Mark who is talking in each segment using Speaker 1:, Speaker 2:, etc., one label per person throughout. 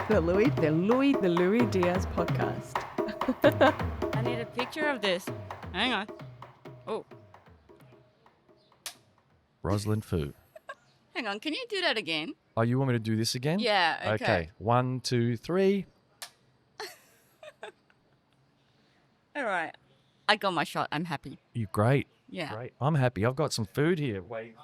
Speaker 1: The Louis Diaz podcast.
Speaker 2: I need a picture of this. Hang on. Oh,
Speaker 3: Roslyn Foo.
Speaker 2: hang on. Can you do that again?
Speaker 3: Oh, you want me to do this again?
Speaker 2: Yeah, okay.
Speaker 3: 1, 2, 3.
Speaker 2: All right. I got my shot. I'm happy.
Speaker 3: You're great.
Speaker 2: Yeah.
Speaker 3: Great. I'm happy. I've got some food here. Wait.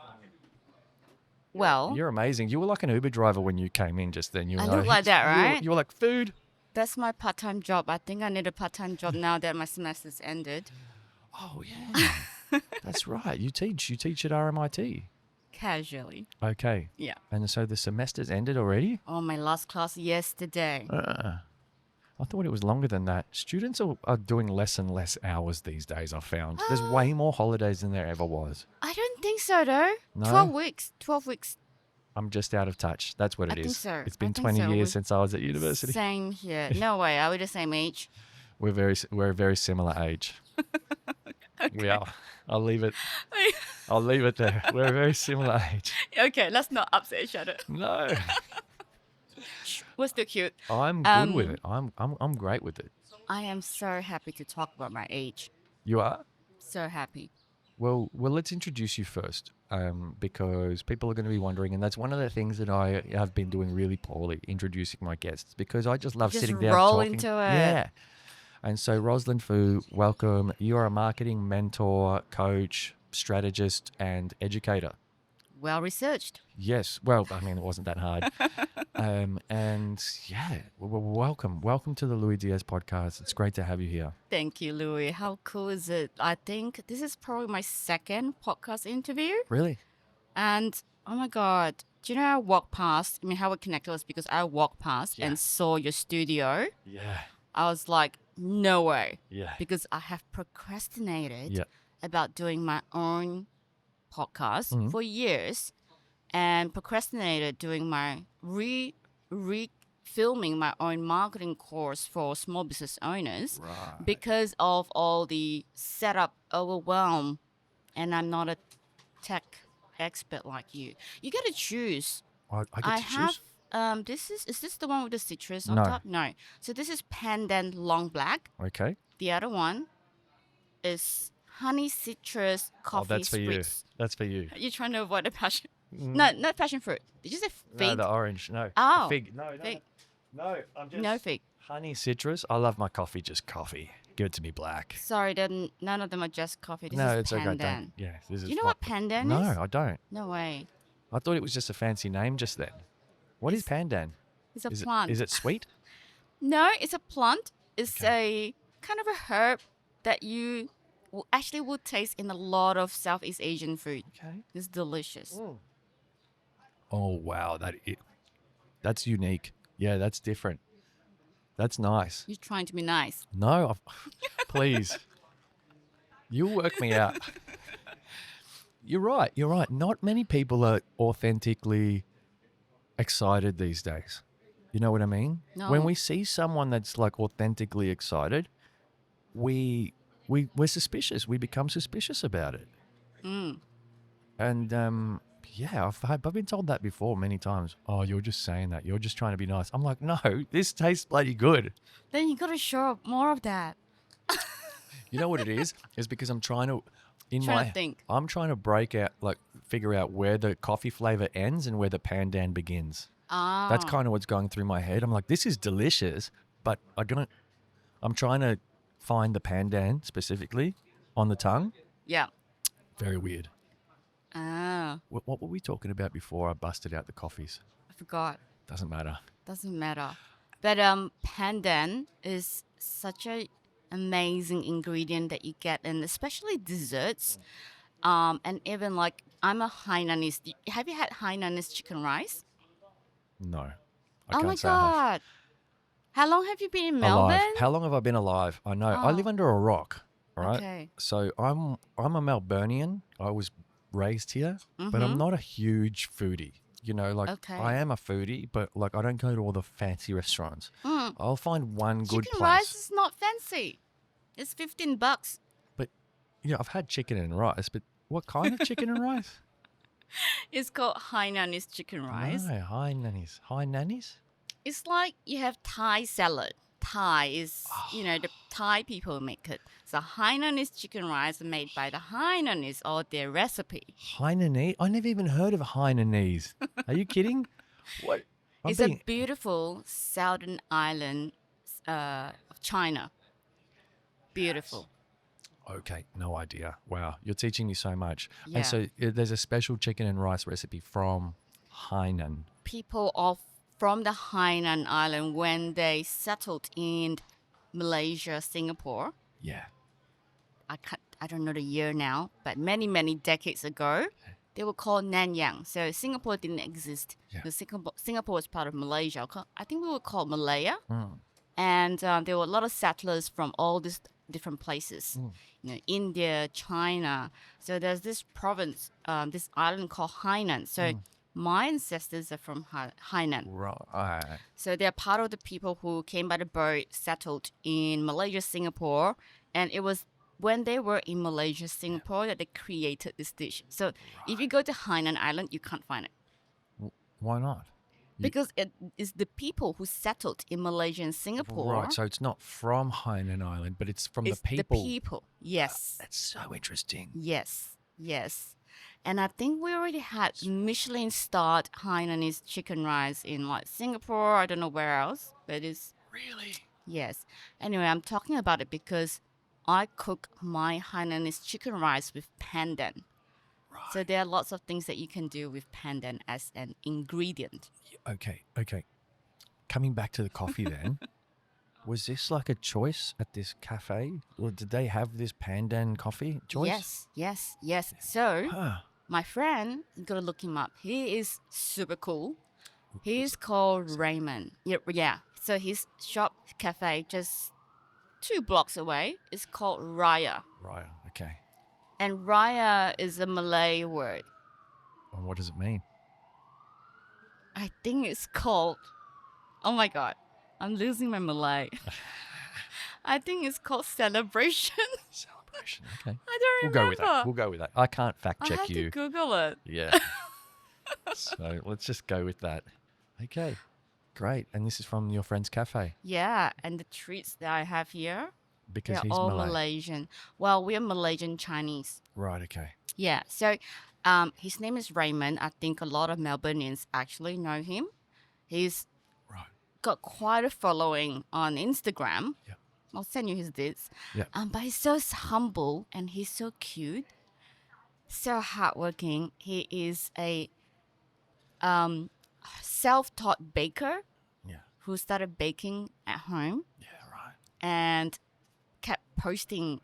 Speaker 2: Well,
Speaker 3: You're amazing. You were like an Uber driver when you came in just then. You
Speaker 2: I
Speaker 3: know,
Speaker 2: look like that, right?
Speaker 3: You were like, food.
Speaker 2: that's my part-time job. I think I need a part-time job now that my semester's ended.
Speaker 3: Oh, yeah. That's right. You teach at RMIT.
Speaker 2: Casually.
Speaker 3: Okay.
Speaker 2: Yeah.
Speaker 3: And so the semester's ended already?
Speaker 2: Oh, my last class yesterday.
Speaker 3: I thought it was longer than that. Students are doing less and less hours these days, I've found. There's way more holidays than there ever was.
Speaker 2: I don't think so, though.
Speaker 3: No?
Speaker 2: 12 weeks. 12 weeks.
Speaker 3: I'm just out of touch. That's what it
Speaker 2: I
Speaker 3: is.
Speaker 2: think so.
Speaker 3: It's
Speaker 2: I
Speaker 3: been
Speaker 2: think
Speaker 3: 20
Speaker 2: so.
Speaker 3: years since I was at university.
Speaker 2: Same here. No way. Are we the same age?
Speaker 3: We're a very similar age. We are. I'll leave it there. We're a very similar age.
Speaker 2: Okay, let's not upset each other.
Speaker 3: No.
Speaker 2: We're still cute.
Speaker 3: I'm good with it. I'm great with it.
Speaker 2: I am so happy to talk about my age.
Speaker 3: You are?
Speaker 2: So happy.
Speaker 3: Well, let's introduce you first, because people are going to be wondering, and that's one of the things that I have been doing really poorly, introducing my guests, because I just love
Speaker 2: Just
Speaker 3: sitting down
Speaker 2: roll
Speaker 3: talking.
Speaker 2: into it.
Speaker 3: Yeah. And so, Roslyn Foo, welcome. You're a marketing mentor, coach, strategist, and educator.
Speaker 2: Well researched.
Speaker 3: Yes. Well, I mean, it wasn't that hard. And yeah, welcome to the Louis Diaz podcast. It's great to have you here.
Speaker 2: Thank you, Louis. How cool is it? I think this is probably my second podcast interview.
Speaker 3: Really?
Speaker 2: And oh my God, do you know I walked past? I mean, how we connected was because I walked past and saw your studio.
Speaker 3: Yeah.
Speaker 2: I was like, no way.
Speaker 3: Yeah.
Speaker 2: Because I have procrastinated
Speaker 3: Yeah.
Speaker 2: about doing my own podcast for years and procrastinated doing my filming my own marketing course for small business owners
Speaker 3: Right.
Speaker 2: because of all the setup overwhelm, and I'm not a tech expert like you. You got to choose.
Speaker 3: I get to choose.
Speaker 2: Have is this the one with the citrus on
Speaker 3: No.
Speaker 2: top? No. So this is Pandan Long Black.
Speaker 3: Okay.
Speaker 2: The other one is honey citrus coffee
Speaker 3: that's for you.
Speaker 2: spritz.
Speaker 3: That's for you.
Speaker 2: You're trying to avoid the passion. No, not passion fruit. Did you say fig?
Speaker 3: No, the orange. No.
Speaker 2: Oh.
Speaker 3: Fig. No.
Speaker 2: Fig.
Speaker 3: No. I'm just.
Speaker 2: No fig.
Speaker 3: Honey citrus. I love my coffee just coffee. Give it to me black.
Speaker 2: Sorry, then none of them are just coffee. This
Speaker 3: No,
Speaker 2: is
Speaker 3: it's okay.
Speaker 2: pandan.
Speaker 3: Don't. Yeah. This is.
Speaker 2: Do you know what pandan
Speaker 3: No,
Speaker 2: is?
Speaker 3: I don't.
Speaker 2: No way.
Speaker 3: I thought it was just a fancy name just then. What is pandan?
Speaker 2: It's a
Speaker 3: Is
Speaker 2: plant.
Speaker 3: Is it sweet?
Speaker 2: No, it's a plant. It's a kind of a herb that you will taste in a lot of Southeast Asian food.
Speaker 3: Okay.
Speaker 2: It's delicious.
Speaker 3: Oh wow, that's unique. Yeah, that's different. That's nice.
Speaker 2: You're trying to be nice.
Speaker 3: No, please. You work me out. You're right. Not many people are authentically excited these days. You know what I mean?
Speaker 2: No.
Speaker 3: When we see someone that's like authentically excited, we're suspicious. We become suspicious about it. And yeah, I've been told that before many times. Oh, you're just saying that. You're just trying to be nice. I'm like, no, this tastes bloody good.
Speaker 2: Then you gotta show up more of that.
Speaker 3: You know what it is? It's because I'm trying to,
Speaker 2: think.
Speaker 3: I'm trying to figure out where the coffee flavor ends and where the pandan begins.
Speaker 2: Ah.
Speaker 3: That's kind of what's going through my head. I'm like, this is delicious, but I'm trying to find the pandan specifically on the tongue.
Speaker 2: Yeah.
Speaker 3: Very weird.
Speaker 2: Ah.
Speaker 3: What were we talking about before I busted out the coffees?
Speaker 2: I forgot.
Speaker 3: Doesn't matter.
Speaker 2: Doesn't matter. But pandan is such a amazing ingredient that you get in especially desserts. And even like I'm a Hainanese. Have you had Hainanese chicken rice?
Speaker 3: No. I
Speaker 2: Oh
Speaker 3: can't
Speaker 2: my
Speaker 3: say I have.
Speaker 2: God. How long have you been in Melbourne?
Speaker 3: Alive. How long have I been alive? I know. I live under a rock. All right.
Speaker 2: Okay.
Speaker 3: So I'm a Melburnian. I was raised here, but I'm not a huge foodie. You know, like
Speaker 2: Okay.
Speaker 3: I am a foodie, but like I don't go to all the fancy restaurants. I'll find one good
Speaker 2: Chicken
Speaker 3: place.
Speaker 2: rice is not fancy. It's $15.
Speaker 3: But I've had chicken and rice, but what kind of chicken and rice?
Speaker 2: It's called Hainanese chicken rice.
Speaker 3: No, hi nannies. Hi nannies?
Speaker 2: It's like you have Thai salad. Thai is, the Thai people make it. So Hainanese chicken rice made by the Hainanese or their recipe.
Speaker 3: Hainanese? I never even heard of Hainanese. Are you kidding? What?
Speaker 2: It's a beautiful southern island of China. Beautiful.
Speaker 3: Okay, no idea. Wow, you're teaching me so much.
Speaker 2: Yeah.
Speaker 3: And so there's a special chicken and rice recipe from Hainan.
Speaker 2: People from the Hainan Island when they settled in Malaysia, Singapore.
Speaker 3: Yeah.
Speaker 2: I don't know the year now, but many decades ago, they were called Nanyang. So Singapore didn't exist.
Speaker 3: Yeah.
Speaker 2: The Singapore was part of Malaysia. I think we were called Malaya.
Speaker 3: Mm.
Speaker 2: And there were a lot of settlers from all these different places. India, China. So there's this province, this island called Hainan. So my ancestors are from Hainan.
Speaker 3: Right.
Speaker 2: So they're part of the people who came by the boat, settled in Malaysia, Singapore. And it was when they were in Malaysia, Singapore that they created this dish. So if you go to Hainan Island, you can't find it.
Speaker 3: Why not?
Speaker 2: Because it is the people who settled in Malaysia and Singapore.
Speaker 3: Right, so it's not from Hainan Island, but it's from
Speaker 2: It's
Speaker 3: the people.
Speaker 2: the people, yes.
Speaker 3: That's so interesting.
Speaker 2: Yes. And I think we already had Michelin-starred Hainanese chicken rice in like Singapore. I don't know where else, but it's...
Speaker 3: Really?
Speaker 2: Yes. Anyway, I'm talking about it because I cook my Hainanese chicken rice with pandan.
Speaker 3: Right.
Speaker 2: So there are lots of things that you can do with pandan as an ingredient.
Speaker 3: Okay. Coming back to the coffee then, was this like a choice at this cafe? Or did they have this pandan coffee choice?
Speaker 2: Yes. So
Speaker 3: Huh.
Speaker 2: my friend, you gotta look him up. He is super cool. He's called Raymond. Yeah. So his shop cafe just 2 blocks away is called Raya.
Speaker 3: Right, okay.
Speaker 2: And Raya is a Malay word.
Speaker 3: And what does it mean?
Speaker 2: I think it's called... Oh my God. I'm losing my Malay. I think it's called celebration.
Speaker 3: Celebration, okay.
Speaker 2: I don't remember.
Speaker 3: We'll go with that. I can't fact
Speaker 2: I
Speaker 3: check
Speaker 2: have
Speaker 3: you.
Speaker 2: to Google it.
Speaker 3: Yeah. So let's just go with that. Okay. Great. And this is from your friend's cafe
Speaker 2: Yeah, and the treats that I have here,
Speaker 3: because
Speaker 2: they're
Speaker 3: he's
Speaker 2: all
Speaker 3: Malay.
Speaker 2: Malaysian. Well, we're Malaysian Chinese.
Speaker 3: Right, okay.
Speaker 2: Yeah, so his name is Raymond. I think a lot of Melbournians actually know him. He's
Speaker 3: Right.
Speaker 2: got quite a following on Instagram.
Speaker 3: Yep.
Speaker 2: I'll send you his deets.
Speaker 3: Yep.
Speaker 2: But he's so humble and he's so cute, so hardworking. He is a self-taught baker
Speaker 3: Yeah.
Speaker 2: who started baking at home
Speaker 3: Yeah, right.
Speaker 2: and kept posting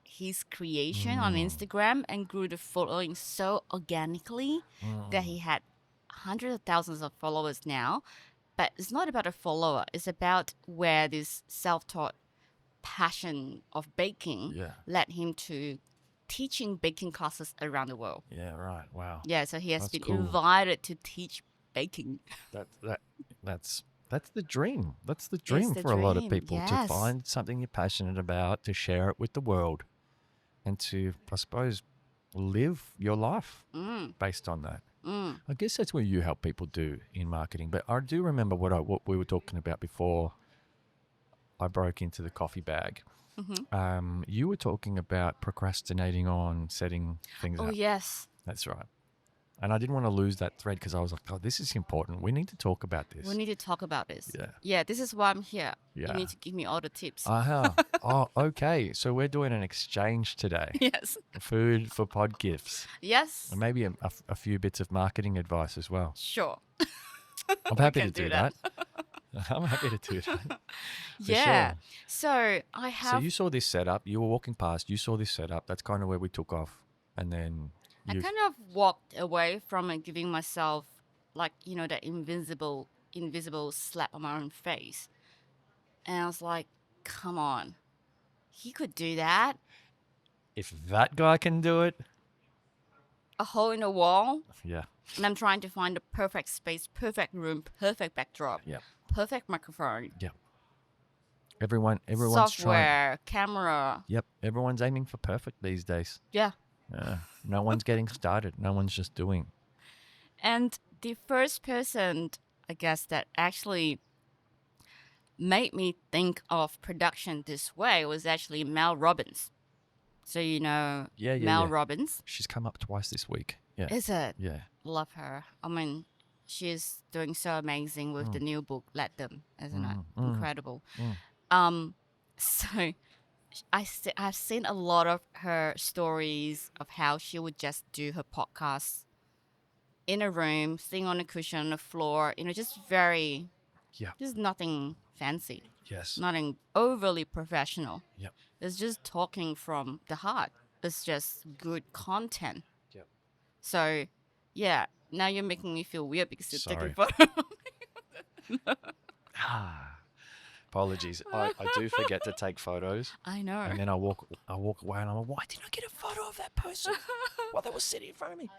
Speaker 2: his creation on Instagram and grew the following so organically that he had hundreds of thousands of followers now. But it's not about a follower. It's about where this self-taught passion of baking
Speaker 3: Yeah.
Speaker 2: led him to teaching baking classes around the world.
Speaker 3: Yeah, right. Wow.
Speaker 2: Yeah, so he has
Speaker 3: That's
Speaker 2: been
Speaker 3: cool.
Speaker 2: invited to teach baking.
Speaker 3: That's the dream. That's the dream
Speaker 2: the
Speaker 3: for a lot of
Speaker 2: dream,
Speaker 3: people to
Speaker 2: yes.
Speaker 3: find something you're passionate about, to share it with the world, and to, I suppose, live your life based on that. I guess that's what you help people do in marketing. But I do remember what we were talking about before I broke into the coffee bag. You were talking about procrastinating on setting things
Speaker 2: Oh,
Speaker 3: up.
Speaker 2: yes.
Speaker 3: That's right. And I didn't want to lose that thread because I was like, oh, this is important. We need to talk about this.
Speaker 2: We need to talk about this.
Speaker 3: Yeah.
Speaker 2: Yeah, this is why I'm here.
Speaker 3: Yeah.
Speaker 2: You need to give me all the tips.
Speaker 3: Oh, okay. So we're doing an exchange today.
Speaker 2: Yes.
Speaker 3: Food for pod gifts.
Speaker 2: Yes.
Speaker 3: And maybe a few bits of marketing advice as well.
Speaker 2: Sure.
Speaker 3: I'm happy to
Speaker 2: can
Speaker 3: do
Speaker 2: do
Speaker 3: that. I'm happy to do that. For
Speaker 2: Yeah.
Speaker 3: sure.
Speaker 2: So I have...
Speaker 3: So you saw this setup. You were walking past. You saw this setup. That's kind of where we took off. And then
Speaker 2: I
Speaker 3: you...
Speaker 2: kind of walked away from it, giving myself like, that invisible slap on my own face. And I was like, come on, he could do that.
Speaker 3: If that guy can do it,
Speaker 2: A hole in the wall.
Speaker 3: yeah.
Speaker 2: And I'm trying to find the perfect space, perfect room, perfect backdrop,
Speaker 3: Yeah.
Speaker 2: perfect microphone,
Speaker 3: Everyone's trying.
Speaker 2: software, camera.
Speaker 3: Yep. Everyone's aiming for perfect these days.
Speaker 2: Yeah.
Speaker 3: No one's getting started. No one's just doing.
Speaker 2: And the first person, I guess, that actually made me think of production this way was actually Mel Robbins. So you know Mel
Speaker 3: Yeah.
Speaker 2: Robbins?
Speaker 3: She's come up twice this week. Yeah.
Speaker 2: Is it?
Speaker 3: Yeah.
Speaker 2: Love her. I mean, she's doing so amazing with the new book, Let Them, isn't it? Incredible. So I've seen a lot of her stories of how she would just do her podcasts in a room, sitting on a cushion on the floor, just very,
Speaker 3: Yeah.
Speaker 2: just nothing fancy,
Speaker 3: Yes.
Speaker 2: nothing overly professional.
Speaker 3: Yep.
Speaker 2: It's just talking from the heart. It's just good content.
Speaker 3: Yep.
Speaker 2: So, yeah, now you're making me feel weird because you're taking
Speaker 3: Sorry.
Speaker 2: photos.
Speaker 3: Apologies. I do forget to take photos.
Speaker 2: I know.
Speaker 3: And then I walk away and I'm like, why didn't I get a photo of that person while they were sitting in front of me?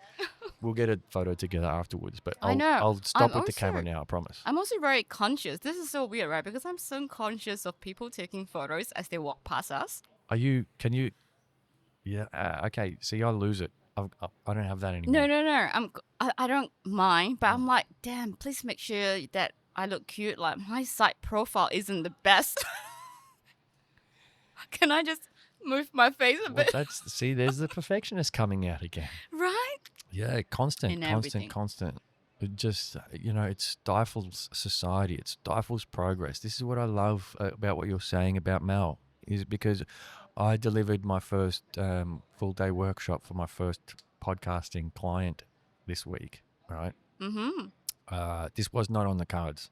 Speaker 3: We'll get a photo together afterwards, but
Speaker 2: I know.
Speaker 3: I'll stop
Speaker 2: I'm
Speaker 3: with the camera
Speaker 2: also-
Speaker 3: now, I promise.
Speaker 2: I'm also very conscious. This is so weird, right? Because I'm so conscious of people taking photos as they walk past us.
Speaker 3: Yeah, okay, see, I lose it. I don't have that anymore.
Speaker 2: No. I don't mind, but I'm like, damn, please make sure that I look cute. Like, my site profile isn't the best. Can I just move my face a
Speaker 3: Well,
Speaker 2: bit?
Speaker 3: there's the perfectionist coming out again.
Speaker 2: Right?
Speaker 3: Yeah, constant.
Speaker 2: everything.
Speaker 3: It just, it stifles society. It stifles progress. This is what I love about what you're saying about Mel, is because I delivered my first full-day workshop for my first podcasting client this week, right?
Speaker 2: Mm-hmm.
Speaker 3: This was not on the cards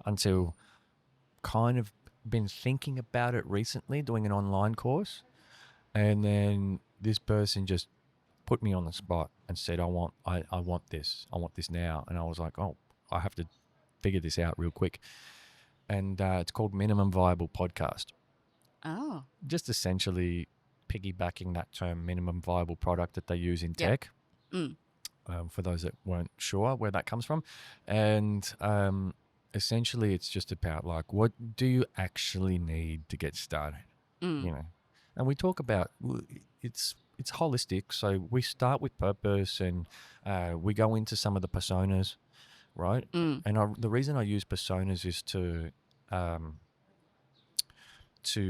Speaker 3: until kind of been thinking about it recently, doing an online course. And then this person just put me on the spot and said, I want this. I want this now. And I was like, oh, I have to figure this out real quick. And it's called Minimum Viable Podcast.
Speaker 2: Oh.
Speaker 3: Just essentially piggybacking that term, minimum viable product that they use in
Speaker 2: Yep.
Speaker 3: tech.
Speaker 2: Mm.
Speaker 3: For those that weren't sure where that comes from. And essentially it's just about like, what do you actually need to get started?
Speaker 2: Mm.
Speaker 3: And we talk about it's holistic. So we start with purpose and we go into some of the personas, right?
Speaker 2: Mm.
Speaker 3: And the reason I use personas is to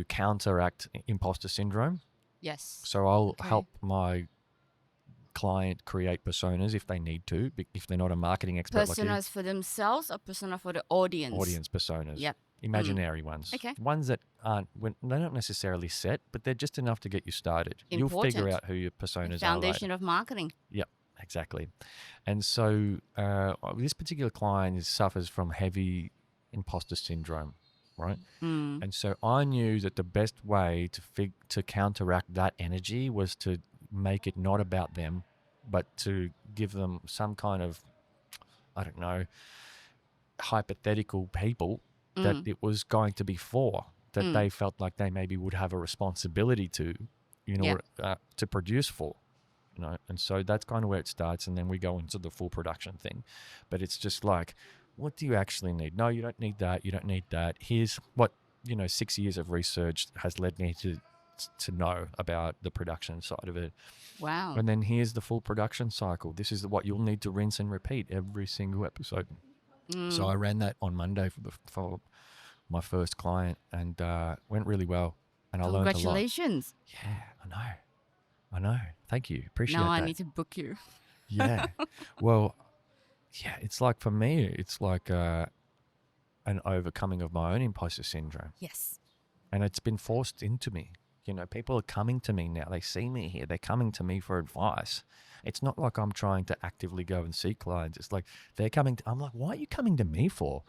Speaker 3: counteract imposter syndrome.
Speaker 2: Yes.
Speaker 3: So I'll
Speaker 2: Okay.
Speaker 3: help my client create personas if they need to, if they're not a marketing expert like you.
Speaker 2: Personas for themselves or persona for the audience?
Speaker 3: Audience personas.
Speaker 2: Yep.
Speaker 3: Imaginary ones.
Speaker 2: Okay.
Speaker 3: Ones that they're not necessarily set, but they're just enough to get you started. You'll figure
Speaker 2: Important.
Speaker 3: out who your
Speaker 2: The
Speaker 3: personas are later.
Speaker 2: foundation of marketing.
Speaker 3: Yep, exactly. And so this particular client suffers from heavy imposter syndrome, right?
Speaker 2: Mm.
Speaker 3: And so I knew that the best way to counteract that energy was to make it not about them, but to give them some kind of, I don't know, hypothetical people that it was going to be for, that they felt like they maybe would have a responsibility to, order to produce for. And so that's kind of where it starts, and then we go into the full production thing. But it's just like, what do you actually need? No, you don't need that. You don't need that. Here's what 6 years of research has led me to know about the production side of it.
Speaker 2: Wow.
Speaker 3: And then here's the full production cycle. This is what you'll need to rinse and repeat every single episode. So I ran that on Monday for my first client, and went really well. And I learned a lot.
Speaker 2: Congratulations.
Speaker 3: Yeah, I know. Thank you. Appreciate
Speaker 2: Now
Speaker 3: that.
Speaker 2: I need to book you.
Speaker 3: Yeah. Well, yeah, it's like, for me, it's like an overcoming of my own imposter syndrome.
Speaker 2: Yes.
Speaker 3: And it's been forced into me. People are coming to me now. They see me here. They're coming to me for advice. It's not like I'm trying to actively go and seek clients. It's like they're coming. I'm like, why are you coming to me for?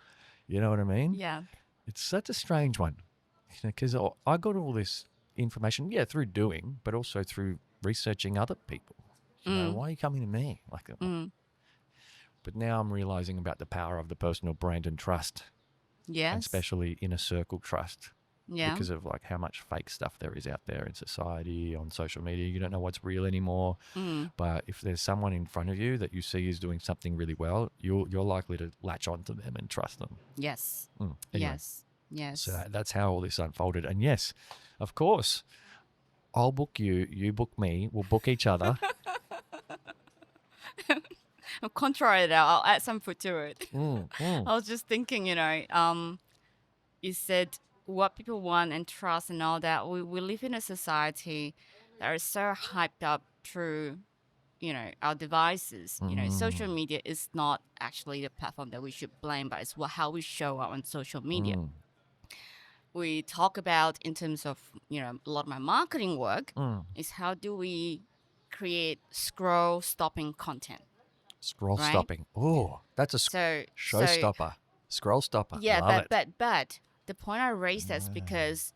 Speaker 3: You know what I mean?
Speaker 2: Yeah.
Speaker 3: It's such a strange one. Because I got all this information, through doing, but also through researching other people. Why are you coming to me? But now I'm realizing about the power of the personal brand and trust.
Speaker 2: Yes.
Speaker 3: And especially inner circle trust.
Speaker 2: Yeah.
Speaker 3: Because of like how much fake stuff there is out there in society, on social media. You don't know what's real anymore. But if there's someone in front of you that you see is doing something really well, you're likely to latch onto them and trust them.
Speaker 2: Yes.
Speaker 3: Anyway,
Speaker 2: Yes.
Speaker 3: so that's how all this unfolded. And yes, of course, I'll book you, you book me, we'll book each other.
Speaker 2: I'll contour it out. I'll add some food to it.
Speaker 3: Mm.
Speaker 2: I was just thinking, you said what people want and trust and all that. We live in a society that is so hyped up through, our devices. Social media is not actually the platform that we should blame, but it's how we show up on social media. We talk about in terms of, a lot of my marketing work is how do we create scroll-stopping content,
Speaker 3: Scroll
Speaker 2: right?
Speaker 3: stopping. Oh, that's a
Speaker 2: So,
Speaker 3: showstopper. Scroll stopper.
Speaker 2: yeah,
Speaker 3: Love it.
Speaker 2: but the point I raised is because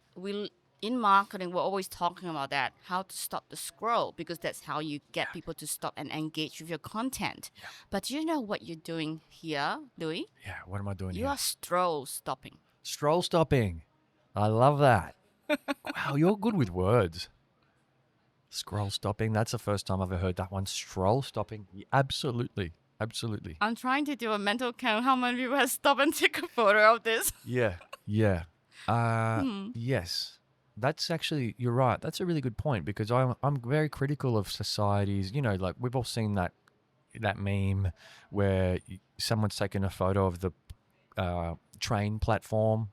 Speaker 2: in marketing we're always talking about that, how to stop the scroll, because that's how you get people to stop and engage with your content. But do you know what you're doing here, Louis?
Speaker 3: Yeah, what am I doing
Speaker 2: You
Speaker 3: here?
Speaker 2: are stroll stopping.
Speaker 3: Stroll stopping. I love that. Wow, you're good with words. Scroll stopping. That's the first time I've ever heard that one. Stroll stopping. Yeah, absolutely. Absolutely.
Speaker 2: I'm trying to do a mental count how many people have stopped and take a photo of this.
Speaker 3: Yeah. Yeah. Yes. That's actually, you're right. That's a really good point because I'm very critical of societies. Like we've all seen that meme where someone's taken a photo of the train platform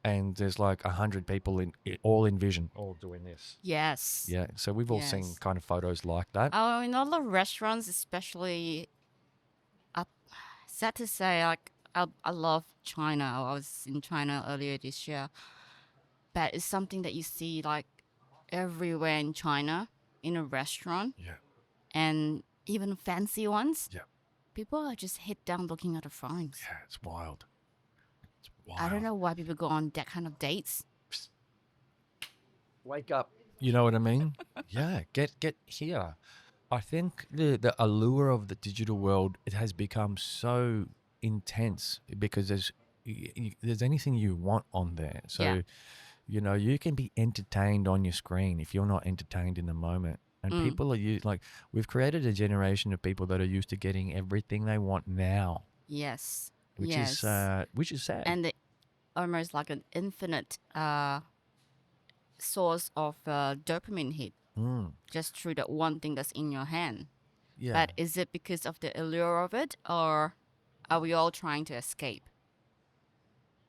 Speaker 3: and there's like 100 people all in vision, all doing this.
Speaker 2: Yes.
Speaker 3: Yeah. So we've all seen
Speaker 2: Yes.
Speaker 3: kind of photos like that.
Speaker 2: Oh, in all the restaurants, especially, sad to say, like I love China. I was in China earlier this year, but it's something that you see like everywhere in China in a restaurant,
Speaker 3: Yeah.
Speaker 2: and even fancy ones.
Speaker 3: Yeah.
Speaker 2: People are just head down looking at the phones.
Speaker 3: Yeah. It's wild. It's wild.
Speaker 2: I don't know why people go on that kind of dates.
Speaker 3: Wake up. You know what I mean? Yeah, get here. I think the allure of the digital world, it has become so intense because there's anything you want on there. So,
Speaker 2: Yeah.
Speaker 3: you can be entertained on your screen if you're not entertained in the moment. And people are like we've created a generation of people that are used to getting everything they want now,
Speaker 2: Yes.
Speaker 3: which
Speaker 2: yes.
Speaker 3: is sad.
Speaker 2: And almost like an infinite source of dopamine hit just through that one thing that's in your hand.
Speaker 3: Yeah.
Speaker 2: But is it because of the allure of it, or are we all trying to escape?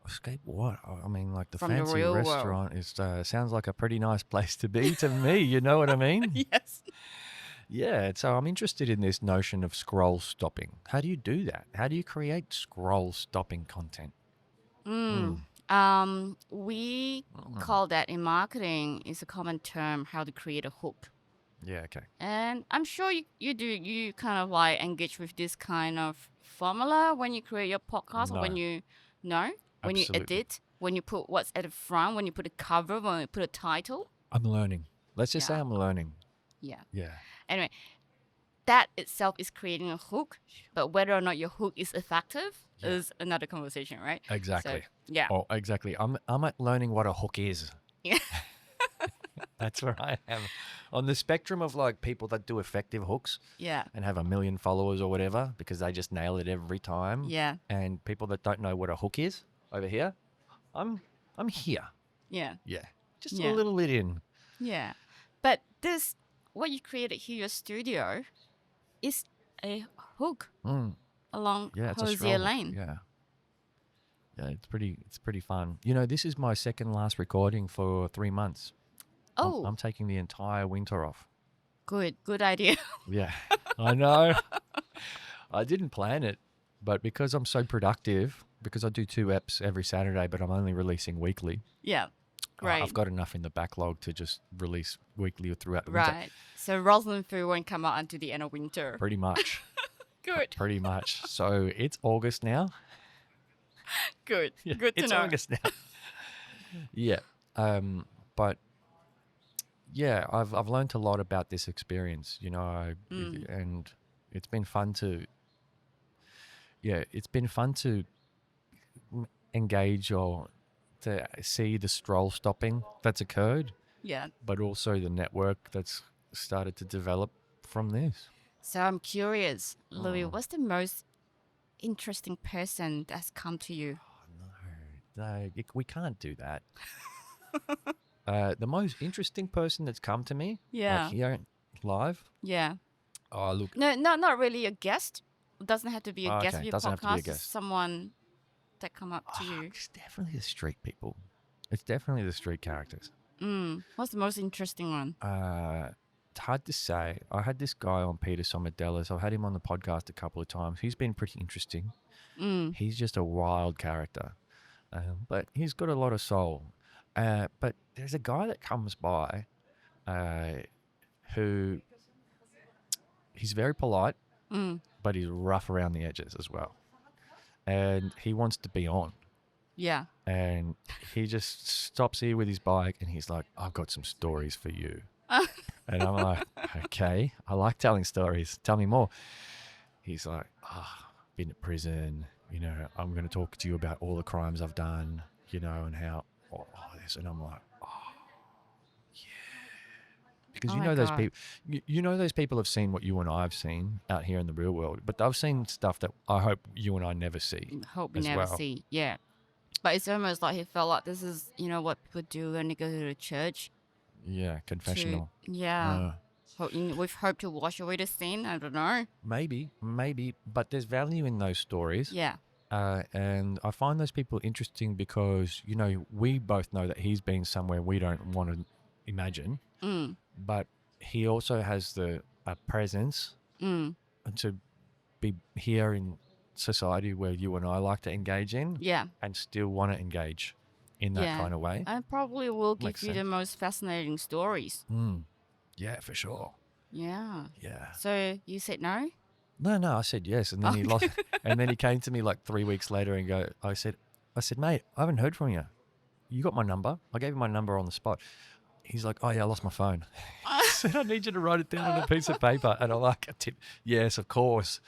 Speaker 3: Escape what? I mean, like the
Speaker 2: From the
Speaker 3: fancy
Speaker 2: real world.
Speaker 3: restaurant is sounds like a pretty nice place to be to me. You know what I mean?
Speaker 2: Yes.
Speaker 3: Yeah. So I'm interested in this notion of scroll stopping. How do you do that? How do you create scroll stopping content?
Speaker 2: We call that in marketing is a common term, how to create a hook.
Speaker 3: Yeah. Okay.
Speaker 2: And I'm sure you kind of like engage with this kind of formula when you create your podcast, or when you
Speaker 3: Absolutely.
Speaker 2: edit, when you put what's at the front, when you put a cover, when you put a title.
Speaker 3: I'm learning. Let's just say
Speaker 2: Yeah.
Speaker 3: I'm learning.
Speaker 2: Yeah.
Speaker 3: Yeah.
Speaker 2: Anyway, that itself is creating a hook, but whether or not your hook is effective is another conversation, right?
Speaker 3: Exactly.
Speaker 2: So, yeah.
Speaker 3: Oh, exactly. I'm at learning what a hook is.
Speaker 2: Yeah.
Speaker 3: That's where I am on the spectrum of like people that do effective hooks.
Speaker 2: Yeah.
Speaker 3: And have 1 million followers or whatever because they just nail it every time.
Speaker 2: Yeah.
Speaker 3: And people that don't know what a hook is over here, I'm here.
Speaker 2: Yeah.
Speaker 3: Yeah. Just
Speaker 2: Yeah.
Speaker 3: a little bit in.
Speaker 2: Yeah. But what you created here, your studio, is a hook along
Speaker 3: Yeah, it's a
Speaker 2: Hosier
Speaker 3: stroll.
Speaker 2: Lane.
Speaker 3: Yeah. Yeah, it's pretty fun. This is my second last recording for 3 months.
Speaker 2: Oh,
Speaker 3: I'm taking the entire winter off.
Speaker 2: good idea.
Speaker 3: Yeah. I know. I didn't plan it, but because I'm so productive, because I do 2 eps every Saturday, but I'm only releasing weekly.
Speaker 2: Yeah. Great.
Speaker 3: I've got enough in the backlog to just release weekly or throughout the winter.
Speaker 2: Right. So Roslyn Foo won't come out until the end of winter.
Speaker 3: Pretty much.
Speaker 2: Good.
Speaker 3: Pretty much. So it's August now.
Speaker 2: Good.
Speaker 3: Yeah,
Speaker 2: Good to
Speaker 3: it's
Speaker 2: know.
Speaker 3: August now. Yeah. But yeah, I've learned a lot about this experience, and it's been fun to engage or to see the stroll stopping that's occurred,
Speaker 2: Yeah.
Speaker 3: but also the network that's started to develop from this.
Speaker 2: So I'm curious, Louis, what's the most interesting person that's come to you?
Speaker 3: No, we can't do that. The most interesting person that's come to me,
Speaker 2: Yeah.
Speaker 3: like here live.
Speaker 2: Yeah.
Speaker 3: Oh, look.
Speaker 2: No, not really a guest. It doesn't have to be a
Speaker 3: Oh,
Speaker 2: guest
Speaker 3: okay.
Speaker 2: of your
Speaker 3: Doesn't have
Speaker 2: podcast.
Speaker 3: to be a
Speaker 2: It's
Speaker 3: guest.
Speaker 2: someone that come up to you?
Speaker 3: It's definitely the street people. It's definitely the street characters.
Speaker 2: What's the most interesting one?
Speaker 3: It's hard to say. I had this guy on, Peter Somadelis. I've had him on the podcast a couple of times. He's been pretty interesting. He's just a wild character, but he's got a lot of soul. But there's a guy that comes by who he's very polite, but he's rough around the edges as well. And he wants to be on.
Speaker 2: Yeah.
Speaker 3: And he just stops here with his bike and he's like, I've got some stories for you. And I'm like, okay, I like telling stories. Tell me more. He's like, been to prison. You know, I'm going to talk to you about all the crimes I've done, you know, and how all this. And I'm like, because
Speaker 2: Oh
Speaker 3: you
Speaker 2: my
Speaker 3: know those
Speaker 2: God.
Speaker 3: people, you know those people have seen what you and I have seen out here in the real world, but they've seen stuff that I hope you and I never see.
Speaker 2: Hope we
Speaker 3: as
Speaker 2: never
Speaker 3: well.
Speaker 2: see. Yeah. But it's almost like he felt like this is, you know, what people do when they go to the church.
Speaker 3: Yeah, confessional.
Speaker 2: Yeah. With hope to wash away the sin. I don't know.
Speaker 3: Maybe, but there's value in those stories.
Speaker 2: Yeah.
Speaker 3: And I find those people interesting because, you know, we both know that he's been somewhere we don't want to imagine, but he also has a presence to be here in society where you and I like to engage in,
Speaker 2: Yeah.
Speaker 3: and still want to engage in that kind of way.
Speaker 2: I probably will give
Speaker 3: Makes
Speaker 2: you the
Speaker 3: sense.
Speaker 2: most fascinating stories.
Speaker 3: Yeah, for sure.
Speaker 2: Yeah.
Speaker 3: Yeah.
Speaker 2: So you said no?
Speaker 3: No, I said yes, and then he lost, and then he came to me like 3 weeks later and I said, mate, I haven't heard from you. You got my number? I gave him my number on the spot. He's like, oh yeah, I lost my phone. I said, I need you to write it down on a piece of paper. And I'm like, yes, of course.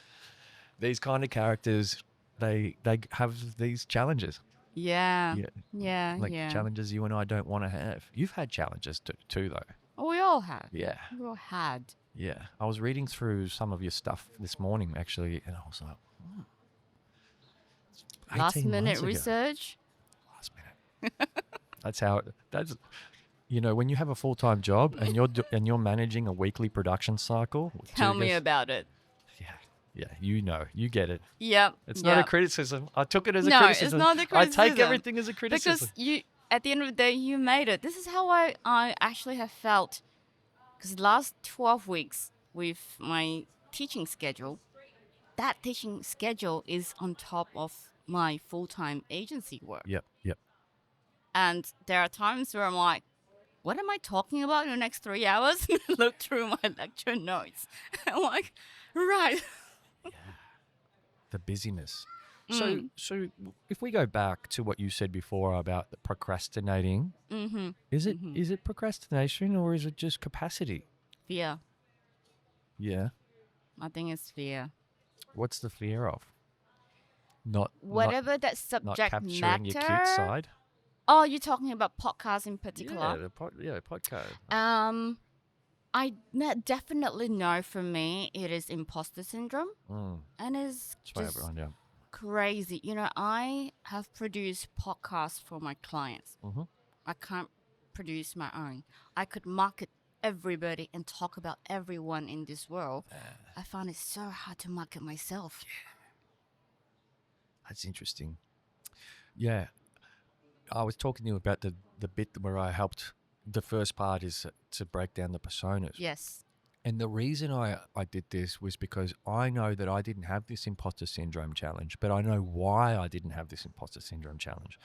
Speaker 3: These kind of characters, they have these challenges.
Speaker 2: Yeah. Yeah.
Speaker 3: Challenges you and I don't want to have. You've had challenges too though.
Speaker 2: Oh, we all had.
Speaker 3: Yeah.
Speaker 2: We all had.
Speaker 3: Yeah. I was reading through some of your stuff this morning actually, and I was like, 18
Speaker 2: Last minute
Speaker 3: months ago.
Speaker 2: research.
Speaker 3: Last minute. That's you know, when you have a full-time job and you're managing a weekly production cycle.
Speaker 2: Tell me about it.
Speaker 3: Yeah, you know, you get it.
Speaker 2: Yep.
Speaker 3: It's not a criticism. I took it as a
Speaker 2: No,
Speaker 3: criticism.
Speaker 2: it's not a criticism.
Speaker 3: I take everything as a criticism.
Speaker 2: Because at the end of the day, you made it. This is how I actually have felt. Because the last 12 weeks with my teaching schedule, that teaching schedule is on top of my full-time agency work.
Speaker 3: Yep.
Speaker 2: And there are times where I'm like, what am I talking about in the next 3 hours? Look through my lecture notes. I'm like, right.
Speaker 3: The busyness. So if we go back to what you said before about the procrastinating, is it procrastination or is it just capacity?
Speaker 2: Fear.
Speaker 3: Yeah.
Speaker 2: I think it's fear.
Speaker 3: What's the fear of? Not
Speaker 2: Whatever that
Speaker 3: not
Speaker 2: subject
Speaker 3: capturing
Speaker 2: matter.
Speaker 3: your cute side.
Speaker 2: Oh, you're talking about podcasts in particular?
Speaker 3: Yeah, podcast.
Speaker 2: I definitely know for me it is imposter syndrome, and it's
Speaker 3: That's why
Speaker 2: just
Speaker 3: everyone,
Speaker 2: crazy. You know, I have produced podcasts for my clients. I can't produce my own. I could market everybody and talk about everyone in this world. I find it so hard to market myself.
Speaker 3: That's interesting. Yeah. I was talking to you about the bit where I helped. The first part is to break down the personas.
Speaker 2: Yes.
Speaker 3: And the reason I did this was because I know that I didn't have this imposter syndrome challenge, but I know why I didn't have this imposter syndrome challenge.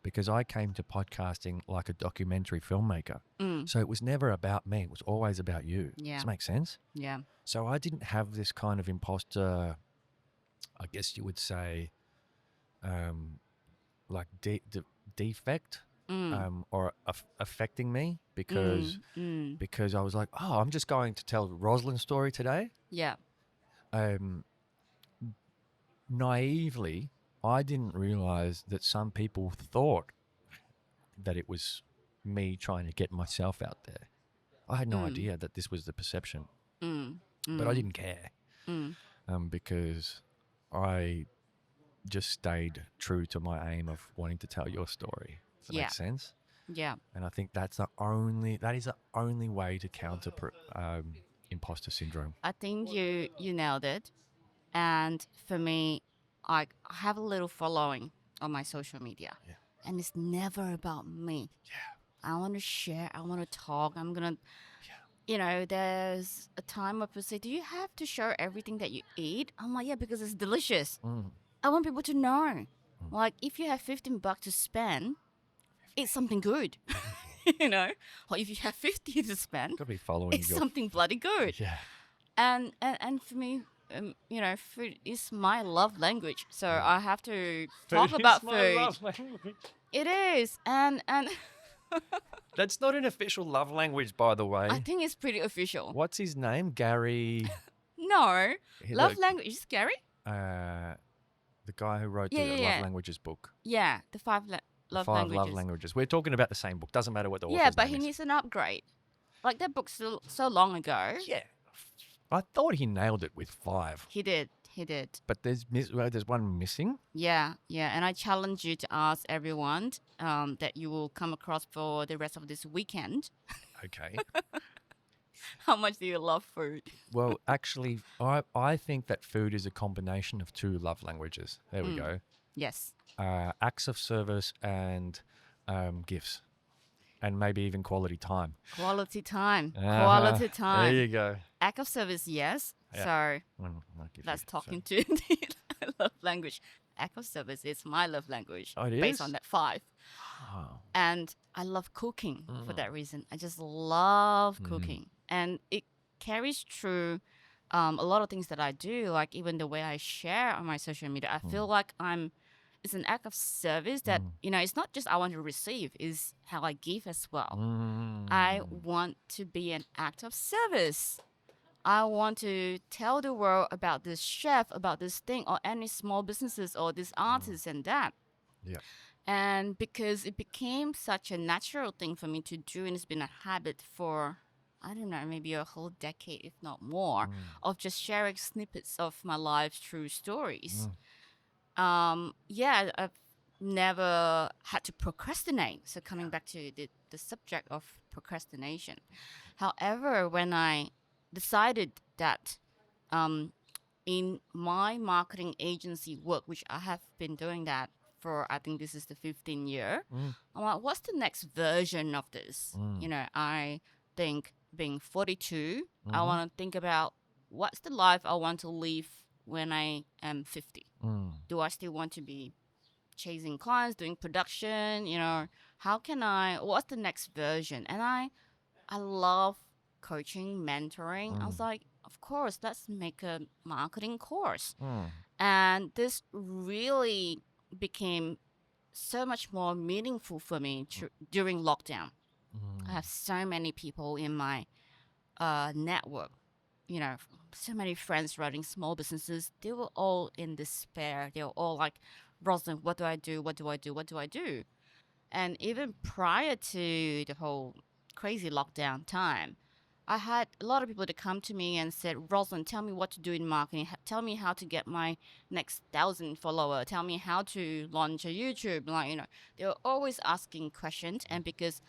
Speaker 3: Because I came to podcasting like a documentary filmmaker. So it was never about me. It was always about you.
Speaker 2: Yeah.
Speaker 3: Does that make sense?
Speaker 2: Yeah.
Speaker 3: So I didn't have this kind of imposter, I guess you would say, like defect or affecting me because I was like, oh, I'm just going to tell Roslyn's story today.
Speaker 2: Yeah.
Speaker 3: Naively, I didn't realize that some people thought that it was me trying to get myself out there. I had no idea that this was the perception, but I didn't care because I just stayed true to my aim of wanting to tell your story. Does that make sense?
Speaker 2: Yeah.
Speaker 3: And I think that is the only way to counter imposter syndrome.
Speaker 2: I think you nailed it. And for me, I have a little following on my social media.
Speaker 3: Yeah.
Speaker 2: And it's never about me.
Speaker 3: Yeah.
Speaker 2: I want to share. I want to talk. I'm going to,
Speaker 3: Yeah.
Speaker 2: there's a time where people say, do you have to share everything that you eat? I'm like, yeah, because it's delicious. I want people to know. Like, if you have $15 to spend, eat something good. Or if you have 50 to spend,
Speaker 3: Got to be following
Speaker 2: it's
Speaker 3: your.
Speaker 2: something bloody good.
Speaker 3: Yeah.
Speaker 2: And for me, food is my love language. So I have to talk about food. It is, and
Speaker 3: That's not an official love language, by the way.
Speaker 2: I think it's pretty official.
Speaker 3: What's his name? Gary.
Speaker 2: No,
Speaker 3: He-
Speaker 2: love
Speaker 3: the-
Speaker 2: language is scary.
Speaker 3: The guy who wrote
Speaker 2: Yeah,
Speaker 3: the
Speaker 2: yeah,
Speaker 3: Love
Speaker 2: yeah.
Speaker 3: Languages book.
Speaker 2: Yeah, the love
Speaker 3: Five
Speaker 2: languages.
Speaker 3: Love Languages. We're talking about the same book. Doesn't matter what the
Speaker 2: Yeah,
Speaker 3: author's
Speaker 2: but
Speaker 3: name
Speaker 2: he
Speaker 3: is.
Speaker 2: needs an upgrade. Like that book's so long ago.
Speaker 3: Yeah. I thought he nailed it with 5.
Speaker 2: He did. He did.
Speaker 3: But there's one missing.
Speaker 2: Yeah, yeah. And I challenge you to ask everyone that you will come across for the rest of this weekend.
Speaker 3: Okay.
Speaker 2: How much do you love food?
Speaker 3: Well, actually, I think that food is a combination of 2 love languages. There we go.
Speaker 2: Yes.
Speaker 3: Acts of service and gifts. And maybe even quality time.
Speaker 2: Quality time.
Speaker 3: Uh-huh.
Speaker 2: Quality time.
Speaker 3: There you go.
Speaker 2: Act of service, yes.
Speaker 3: Yeah.
Speaker 2: So
Speaker 3: I'll give
Speaker 2: that's
Speaker 3: you-
Speaker 2: talking to the love language. Act of service is my love language.
Speaker 3: Oh, it
Speaker 2: based
Speaker 3: is?
Speaker 2: on that 5.
Speaker 3: Oh.
Speaker 2: And I love cooking for that reason. I just love
Speaker 3: Mm.
Speaker 2: cooking. And it carries through a lot of things that I do, like even the way I share on my social media. I feel like it's an act of service that, it's not just I want to receive, is how I give as well. I want to be an act of service. I want to tell the world about this chef, about this thing, or any small businesses or this artist and that.
Speaker 3: Yeah.
Speaker 2: And because it became such a natural thing for me to do, and it's been a habit for, I don't know, maybe a whole decade, if not more, of just sharing snippets of my life through stories. I've never had to procrastinate. So coming back to the subject of procrastination. However, when I decided that in my marketing agency work, which I have been doing that for, I think this is the 15th year, I'm like, what's the next version of this? I think being 42, I want to think about what's the life I want to live when I am 50. Do I still want to be chasing clients, doing production? What's the next version? And I love coaching, mentoring. I was like, of course, let's make a marketing course. And this really became so much more meaningful for me during lockdown. I have so many people in my network, so many friends running small businesses. They were all in despair. They were all like, Roslyn, what do I do? What do I do? What do I do? And even prior to the whole crazy lockdown time, I had a lot of people to come to me and said, Roslyn, tell me what to do in marketing. Tell me how to get my next 1,000 follower. Tell me how to launch a YouTube. They were always asking questions. And because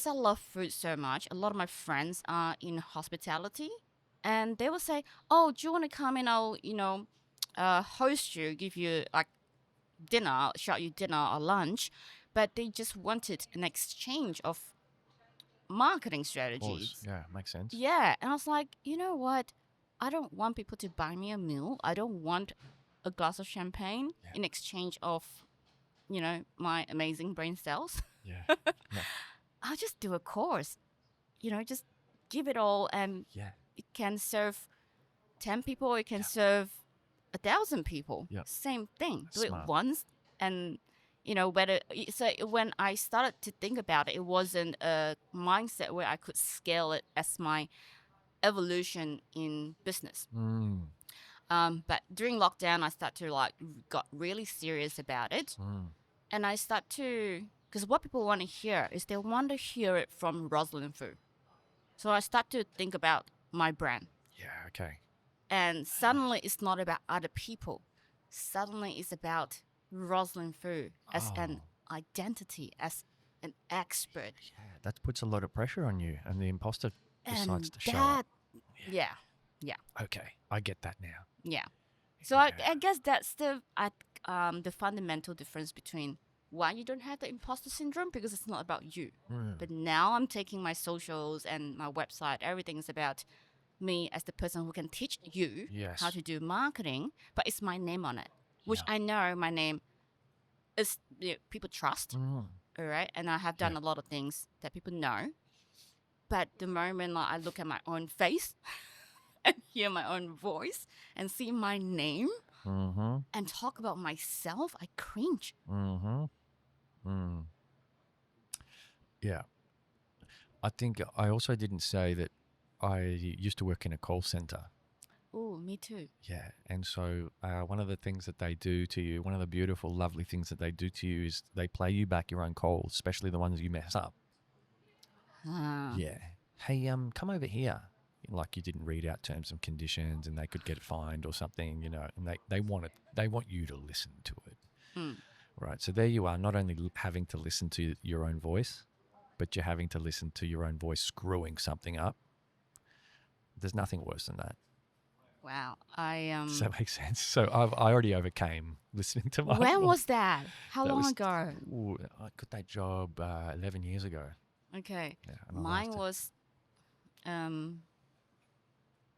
Speaker 2: I love food so much, a lot of my friends are in hospitality. And they will say, oh, do you want to come and I'll, host you, give you like dinner, shout you dinner or lunch. But they just wanted an exchange of marketing strategies.
Speaker 3: Yeah, makes sense.
Speaker 2: Yeah. And I was like, you know what? I don't want people to buy me a meal. I don't want a glass of champagne in exchange of, my amazing brain cells.
Speaker 3: Yeah.
Speaker 2: I'll just do a course, just give it all, and it can serve 10 people, or it can serve 1,000 people.
Speaker 3: Yeah.
Speaker 2: Same thing. Do
Speaker 3: Smart.
Speaker 2: it once, and when I started to think about it, it wasn't a mindset where I could scale it as my evolution in business. But during lockdown, I started to got really serious about it, and I start to, because what people want to hear is they want to hear it from Roslyn Foo. So I start to think about my brand.
Speaker 3: Yeah, okay.
Speaker 2: And suddenly it's not about other people. Suddenly it's about Roslyn Foo as an identity, as an expert.
Speaker 3: Yeah, that puts a lot of pressure on you, and the imposter decides
Speaker 2: And
Speaker 3: to show up.
Speaker 2: Yeah.
Speaker 3: Okay, I get that now.
Speaker 2: Yeah. So I guess that's I the fundamental difference between why you don't have the imposter syndrome, because it's not about you. But now I'm taking my socials and my website, everything is about me as the person who can teach you
Speaker 3: Yes.
Speaker 2: how to do marketing, but it's my name on it, which
Speaker 3: Yeah.
Speaker 2: I know my name is, people trust, all right? And I have done a lot of things that people know. But the moment I look at my own face and hear my own voice and see my name and talk about myself, I cringe.
Speaker 3: Yeah. I think I also didn't say that I used to work in a call center.
Speaker 2: Oh, me too.
Speaker 3: Yeah. And so one of the things that they do to you, one of the beautiful, lovely things that they do to you is they play you back your own calls, especially the ones you mess up. Yeah. Hey, come over here. Like you didn't read out terms and conditions and they could get fined or something, and they want you to listen to it. Right. So there you are, not only having to listen to your own voice, but you're having to listen to your own voice screwing something up. There's nothing worse than that.
Speaker 2: Wow.
Speaker 3: Does that make sense? So I already overcame listening to my
Speaker 2: When
Speaker 3: voice.
Speaker 2: was that? How
Speaker 3: That
Speaker 2: long
Speaker 3: was-
Speaker 2: ago?
Speaker 3: Ooh, I got that job 11 years ago.
Speaker 2: Okay.
Speaker 3: Yeah, and I
Speaker 2: Mine
Speaker 3: lasted.
Speaker 2: was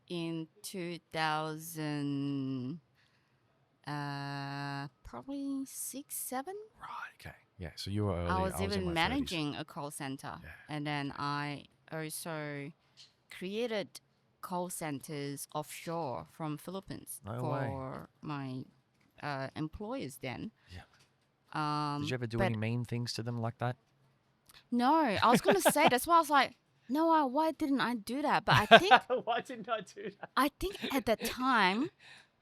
Speaker 2: in 2000, probably 6, 7.
Speaker 3: Right, okay. Yeah, so you were early.
Speaker 2: I was
Speaker 3: in
Speaker 2: even
Speaker 3: my 30s.
Speaker 2: managing a call center.
Speaker 3: Yeah.
Speaker 2: And then I also created call centers offshore from Philippines
Speaker 3: No
Speaker 2: for
Speaker 3: way.
Speaker 2: my employers then.
Speaker 3: Yeah. Did you ever do
Speaker 2: but
Speaker 3: any mean things to them like that?
Speaker 2: No, I was going to say, that's why I was like, no, why didn't I do that? But I think
Speaker 3: Why didn't I do that?
Speaker 2: I think at that time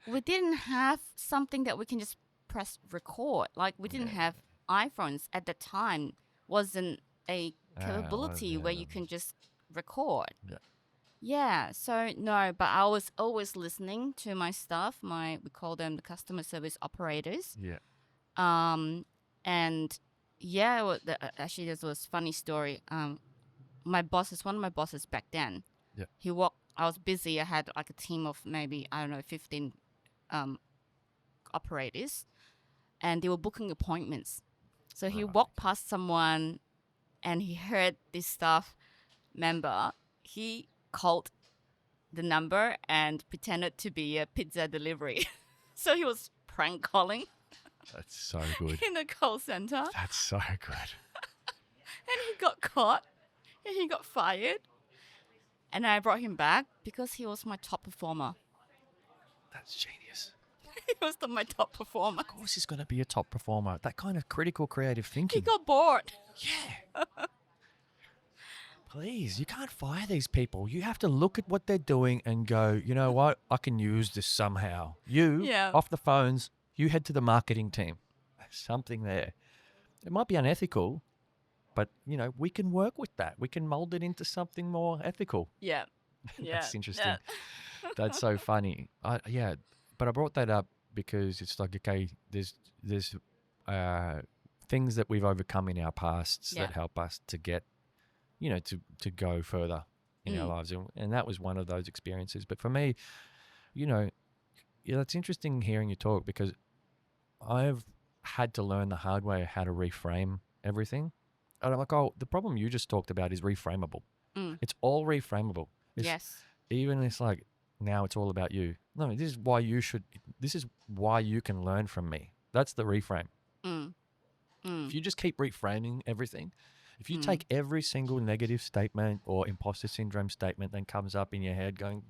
Speaker 2: we didn't have something that we can just press record. Like we didn't have iPhones at the time. Wasn't a capability where you can just record.
Speaker 3: Yeah.
Speaker 2: Yeah, so no, but I was always listening to my staff. We call them the customer service operators.
Speaker 3: Yeah.
Speaker 2: And yeah, actually, this was a funny story. One of my bosses back then.
Speaker 3: Yeah.
Speaker 2: I was busy. I had like a team of maybe, I don't know, 15 operators, and they were booking appointments. So he walked past someone, and he heard this staff member. He called the number and pretended to be a pizza delivery. So he was prank calling
Speaker 3: That's so good.
Speaker 2: in the call center.
Speaker 3: That's so good.
Speaker 2: And he got caught and he got fired. And I brought him back because he was my top performer.
Speaker 3: That's genius.
Speaker 2: He was my top performer.
Speaker 3: Of course he's going to be a top performer. That kind of critical creative
Speaker 2: He
Speaker 3: thinking.
Speaker 2: got bored.
Speaker 3: Yeah. Please, you can't fire these people. You have to look at what they're doing and go, you know what? I can use this somehow.
Speaker 2: Yeah.
Speaker 3: Off the phones, you head to the marketing team. There's something there. It might be unethical, but, we can work with that. We can mold it into something more ethical.
Speaker 2: Yeah. Yeah.
Speaker 3: That's interesting.
Speaker 2: Yeah.
Speaker 3: That's so funny. But I brought that up because it's like, okay, there's things that we've overcome in our pasts that help us to get, to go further in our lives. And that was one of those experiences. But for me, it's interesting hearing you talk because I've had to learn the hard way how to reframe everything. And I'm like, the problem you just talked about is reframable. It's all reframable.
Speaker 2: Yes.
Speaker 3: Even it's like, now it's all about you. No, this is why you can learn from me. That's the reframe. If you just keep reframing everything, if you take every single negative statement or imposter syndrome statement that comes up in your head going,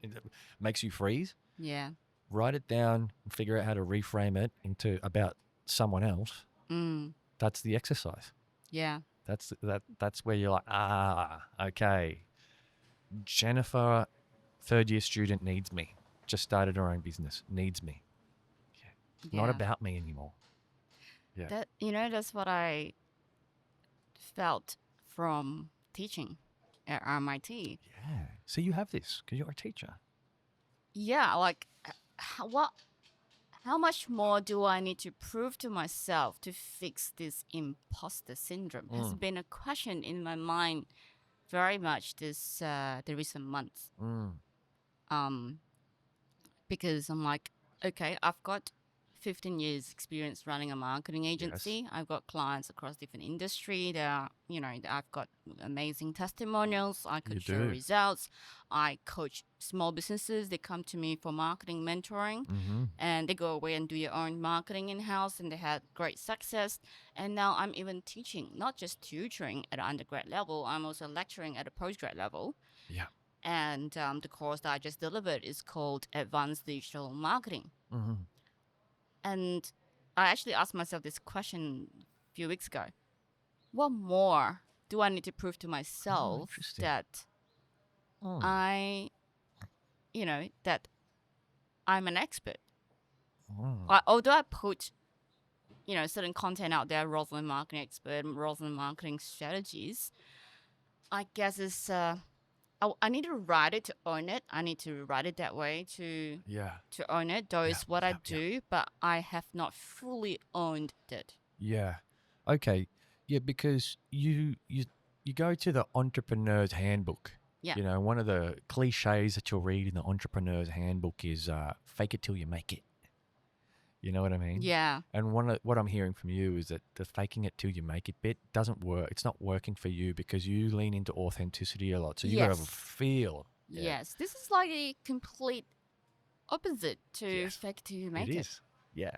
Speaker 3: it makes you freeze.
Speaker 2: Yeah.
Speaker 3: Write it down and figure out how to reframe it into about someone else. That's the exercise.
Speaker 2: Yeah.
Speaker 3: That's where you're like, okay. Jennifer, third-year student, needs me. Just started her own business. Needs me. It's not about me anymore. Yeah.
Speaker 2: That's what I felt from teaching at RMIT.
Speaker 3: Yeah. So you have this because you're a teacher.
Speaker 2: Yeah, like how much more do I need to prove to myself to fix this imposter syndrome? Has been a question in my mind very much the recent months. Because I'm like, okay, I've got 15 years experience running a marketing agency. I've got clients across different industry. I've got amazing testimonials. I could
Speaker 3: You
Speaker 2: share
Speaker 3: do.
Speaker 2: results. I coach small businesses. They come to me for marketing mentoring,
Speaker 3: Mm-hmm.
Speaker 2: and they go away and do your own marketing in house, and they had great success. And now I'm even teaching, not just tutoring at an undergrad level. I'm also lecturing at a postgrad level.
Speaker 3: Yeah.
Speaker 2: And the course that I just delivered is called Advanced Digital Marketing.
Speaker 3: Mm-hmm.
Speaker 2: And I actually asked myself this question a few weeks ago. What more do I need to prove to
Speaker 3: Oh,
Speaker 2: myself
Speaker 3: interesting.
Speaker 2: that
Speaker 3: Mm.
Speaker 2: that I'm an expert?
Speaker 3: Mm.
Speaker 2: Although I put, certain content out there, Roslyn marketing expert, Roslyn marketing strategies, I guess I need to write it to own it. I need to write it that way
Speaker 3: Yeah.
Speaker 2: to own it. Though
Speaker 3: Yeah.
Speaker 2: it's what I
Speaker 3: Yeah. Yeah.
Speaker 2: do, but I have not fully owned it.
Speaker 3: Yeah. Okay. Yeah, because you go to the entrepreneur's handbook.
Speaker 2: Yeah.
Speaker 3: You know, one of the cliches that you'll read in the entrepreneur's handbook is fake it till you make it. You know what I mean?
Speaker 2: Yeah.
Speaker 3: And what I'm hearing from you is that the faking it till you make it bit doesn't work. It's not working for you because you lean into authenticity a lot. So you got to
Speaker 2: Yes.
Speaker 3: feel. Yeah.
Speaker 2: Yes. This is like a complete opposite to
Speaker 3: Yes.
Speaker 2: fake it till you
Speaker 3: It
Speaker 2: make it.
Speaker 3: is. Yeah.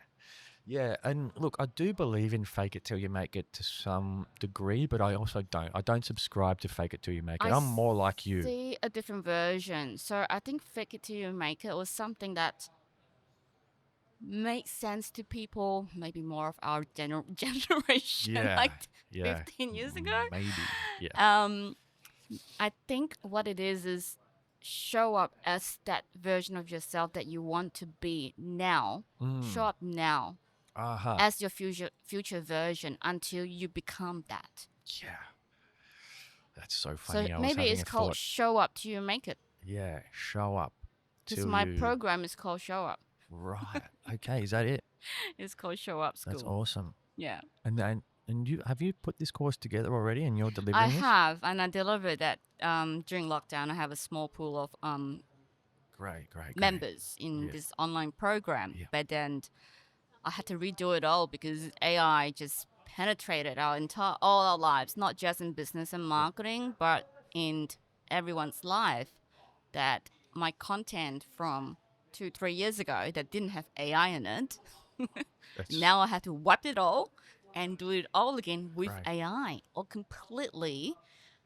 Speaker 3: Yeah, and look, I do believe in fake it till you make it to some degree, but I also don't. I don't subscribe to fake it till you make it. I'm more like you.
Speaker 2: See a different version. So I think fake it till you make it was something that makes sense to people, maybe more of our generation,
Speaker 3: Yeah,
Speaker 2: like
Speaker 3: yeah.
Speaker 2: 15 years ago.
Speaker 3: Maybe. Yeah.
Speaker 2: I think what it is show up as that version of yourself that you want to be now. Show up now
Speaker 3: Uh-huh.
Speaker 2: as your future version until you become that.
Speaker 3: Yeah. That's so
Speaker 2: So
Speaker 3: funny. I was
Speaker 2: maybe
Speaker 3: having
Speaker 2: it's
Speaker 3: a
Speaker 2: called
Speaker 3: thought.
Speaker 2: show up till you make it.
Speaker 3: Yeah, show up
Speaker 2: Because
Speaker 3: till
Speaker 2: my
Speaker 3: you.
Speaker 2: program is called Show Up.
Speaker 3: Right. Okay, is that it?
Speaker 2: It's called Show Up School.
Speaker 3: That's awesome.
Speaker 2: Yeah.
Speaker 3: And you have you put this course together already and you're delivering
Speaker 2: I
Speaker 3: this?
Speaker 2: have, and I delivered that during lockdown. I have a small pool of
Speaker 3: Great.
Speaker 2: members in
Speaker 3: Yes.
Speaker 2: this online program,
Speaker 3: Yeah.
Speaker 2: but then I had to redo it all because AI just penetrated all our lives, not just in business and marketing, but in everyone's life. That my content from 2-3 years ago that didn't have AI in it,
Speaker 3: That's
Speaker 2: now I have to wipe it all and do it all again with
Speaker 3: Right.
Speaker 2: AI, or completely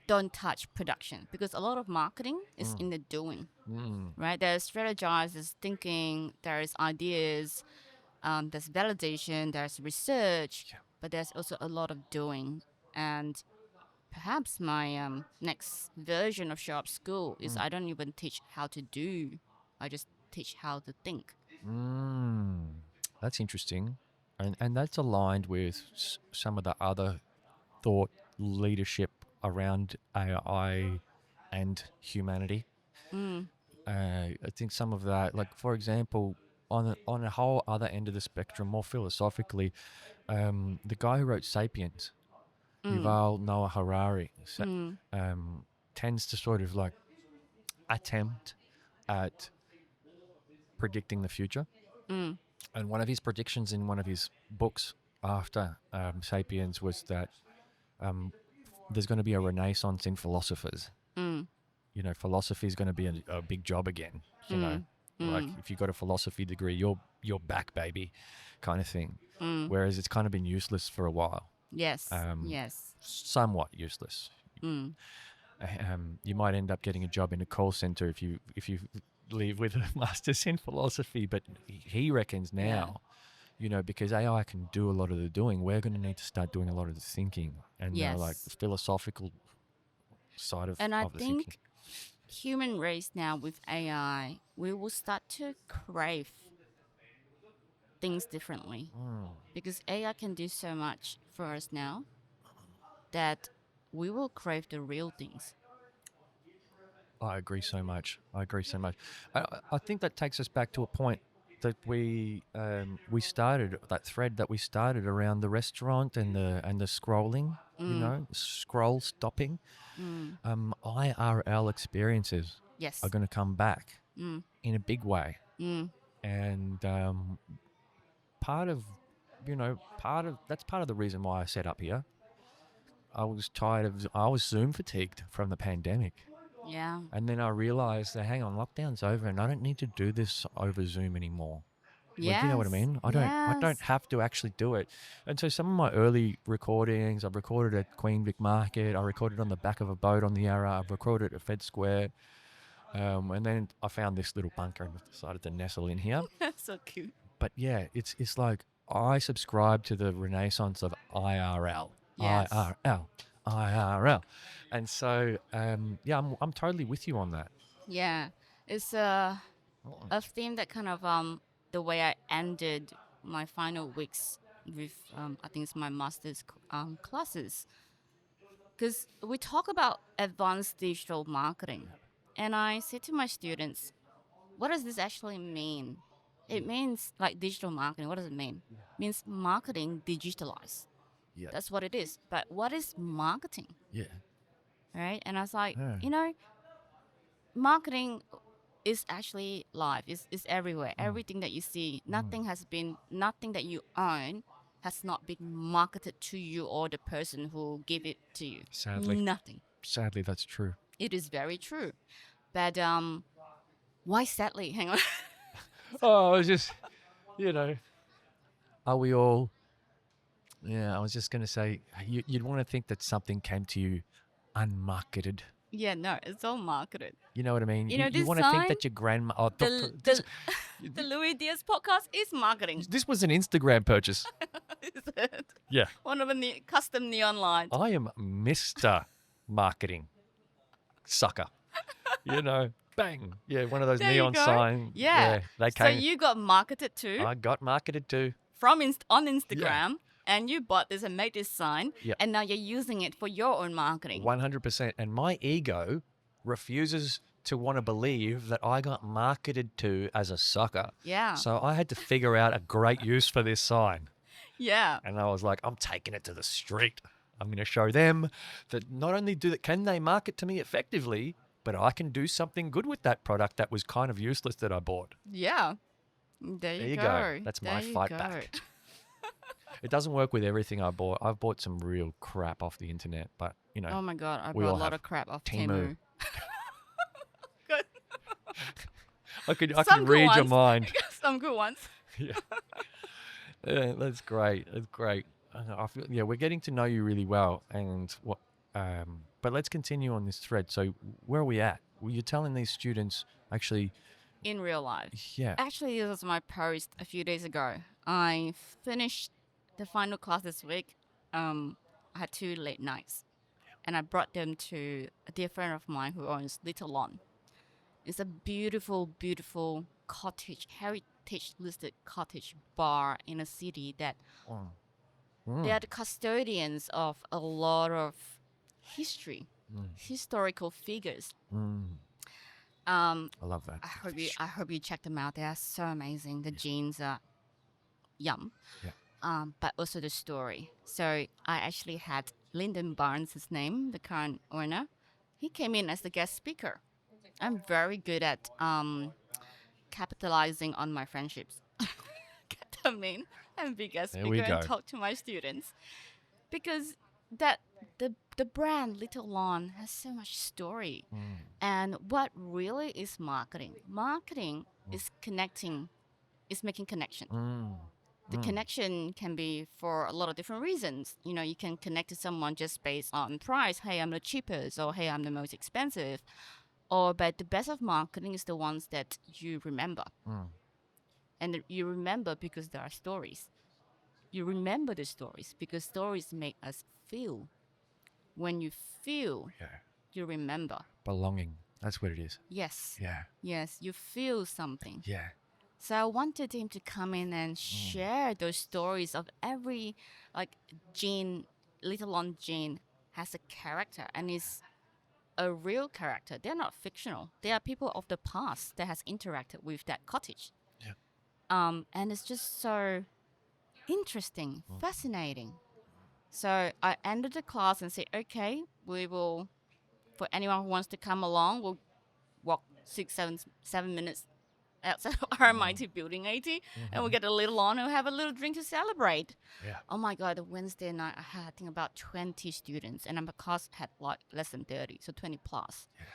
Speaker 2: don't touch production, because a lot of marketing is in the doing, right? There's strategized, there's thinking, there's ideas, there's validation, there's research,
Speaker 3: Yeah.
Speaker 2: but there's also a lot of doing. And perhaps my next version of Sharp School is I don't even teach how to do, I just teach how to think.
Speaker 3: That's interesting. And that's aligned with some of the other thought leadership around AI and humanity. I think some of that, like for example, on a whole other end of the spectrum, more philosophically, the guy who wrote *Sapiens*, Yuval Noah Harari, tends to sort of like attempt at predicting the future. And one of his predictions in one of his books after *Sapiens* was that there's going to be a renaissance in philosophers. You know, philosophy is going to be a big job again. You know, like if you got a philosophy degree, you're back, baby, kind of thing. Whereas it's kind of been useless for a while.
Speaker 2: Yes. Yes.
Speaker 3: Somewhat useless. You might end up getting a job in a call center if you leave with a master's in philosophy. But he reckons now, you know, because AI can do a lot of the doing, we're going to need to start doing a lot of the thinking and like the philosophical side of
Speaker 2: And I
Speaker 3: of the
Speaker 2: think
Speaker 3: thinking.
Speaker 2: human race now with AI, we will start to crave things differently, because AI can do so much for us now that we will crave the real things.
Speaker 3: I agree so much. I think that takes us back to a point that we started, that thread that we started around the restaurant and the scrolling, you know, scroll-stopping. IRL experiences
Speaker 2: Yes.
Speaker 3: are going to come back in a big way. And part of, that's part of the reason why I set up here. I was Zoom fatigued from the pandemic.
Speaker 2: Yeah.
Speaker 3: And then I realized that, hang on, lockdown's over and I don't need to do this over Zoom anymore. Like, you know what I mean? I don't
Speaker 2: Yes.
Speaker 3: have to actually do it. And so some of my early recordings, I've recorded at Queen Vic Market, I recorded on the back of a boat on the Yarra, I've recorded at Fed Square. And then I found this little bunker and decided to nestle in here.
Speaker 2: That's so cute.
Speaker 3: But yeah, it's like I subscribe to the renaissance of IRL.
Speaker 2: Yes.
Speaker 3: IRL. And so, yeah, I'm totally with you on that.
Speaker 2: Yeah. It's a theme that kind of the way I ended my final weeks with I think it's my master's classes, because we talk about advanced digital marketing, and I say to my students, what does this actually mean? It means like digital marketing. What does it mean? It means marketing digitalized.
Speaker 3: Yeah.
Speaker 2: That's what it is. But what is marketing?
Speaker 3: Yeah.
Speaker 2: Right? And I was like,
Speaker 3: Yeah.
Speaker 2: marketing is actually live. It's everywhere. Everything that you see, nothing that you own has not been marketed to you or the person who gave it to you.
Speaker 3: Sadly.
Speaker 2: Nothing.
Speaker 3: Sadly, that's true.
Speaker 2: It is very true. But why sadly? Hang on.
Speaker 3: Oh, I was just, are we all? Yeah, I was just going to say, you'd want to think that something came to you unmarketed.
Speaker 2: Yeah, no, it's all marketed.
Speaker 3: You know what I mean?
Speaker 2: You know,
Speaker 3: you
Speaker 2: this
Speaker 3: want to think
Speaker 2: sign,
Speaker 3: that your grandma... Oh,
Speaker 2: the Louis Diaz podcast is marketing.
Speaker 3: this was an Instagram purchase.
Speaker 2: Is it?
Speaker 3: Yeah.
Speaker 2: One of the custom neon lights.
Speaker 3: I am Mr. Marketing sucker. Bang. Yeah, one of those
Speaker 2: There you
Speaker 3: neon
Speaker 2: go.
Speaker 3: signs.
Speaker 2: Yeah.
Speaker 3: They
Speaker 2: So
Speaker 3: came.
Speaker 2: you got marketed to
Speaker 3: I got marketed to.
Speaker 2: from on Instagram, and you bought this and made this sign,
Speaker 3: Yep.
Speaker 2: and now you're using it for your own marketing.
Speaker 3: 100%. And my ego refuses to want to believe that I got marketed to as a sucker.
Speaker 2: Yeah.
Speaker 3: So I had to figure out a great use for this sign.
Speaker 2: Yeah.
Speaker 3: And I was like, I'm taking it to the street. I'm going to show them that not only can they market to me effectively, but I can do something good with that product that was kind of useless that I bought.
Speaker 2: Yeah. There you go.
Speaker 3: That's
Speaker 2: There
Speaker 3: my
Speaker 2: you
Speaker 3: fight
Speaker 2: go.
Speaker 3: back. It doesn't work with everything I bought. I've bought some real crap off the internet, but
Speaker 2: Oh my god, I
Speaker 3: we
Speaker 2: bought
Speaker 3: all
Speaker 2: a lot
Speaker 3: have
Speaker 2: of crap off
Speaker 3: Temu.
Speaker 2: Temu. Good.
Speaker 3: I could
Speaker 2: Some good
Speaker 3: read your
Speaker 2: ones.
Speaker 3: mind.
Speaker 2: Some good ones.
Speaker 3: Yeah. Yeah, that's great. That's great. I feel, we're getting to know you really well, and but let's continue on this thread. So where are we at? Well, you're telling these students actually.
Speaker 2: In real life.
Speaker 3: Yeah.
Speaker 2: Actually, this was my post a few days ago. I finished the final class this week. I had 2 late nights, and I brought them to a dear friend of mine who owns Little Lawn. It's a beautiful, beautiful heritage-listed cottage bar in a city that they are the custodians of a lot of history, historical figures.
Speaker 3: I love that.
Speaker 2: I hope you check them out. They are so amazing. The jeans are yum.
Speaker 3: Yeah.
Speaker 2: But also the story. So I actually had Lyndon Barnes, his name, the current owner. He came in as the guest speaker. I'm very good at capitalizing on my friendships. Get them in and be guest
Speaker 3: There we
Speaker 2: speaker and
Speaker 3: go.
Speaker 2: talk to my students. Because the brand Little Lawn has so much story. And what really is marketing? Marketing is connecting, is making connection. The connection can be for a lot of different reasons. You can connect to someone just based on price. Hey, I'm the cheapest, or hey, I'm the most expensive. But the best of marketing is the ones that you remember. And you remember because there are stories. You remember the stories because stories make us feel. When you feel, you remember.
Speaker 3: Belonging. That's what it is.
Speaker 2: Yes.
Speaker 3: Yeah.
Speaker 2: Yes, you feel something.
Speaker 3: Yeah.
Speaker 2: So I wanted him to come in and share those stories of every, Little Lawn Jane has a character and is a real character. They're not fictional. They are people of the past that has interacted with that cottage.
Speaker 3: Yeah.
Speaker 2: And it's just so interesting, fascinating. So I ended the class and said, okay, we will, for anyone who wants to come along, we'll walk 7 minutes outside of RMIT Building 80, and we get a little on and have a little drink to celebrate.
Speaker 3: Yeah.
Speaker 2: Oh my God, the Wednesday night, I had, I think, about 20 students, and my class had like less than 30, so 20 plus.
Speaker 3: Yeah.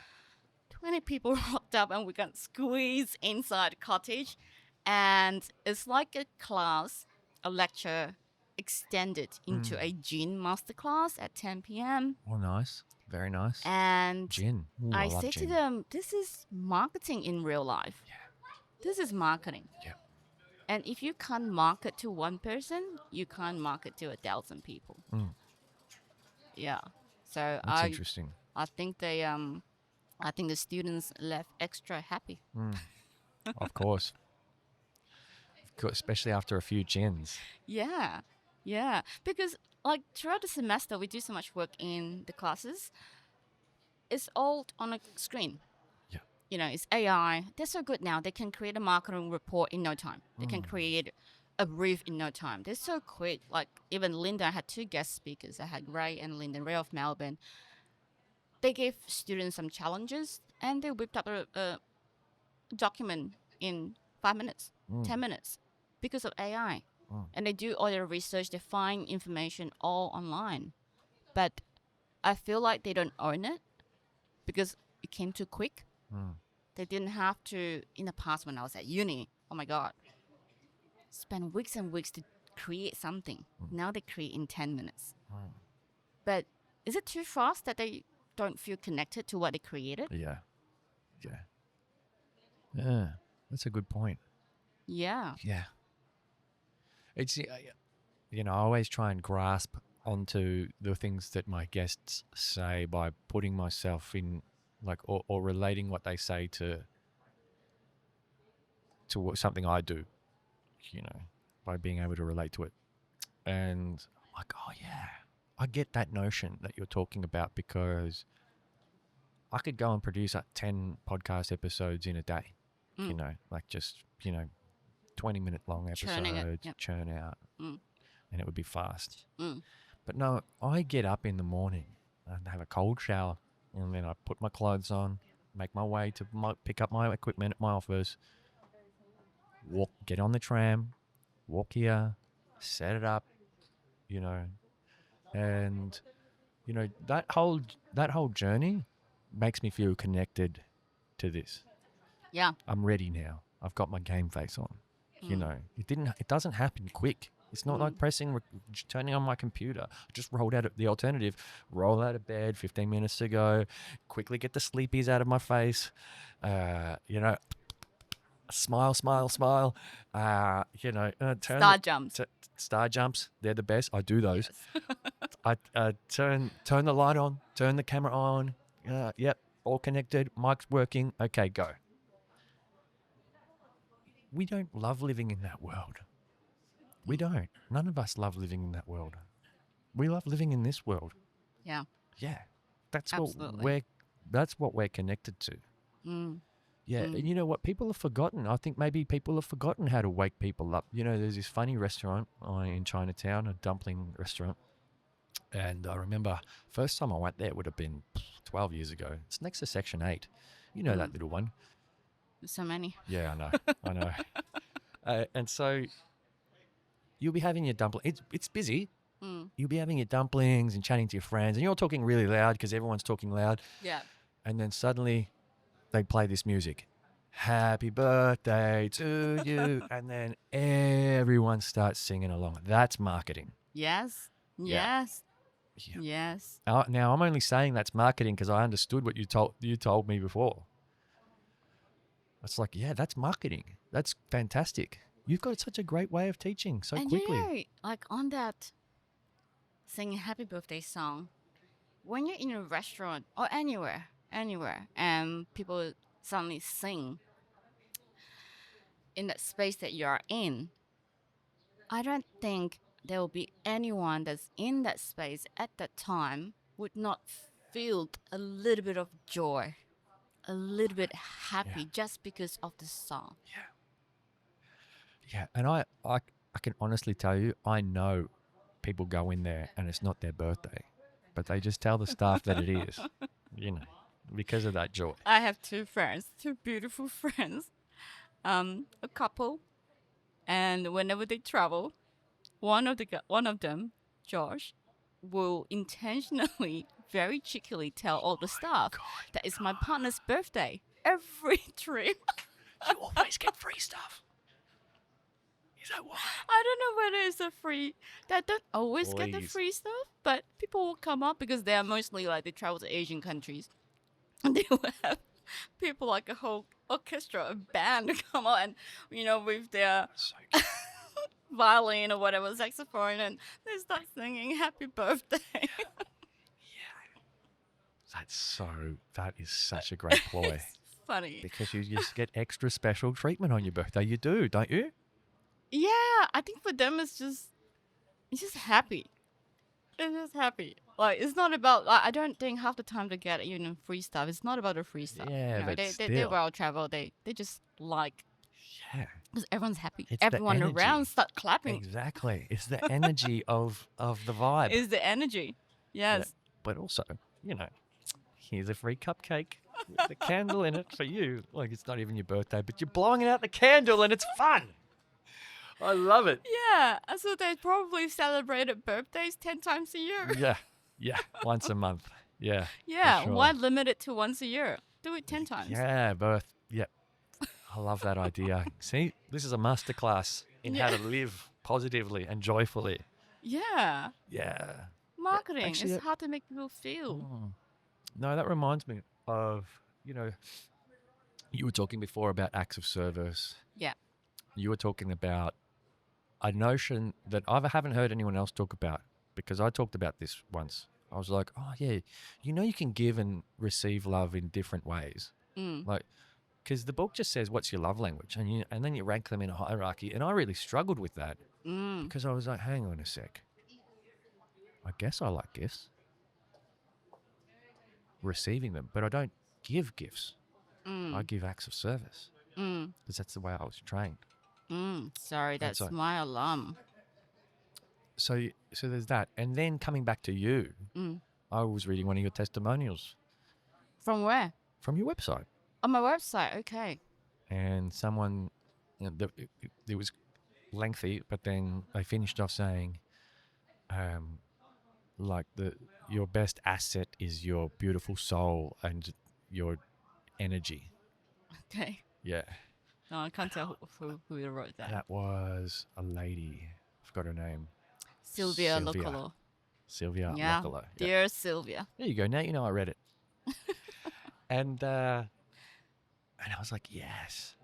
Speaker 2: 20 people rocked up, and we got squeezed inside the cottage. And it's like a class, a lecture extended into a gin masterclass at 10 p.m.
Speaker 3: Oh, nice. Very nice.
Speaker 2: And
Speaker 3: Gin. Ooh,
Speaker 2: I
Speaker 3: love
Speaker 2: said to
Speaker 3: gin.
Speaker 2: them, this is marketing in real life.
Speaker 3: Yeah.
Speaker 2: This is marketing.
Speaker 3: Yeah.
Speaker 2: And if you can't market to one person, you can't market to 1,000 people.
Speaker 3: Mm.
Speaker 2: Yeah. So
Speaker 3: That's interesting.
Speaker 2: I think I think the students left extra happy.
Speaker 3: Of course. Especially after a few gins.
Speaker 2: Yeah. Yeah. Because like throughout the semester we do so much work in the classes. It's all on a screen.
Speaker 3: Yeah.
Speaker 2: You know, it's AI. They're so good now. They can create a marketing report in no time. They can create a brief in no time. They're so quick. Like even Linda, I had 2 guest speakers. I had Ray and Linda, Ray of Melbourne. They gave students some challenges and they whipped up a document in 5 minutes, 10 minutes because of AI. And they do all their research. They find information all online. But I feel like they don't own it because it came too quick. They didn't have to, in the past when I was at uni, oh my God, spend weeks and weeks to create something. Now they create in 10 minutes. But is it too fast that they don't feel connected to what they created?
Speaker 3: Yeah. Yeah. Yeah. That's a good point.
Speaker 2: Yeah.
Speaker 3: Yeah. It's, I always try and grasp onto the things that my guests say by putting myself in, like, or relating what they say to something I do, by being able to relate to it. And I'm like, oh yeah, I get that notion that you're talking about because I could go and produce 10 podcast episodes in a day, like just, 20-minute long
Speaker 2: Churning
Speaker 3: episodes,
Speaker 2: it, yep.
Speaker 3: churn out, and it would be fast. But no, I get up in the morning and have a cold shower, and then I put my clothes on, make my way to pick up my equipment at my office, get on the tram, walk here, set it up, and that whole journey makes me feel connected to this.
Speaker 2: Yeah.
Speaker 3: I'm ready now. I've got my game face on. It doesn't happen quick. It's not like turning on my computer. I just roll out of bed 15 minutes ago, quickly get the sleepies out of my face, smile.
Speaker 2: Star jumps.
Speaker 3: Star jumps, they're the best. I do those.
Speaker 2: Yes.
Speaker 3: I turn the light on, turn the camera on. Yep, all connected. Mic's working. Okay, go. We don't love living in that world. We don't. None of us love living in that world. We love living in this world.
Speaker 2: Yeah.
Speaker 3: Yeah, that's
Speaker 2: Absolutely.
Speaker 3: what we're connected to. Yeah, and you know what? People have forgotten. I think maybe people have forgotten how to wake people up. There's this funny restaurant in Chinatown, a dumpling restaurant. And I remember first time I went there would have been 12 years ago. It's next to Section 8. You know that little one.
Speaker 2: So many.
Speaker 3: Yeah, I know. And so you'll be having your dumpling. It's busy. You'll be having your dumplings and chatting to your friends. And you're talking really loud because everyone's talking loud.
Speaker 2: Yeah.
Speaker 3: And then suddenly they play this music. Happy birthday to you. And then everyone starts singing along. That's marketing.
Speaker 2: Yes.
Speaker 3: Yeah.
Speaker 2: Yes.
Speaker 3: Yeah.
Speaker 2: Yes.
Speaker 3: Now, I'm only saying that's marketing because I understood what you told me before. It's like, yeah, that's marketing. That's fantastic. You've got such a great way of teaching so quickly.
Speaker 2: Like on that singing happy birthday song, when you're in a restaurant or anywhere, and people suddenly sing in that space that you are in, I don't think there will be anyone that's in that space at that time would not feel a little bit of joy, a little bit happy just because of the song.
Speaker 3: Yeah, and I can honestly tell you, I know people go in there and it's not their birthday, but they just tell the staff that it is, because of that joy.
Speaker 2: I have 2 friends, 2 beautiful friends. a couple, and whenever they travel, one of them, Josh, will intentionally, very cheekily tell all the staff that it's my partner's birthday every trip.
Speaker 3: You always get free stuff. Is that why?
Speaker 2: I don't know whether it's a free. They don't always get the
Speaker 3: Please.
Speaker 2: free stuff, but people will come up because they are mostly like they travel to Asian countries, and they will have people like a whole orchestra, a band come out and with their
Speaker 3: So cute.
Speaker 2: violin or whatever saxophone, and they start singing "Happy Birthday."
Speaker 3: That is such a great ploy.
Speaker 2: It's funny.
Speaker 3: Because you just get extra special treatment on your birthday. You do, don't you?
Speaker 2: Yeah, I think for them it's just happy. It's just happy. Like it's not about. Like, I don't think half the time they get free stuff. It's not about the free stuff.
Speaker 3: Yeah, but
Speaker 2: they
Speaker 3: still.
Speaker 2: well travel. They just like
Speaker 3: Yeah.
Speaker 2: because everyone's happy.
Speaker 3: It's the
Speaker 2: Everyone
Speaker 3: energy.
Speaker 2: around start clapping.
Speaker 3: Exactly. It's the energy of the vibe.
Speaker 2: Is the energy? Yes.
Speaker 3: But also, here's a free cupcake with a candle in it for you. Like it's not even your birthday, but you're blowing out the candle and it's fun. I love it.
Speaker 2: Yeah. So they probably celebrated birthdays 10 times a year.
Speaker 3: Yeah. Once a month. Yeah.
Speaker 2: Yeah.
Speaker 3: for sure.
Speaker 2: Why limit it to once a year? Do it 10 times.
Speaker 3: Yeah, birth. Yep. I love that idea. See, this is a masterclass in how
Speaker 2: Yeah.
Speaker 3: to live positively and joyfully.
Speaker 2: Yeah.
Speaker 3: Yeah.
Speaker 2: Marketing
Speaker 3: Actually,
Speaker 2: is how to make people feel.
Speaker 3: No, that reminds me of, you were talking before about acts of service.
Speaker 2: Yeah.
Speaker 3: You were talking about a notion that I haven't heard anyone else talk about, because I talked about this once. I was like, oh, yeah, you can give and receive love in different ways.
Speaker 2: Mm.
Speaker 3: Like, because the book just says, what's your love language? And then you rank them in a hierarchy. And I really struggled with that
Speaker 2: Mm.
Speaker 3: because I was like, hang on a sec. I guess I like gifts. Receiving them, but I don't give gifts.
Speaker 2: Mm.
Speaker 3: I give acts of service
Speaker 2: Mm.
Speaker 3: because that's the way I was trained.
Speaker 2: Sorry, that's
Speaker 3: so-
Speaker 2: my alarm.
Speaker 3: So there's that. And then coming back to you,
Speaker 2: Mm.
Speaker 3: I was reading one of your testimonials
Speaker 2: From where?
Speaker 3: from your website.
Speaker 2: On my website. Okay.
Speaker 3: And someone, it was lengthy, but then they finished off saying, like your best asset is your beautiful soul and your energy.
Speaker 2: Okay.
Speaker 3: Yeah.
Speaker 2: No, I can't tell who wrote that.
Speaker 3: That was a lady. I forgot her name.
Speaker 2: Sylvia
Speaker 3: Sylvia.
Speaker 2: Locolo.
Speaker 3: Sylvia
Speaker 2: Yeah.
Speaker 3: Locolo. Yeah.
Speaker 2: Dear Sylvia.
Speaker 3: There you go. Now you know I read it. and I was like, yes.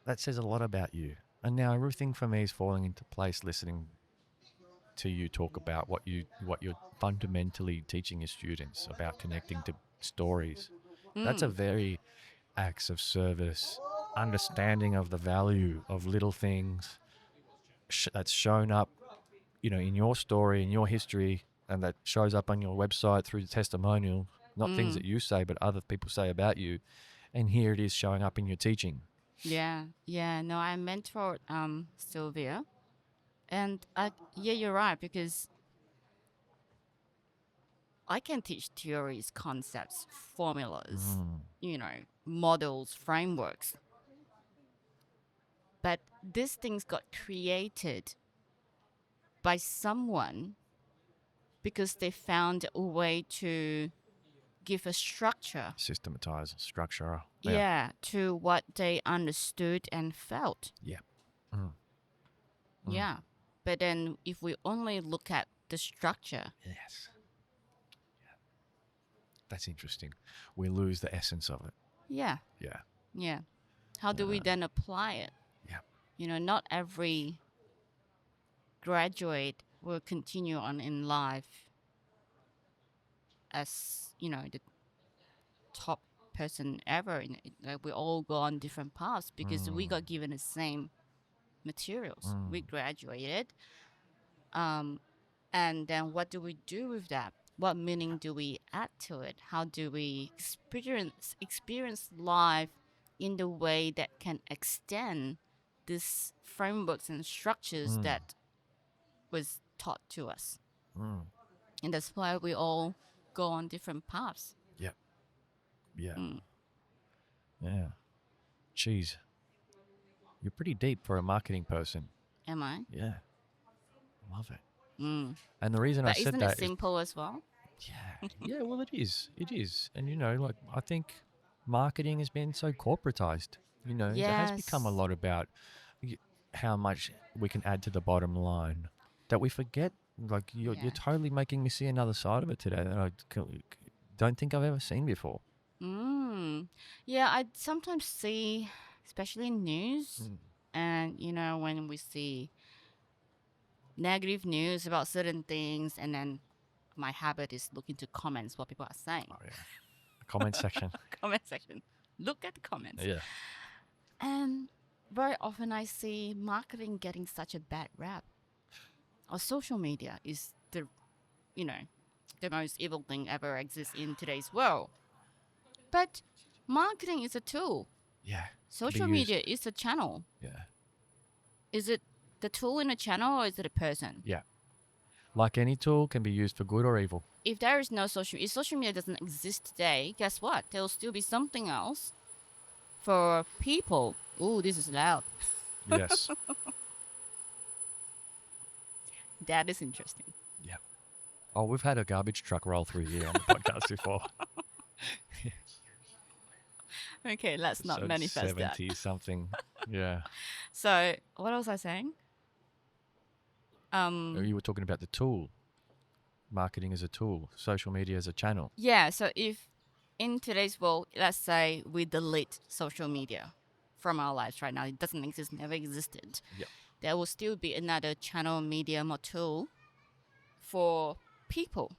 Speaker 3: That says a lot about you. And now everything for me is falling into place listening to you talk about what you're fundamentally teaching your students about connecting to stories. That's a very acts of service, understanding of the value of little things that's shown up, in your story, in your history, and that shows up on your website through the testimonial, not things that you say, but other people say about you. And here it is showing up in your teaching.
Speaker 2: Yeah. No, I mentored Sylvia, and you're right, because I can teach theories, concepts, formulas, models, frameworks. But these things got created by someone because they found a way to give a structure,
Speaker 3: Systematize, structure.
Speaker 2: to what they understood and felt.
Speaker 3: Yeah.
Speaker 2: Yeah. But then if we only look at the structure,
Speaker 3: Yes. Yeah. That's interesting. We lose the essence of it.
Speaker 2: yeah. How do we then apply it?
Speaker 3: Yeah.
Speaker 2: Not every graduate will continue on in life as, the top person ever. Like we all go on different paths because we got given the same materials. We graduated. And then what do we do with that? What meaning do we add to it? How do we experience life in the way that can extend these frameworks and structures that was taught to us? And that's why we all go on different paths.
Speaker 3: Yeah. Yeah. Cheese. You're pretty deep for a marketing person.
Speaker 2: Am I?
Speaker 3: Yeah. Love it.
Speaker 2: Mm.
Speaker 3: And the reason I
Speaker 2: But
Speaker 3: said
Speaker 2: isn't it
Speaker 3: that is,
Speaker 2: simple as well?
Speaker 3: yeah, yeah, well, it is. It is. And, like, I think marketing has been so corporatized. It has become a
Speaker 2: Yes.
Speaker 3: lot about how much we can add to the bottom line that we forget. Like, you're
Speaker 2: Yeah.
Speaker 3: totally making me see another side of it today that I don't think I've ever seen before.
Speaker 2: Mm. Yeah, I sometimes see, especially in news, and when we see negative news about certain things, and then my habit is looking to comments what people are saying.
Speaker 3: Oh, yeah. The comment section.
Speaker 2: Comment section. Look at the comments.
Speaker 3: Yeah.
Speaker 2: And very often I see marketing getting such a bad rap. Or social media is the most evil thing ever exists in today's world. But marketing is a tool.
Speaker 3: Yeah.
Speaker 2: Social
Speaker 3: used.
Speaker 2: media is a channel.
Speaker 3: Yeah.
Speaker 2: Is it the tool in a channel or is it a person?
Speaker 3: Yeah. Like any tool can be used for good or evil.
Speaker 2: If social media doesn't exist today, guess what? There will still be something else for people. Ooh, this is loud.
Speaker 3: Yes.
Speaker 2: That is interesting.
Speaker 3: Yeah. Oh, we've had a garbage truck roll through here on the podcast before.
Speaker 2: Okay, let's not
Speaker 3: So
Speaker 2: manifest that.
Speaker 3: 70 something. Yeah.
Speaker 2: So, what was I saying?
Speaker 3: You were talking about the tool. Marketing as a tool. Social media as a channel.
Speaker 2: Yeah, so if in today's world, let's say we delete social media from our lives right now, it doesn't exist, never existed.
Speaker 3: Yep.
Speaker 2: There will still be another channel, medium, or tool for people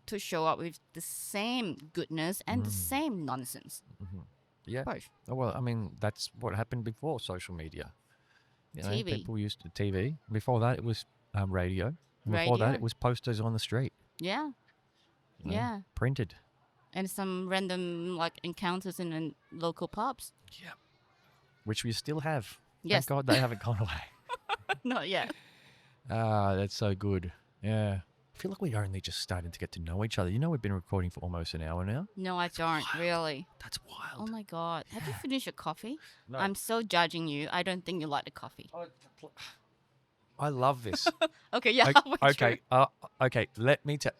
Speaker 2: to show up with the same goodness and the same nonsense.
Speaker 3: Mm-hmm. Yeah.
Speaker 2: Both.
Speaker 3: Oh, well, I mean, that's what happened before social media.
Speaker 2: TV.
Speaker 3: People used to TV. Before that, it was radio. Before that,
Speaker 2: Radio.
Speaker 3: it was posters on the street.
Speaker 2: Yeah.
Speaker 3: you know,
Speaker 2: Yeah.
Speaker 3: Printed.
Speaker 2: And some random encounters in local pubs.
Speaker 3: Yeah. Which we still have.
Speaker 2: Yes.
Speaker 3: Thank God they haven't gone away.
Speaker 2: Not yet.
Speaker 3: Ah, that's so good. Yeah. I feel like we're only just starting to get to know each other. We've been recording for almost an hour now.
Speaker 2: No, I don't really.
Speaker 3: That's
Speaker 2: Oh
Speaker 3: wild.
Speaker 2: my God. Have you finished your coffee?
Speaker 3: No.
Speaker 2: I'm so judging you. I don't think you like the coffee.
Speaker 3: I love this.
Speaker 2: Okay, yeah.
Speaker 3: Okay. Okay. Let me tell.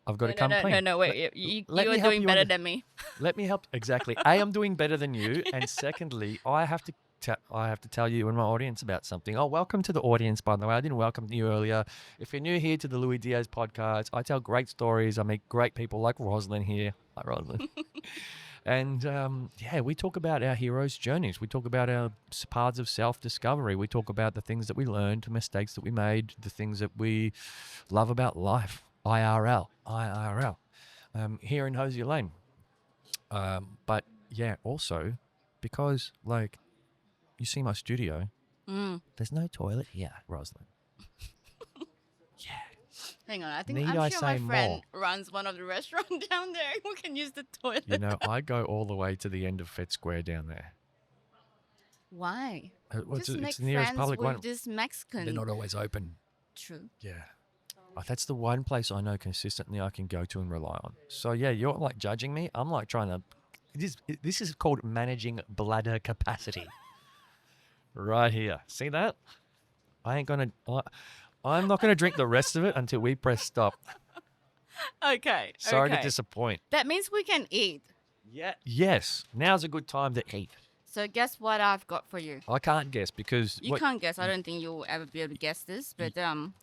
Speaker 3: I've got to come clean.
Speaker 2: No, wait. You
Speaker 3: let
Speaker 2: are
Speaker 3: me help
Speaker 2: doing
Speaker 3: you
Speaker 2: better
Speaker 3: under-
Speaker 2: than me.
Speaker 3: Let me help. Exactly. A, I'm doing better than you, and secondly, I have to tell you and my audience about something. Oh, welcome to the audience, by the way. I didn't welcome you earlier. If you're new here to the Louis Diaz podcast, I tell great stories. I meet great people like Roslyn here. Hi, Roslyn. And we talk about our heroes' journeys. We talk about our paths of self-discovery. We talk about the things that we learned, the mistakes that we made, the things that we love about life. IRL. Here in Hosier Lane. But yeah, also because you see my studio, there's no toilet here, Roslyn. Yeah.
Speaker 2: Hang on, I think
Speaker 3: Need
Speaker 2: I'm
Speaker 3: I
Speaker 2: sure my
Speaker 3: say
Speaker 2: friend runs one of the restaurants down there who can use the toilet.
Speaker 3: I go all the way to the end of Fed Square down there.
Speaker 2: Why?
Speaker 3: It's
Speaker 2: Just make
Speaker 3: the nearest
Speaker 2: friends
Speaker 3: public
Speaker 2: with
Speaker 3: one.
Speaker 2: this Mexican.
Speaker 3: They're not always open.
Speaker 2: True.
Speaker 3: Yeah. That's the one place I know consistently I can go to and rely on. So yeah, you're judging me. I'm trying to. This is called managing bladder capacity. Right here. See that? I'm not gonna drink the rest of it until we press stop.
Speaker 2: Okay.
Speaker 3: Sorry
Speaker 2: okay.
Speaker 3: to disappoint.
Speaker 2: That means we can eat.
Speaker 3: Yeah. Yes. Now's a good time to eat.
Speaker 2: So guess what I've got for you?
Speaker 3: I can't guess because
Speaker 2: You can't guess. I don't think you'll ever be able to guess this. But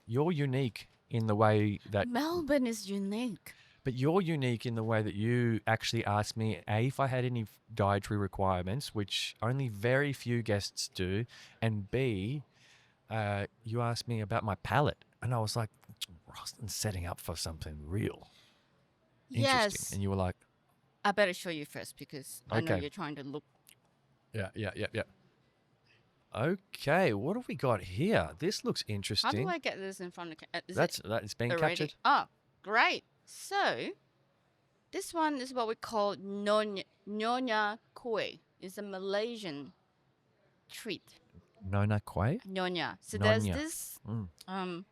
Speaker 3: you're unique in the way that.
Speaker 2: Melbourne is unique.
Speaker 3: But you're unique in the way that you actually asked me, A, if I had any dietary requirements, which only very few guests do, and B, you asked me about my palate. And I was like, Roslyn's setting up for something real. Interesting.
Speaker 2: Yes.
Speaker 3: And you were like,
Speaker 2: I better show you first because I know
Speaker 3: Okay.
Speaker 2: you're trying to look.
Speaker 3: yeah. Okay, what have we got here? This looks
Speaker 2: How
Speaker 3: interesting.
Speaker 2: do I get this in front of the
Speaker 3: That's being
Speaker 2: already?
Speaker 3: captured.
Speaker 2: Oh, great. So, this one is what we call Nyonya Kue. It's a Malaysian treat.
Speaker 3: Nona Quay?
Speaker 2: Nyonya. So there's
Speaker 3: Nyonya.
Speaker 2: this
Speaker 3: Mm.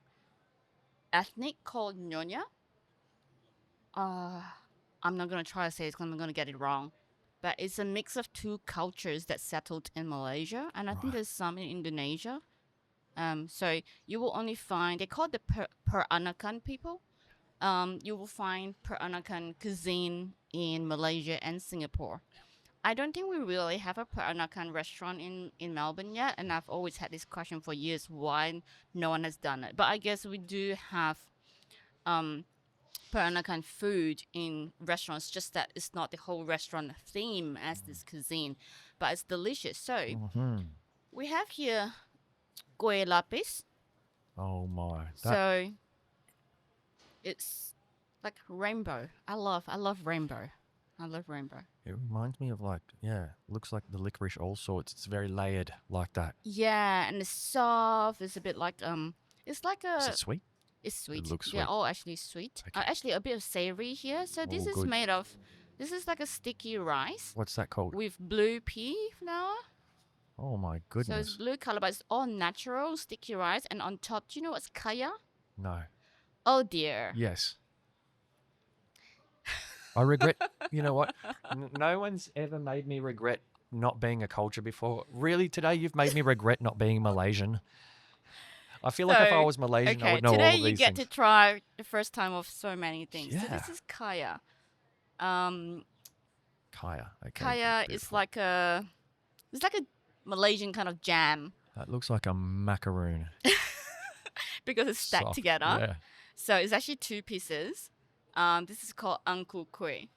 Speaker 2: ethnic called Nyonya. I'm not going to try to say it because I'm going to get it wrong. but it's a mix of two cultures that settled in Malaysia, and I think
Speaker 3: Right.
Speaker 2: there's some in Indonesia. So you will only find, they call the Peranakan people. You will find Peranakan cuisine in Malaysia and Singapore. I don't think we really have a Peranakan restaurant in Melbourne yet, and I've always had this question for years why no one has done it. But I guess we do have um, Peranakan food in restaurants, just that it's not the whole restaurant theme as this cuisine, but it's delicious. So
Speaker 3: Mm-hmm.
Speaker 2: we have here kueh lapis.
Speaker 3: Oh my.
Speaker 2: So it's like rainbow. I love rainbow. I love rainbow.
Speaker 3: It reminds me of looks like the licorice all sorts. It's very layered like that.
Speaker 2: Yeah, and it's soft. It's a bit like it's like
Speaker 3: Is
Speaker 2: a.
Speaker 3: it sweet?
Speaker 2: It's sweet.
Speaker 3: looks
Speaker 2: Yeah,
Speaker 3: sweet.
Speaker 2: all actually sweet.
Speaker 3: Okay.
Speaker 2: Actually, a bit of savory here. So this
Speaker 3: Oh,
Speaker 2: is
Speaker 3: good.
Speaker 2: made of. This is like a sticky rice
Speaker 3: What's that called?
Speaker 2: with blue pea flour.
Speaker 3: Oh my
Speaker 2: So it's
Speaker 3: goodness.
Speaker 2: blue color, but it's all natural sticky rice. And on top, do you know what's kaya?
Speaker 3: No.
Speaker 2: Oh dear.
Speaker 3: Yes. I regret. You know what? No one's ever made me regret not being a culture before. Really, today you've made me regret not being Malaysian. I feel like if I
Speaker 2: So,
Speaker 3: was Malaysian, I
Speaker 2: Okay,
Speaker 3: would know
Speaker 2: today
Speaker 3: all of
Speaker 2: you
Speaker 3: these
Speaker 2: get
Speaker 3: things.
Speaker 2: to try the first time of so many things. So this
Speaker 3: Yeah.
Speaker 2: is kaya.
Speaker 3: Kaya. Okay.
Speaker 2: Kaya is
Speaker 3: beautiful.
Speaker 2: like a. It's like a Malaysian kind of jam
Speaker 3: That looks like a macaroon.
Speaker 2: because it's stacked
Speaker 3: Soft.
Speaker 2: together.
Speaker 3: Yeah.
Speaker 2: So it's actually two pieces. This is called uncuit.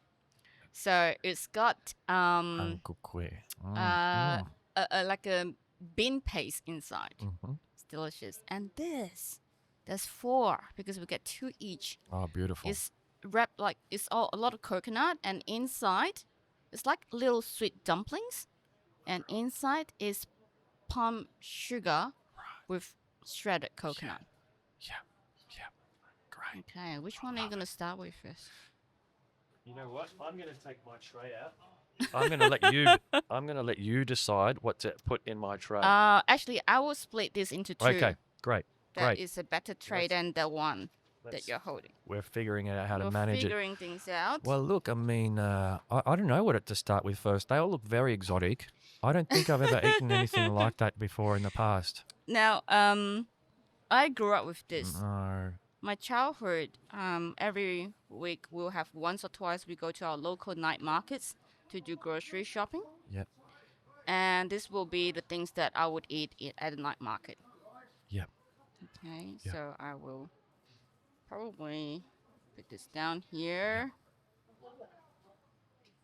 Speaker 2: So it's got
Speaker 3: Uncle Queer.
Speaker 2: like a bean paste inside.
Speaker 3: Mm-hmm.
Speaker 2: It's delicious. And there's four because we get two each.
Speaker 3: Oh, beautiful.
Speaker 2: It's wrapped like it's all a lot of coconut, and inside it's like little sweet dumplings, and inside is palm sugar with shredded coconut.
Speaker 3: Yeah. Great.
Speaker 2: Okay, which one are you gonna start with first?
Speaker 3: You know what? I'm going to take my tray out. I'm going to let you decide what to put in my tray.
Speaker 2: Actually, I will split this into two.
Speaker 3: Okay. Great.
Speaker 2: That is a better tray
Speaker 3: Let's-
Speaker 2: than the one
Speaker 3: let's-
Speaker 2: that you're holding.
Speaker 3: We're figuring out how to
Speaker 2: We're
Speaker 3: manage it.
Speaker 2: figuring things out.
Speaker 3: Well, look, I mean, I don't know what to start with first. They all look very exotic. I don't think I've ever eaten anything like that before in the past.
Speaker 2: Now, I grew up with this.
Speaker 3: No.
Speaker 2: My childhood, every week we'll have once or twice we go to our local night markets to do grocery shopping.
Speaker 3: Yep.
Speaker 2: And this will be the things that I would eat at the night market.
Speaker 3: Yep.
Speaker 2: Okay,
Speaker 3: Yeah.
Speaker 2: so I will probably put this down here.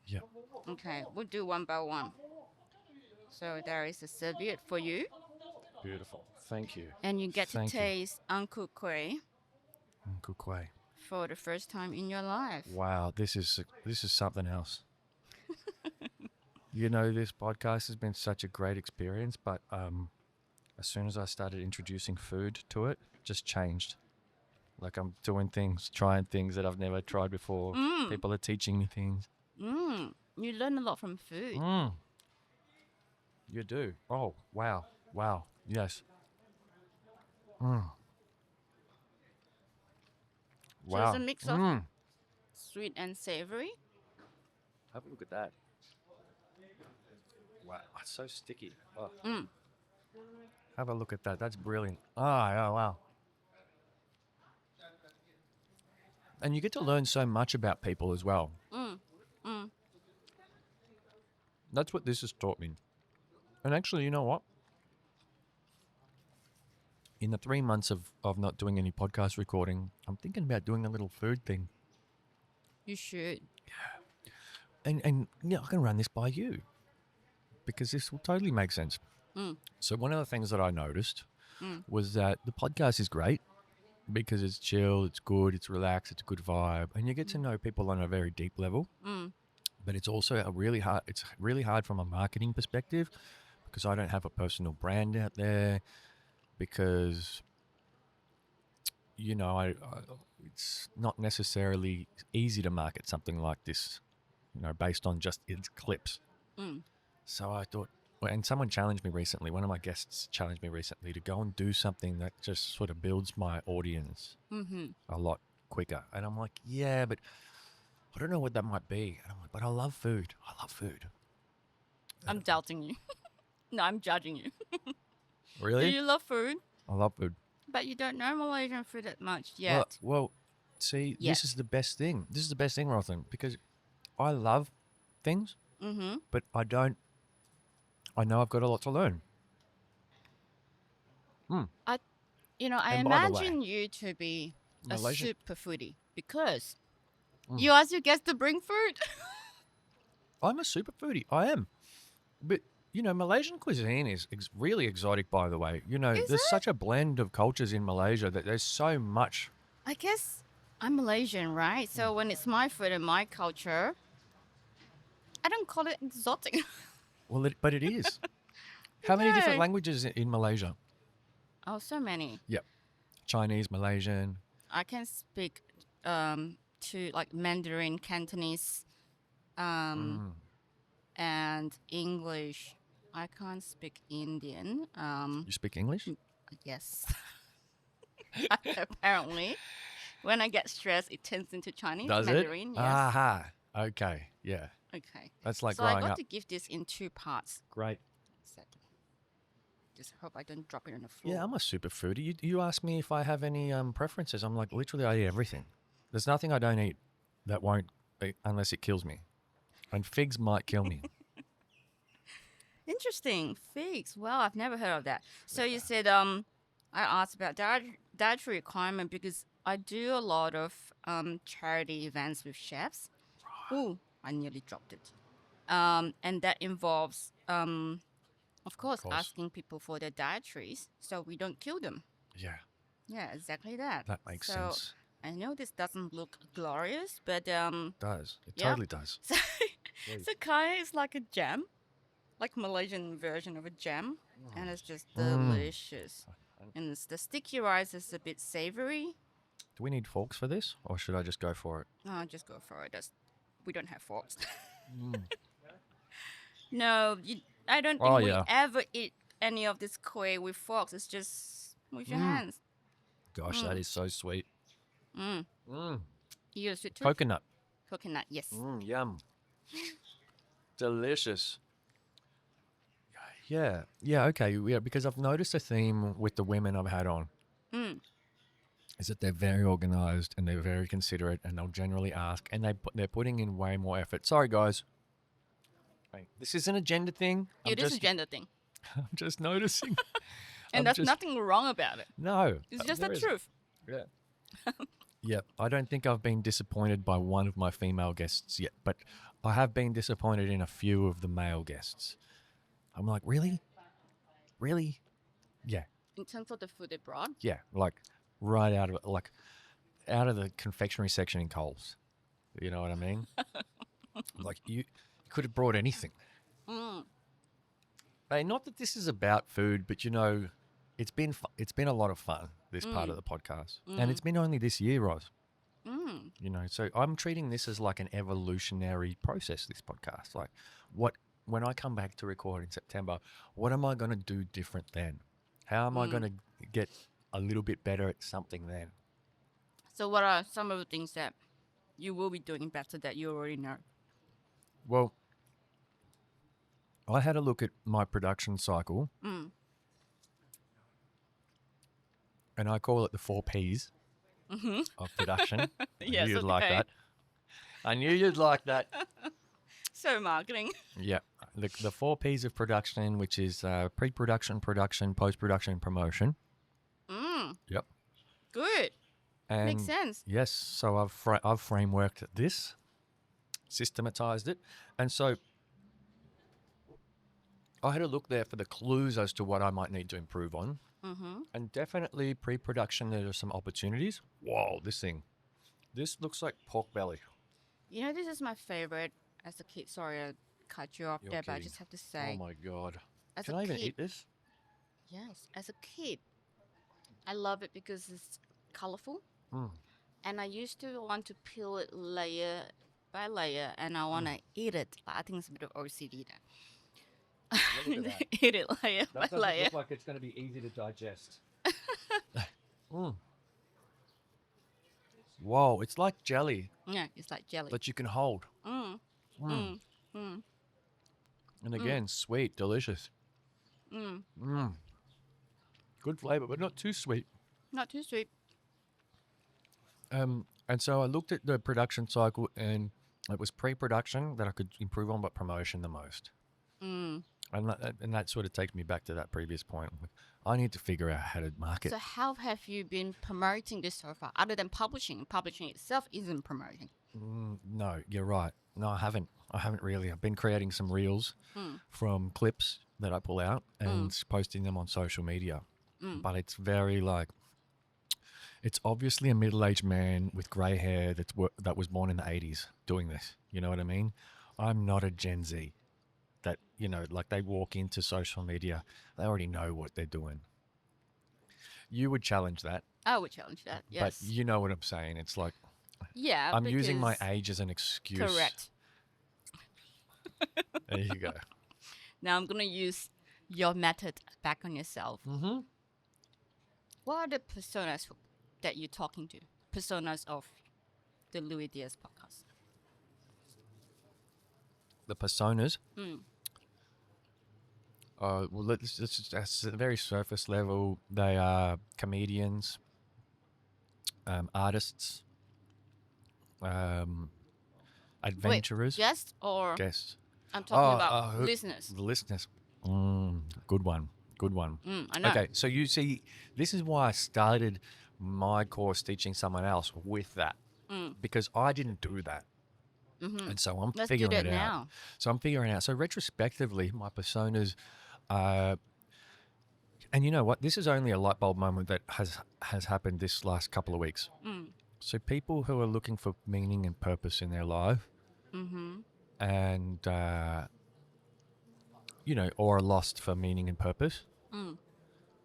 Speaker 3: Yep.
Speaker 2: Okay, we'll do one by one. So there is a serviette for you,
Speaker 3: Beautiful. Thank you.
Speaker 2: and you get
Speaker 3: Thank
Speaker 2: to
Speaker 3: you.
Speaker 2: taste uncooked kueh
Speaker 3: Uncle Quay.
Speaker 2: for the first time in your life.
Speaker 3: Wow, this is something else. You know, this podcast has been such a great experience, but as soon as I started introducing food to it, just changed. Like I'm doing things, trying things that I've never tried before. People are teaching me things.
Speaker 2: You learn a lot from food.
Speaker 3: You do. Oh, wow. Yes.
Speaker 2: So
Speaker 3: Wow.
Speaker 2: it's a mix of sweet and savory.
Speaker 3: Have a look at that. Wow, it's so sticky. Oh. Have a look at that. That's brilliant. Oh, wow. And you get to learn so much about people as well. That's what this has taught me. And actually, you know what? In the 3 months of not doing any podcast recording, I'm thinking about doing a little food thing.
Speaker 2: You should.
Speaker 3: And yeah, I can run this by you because this will totally make sense. So one of the things that I noticed was that the podcast is great because it's chill, it's good, it's relaxed, it's a good vibe, and you get to know people on a very deep level. But it's also it's really hard from a marketing perspective because I don't have a personal brand out there because, you know, it's not necessarily easy to market something like this, you know, based on just its clips. So I thought, and someone challenged me recently, one of my guests challenged me recently to go and do something that just sort of builds my audience a lot quicker. And I'm like, yeah, but I don't know what that might be. And I'm like, but I love food. I love food.
Speaker 2: I'm doubting you. No, I'm judging you. Do
Speaker 3: Really?
Speaker 2: you love food?
Speaker 3: I love food.
Speaker 2: But you don't know Malaysian food that much yet.
Speaker 3: Well, see,
Speaker 2: Yet.
Speaker 3: this is the best thing. This is the best thing, Roslyn, because I love things, but I don't. I know I've got a lot to learn.
Speaker 2: I
Speaker 3: And by the way,
Speaker 2: imagine you to be
Speaker 3: Malaysian-
Speaker 2: a super foodie because you ask your guests to bring food.
Speaker 3: I'm a super foodie. I am. But, Malaysian cuisine is really exotic, by the way.
Speaker 2: Is
Speaker 3: There's
Speaker 2: it?
Speaker 3: such a blend of cultures in Malaysia that there's so much.
Speaker 2: I guess I'm Malaysian, right? So when it's my food and my culture, I don't call it exotic.
Speaker 3: Well, but it is. How many different
Speaker 2: Okay.
Speaker 3: languages in Malaysia?
Speaker 2: Oh, so many.
Speaker 3: Yep. Chinese, Malaysian.
Speaker 2: I can speak to like Mandarin, Cantonese, and English. I can't speak Indian.
Speaker 3: You speak English?
Speaker 2: Yes. Apparently, when I get stressed, it turns into Chinese
Speaker 3: Does
Speaker 2: Mandarin.
Speaker 3: it?
Speaker 2: Yes.
Speaker 3: Aha. Okay. Yeah.
Speaker 2: Okay.
Speaker 3: That's like
Speaker 2: So I
Speaker 3: growing
Speaker 2: got
Speaker 3: up.
Speaker 2: to give this in 2 parts.
Speaker 3: Great.
Speaker 2: Second. Just hope I don't drop it on the floor.
Speaker 3: Yeah, I'm a super foodie. You ask me if I have any preferences. I'm like, literally, I eat everything. There's nothing I don't eat that won't, unless it kills me. And figs might kill me.
Speaker 2: Interesting. Figs. Well, I've never heard of that. So you said I asked about dietary requirement because I do a lot of charity events with chefs. Ooh, I nearly dropped it. And that involves, of course, asking people for their dietaries so we don't kill them.
Speaker 3: Yeah,
Speaker 2: Yeah, exactly that.
Speaker 3: that makes
Speaker 2: So
Speaker 3: sense.
Speaker 2: I know this doesn't look glorious, but
Speaker 3: Does. It
Speaker 2: yeah.
Speaker 3: totally does.
Speaker 2: so kaya is like a jam, like Malaysian version of a jam, and it's just delicious. And the sticky rice is a bit savory.
Speaker 3: Do we need forks for this, or should I just go for it?
Speaker 2: Oh, just go for it. We don't have forks. No, I don't think we ever eat any of this kueh with forks. It's just with your hands.
Speaker 3: Gosh, that is so sweet.
Speaker 2: You use it too?
Speaker 3: Coconut.
Speaker 2: Coconut, yes.
Speaker 3: Yum. Delicious. Yeah. Yeah, okay. Yeah, because I've noticed a theme with the women I've had on. Is that they're very organized and they're very considerate and they'll generally ask and they're putting in way more effort. Sorry, guys. Hey, this is an agenda thing.
Speaker 2: It is a gender thing.
Speaker 3: I'm just noticing.
Speaker 2: And there's nothing wrong about it.
Speaker 3: No.
Speaker 2: It's just the
Speaker 3: there
Speaker 2: truth.
Speaker 3: isn't. Yeah. Yep. I don't think I've been disappointed by one of my female guests yet, but I have been disappointed in a few of the male guests. I'm like, really? Really? Yeah.
Speaker 2: In terms of the food they brought.
Speaker 3: Yeah. Like right out of it, like out of the confectionery section in Coles. You know what I mean? Like you could have brought anything. Hey, not that this is about food, but it's been a lot of fun, this part of the podcast. And it's been only this year, Roz. So I'm treating this as like an evolutionary process, this podcast. Like when I come back to record in September, what am I going to do different then? How am I going to get a little bit better at something then?
Speaker 2: So what are some of the things that you will be doing better that you already know?
Speaker 3: Well, I had a look at my production cycle. And I call it the 4 Ps of production.
Speaker 2: Yes,
Speaker 3: I knew you'd like
Speaker 2: okay.
Speaker 3: that. I knew you'd like that.
Speaker 2: So marketing.
Speaker 3: Yeah. The 4 Ps of production, which is pre-production, production, post-production, promotion. Yep.
Speaker 2: Good.
Speaker 3: And
Speaker 2: Makes sense.
Speaker 3: yes, so I've frameworked this, systematized it. And so I had a look there for the clues as to what I might need to improve on. And definitely pre-production, there are some opportunities. Whoa, this looks like pork belly.
Speaker 2: This is my favorite as a kid. Sorry, I cut you off
Speaker 3: You're
Speaker 2: there, but I
Speaker 3: kidding.
Speaker 2: just have to say.
Speaker 3: Oh my God.
Speaker 2: As
Speaker 3: Can
Speaker 2: a
Speaker 3: I even
Speaker 2: kid-
Speaker 3: eat this?
Speaker 2: Yes, as a kid, I love it because it's colorful. And I used to want to peel it layer by layer, and I want to eat it. But I think it's a bit of OCD there.
Speaker 3: Look at that.
Speaker 2: Eat it layer by
Speaker 3: That doesn't
Speaker 2: layer.
Speaker 3: look like it's going to be easy to digest. Whoa, it's like jelly
Speaker 2: Yeah, it's like jelly.
Speaker 3: that you can hold.
Speaker 2: Mm,
Speaker 3: Mm.
Speaker 2: mm, mm,
Speaker 3: And again, sweet, delicious.
Speaker 2: mm.
Speaker 3: Good flavor, but not too sweet.
Speaker 2: Not too sweet.
Speaker 3: And so I looked at the production cycle, and it was pre-production that I could improve on, but promotion the most.
Speaker 2: Mm.
Speaker 3: And that sort of takes me back to that previous point. I need to figure out how to market.
Speaker 2: So how have you been promoting this so far? Other than publishing, publishing itself isn't promoting.
Speaker 3: No, you're right. No, I haven't. I haven't really. I've been creating some reels from clips that I pull out and posting them on social media. But it's very like, it's obviously a middle-aged man with grey hair that was born in the 80s doing this. You know what I mean? I'm not a Gen Z that, you know, like they walk into social media, they already know what they're doing. You would challenge that.
Speaker 2: I would challenge that, yes.
Speaker 3: But you know what I'm saying. It's like,
Speaker 2: yeah,
Speaker 3: I'm using my
Speaker 2: because-
Speaker 3: age as an excuse.
Speaker 2: Correct.
Speaker 3: There you go.
Speaker 2: Now I'm going to use your method back on yourself.
Speaker 3: Mm-hmm.
Speaker 2: What are the personas that you're talking to? Personas of the Louis Diaz podcast.
Speaker 3: The personas. Well, let's just at a very surface level, they are comedians, artists, adventurers.
Speaker 2: Wait, guests or
Speaker 3: Guests.
Speaker 2: I'm talking about listeners.
Speaker 3: The listeners. Good one. Good one.
Speaker 2: I know.
Speaker 3: Okay, so you see, this is why I started my course teaching someone else with that, because I didn't do that. And so I'm
Speaker 2: Let's
Speaker 3: figuring
Speaker 2: do
Speaker 3: it
Speaker 2: that
Speaker 3: out.
Speaker 2: now.
Speaker 3: So I'm figuring out. So retrospectively, my personas, and you know what? This is only a light bulb moment that has happened this last couple of weeks. So people who are looking for meaning and purpose in their life, and you know, or are lost for meaning and purpose,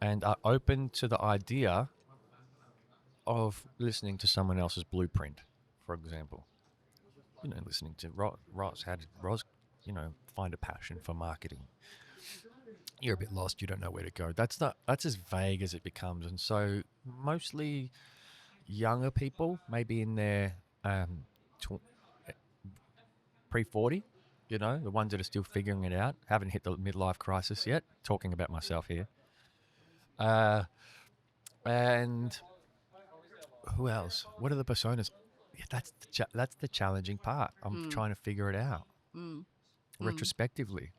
Speaker 3: and are open to the idea of listening to someone else's blueprint, for example. You know, listening to Ross, how did Ross, you know, find a passion for marketing? You're a bit lost. You don't know where to go. That's as vague as it becomes. And so mostly younger people, maybe in their pre-40, you know, the ones that are still figuring it out, haven't hit the midlife crisis yet. Talking about myself here. And who else? What are the personas? Yeah, that's the challenging part. I'm trying to figure it out retrospectively,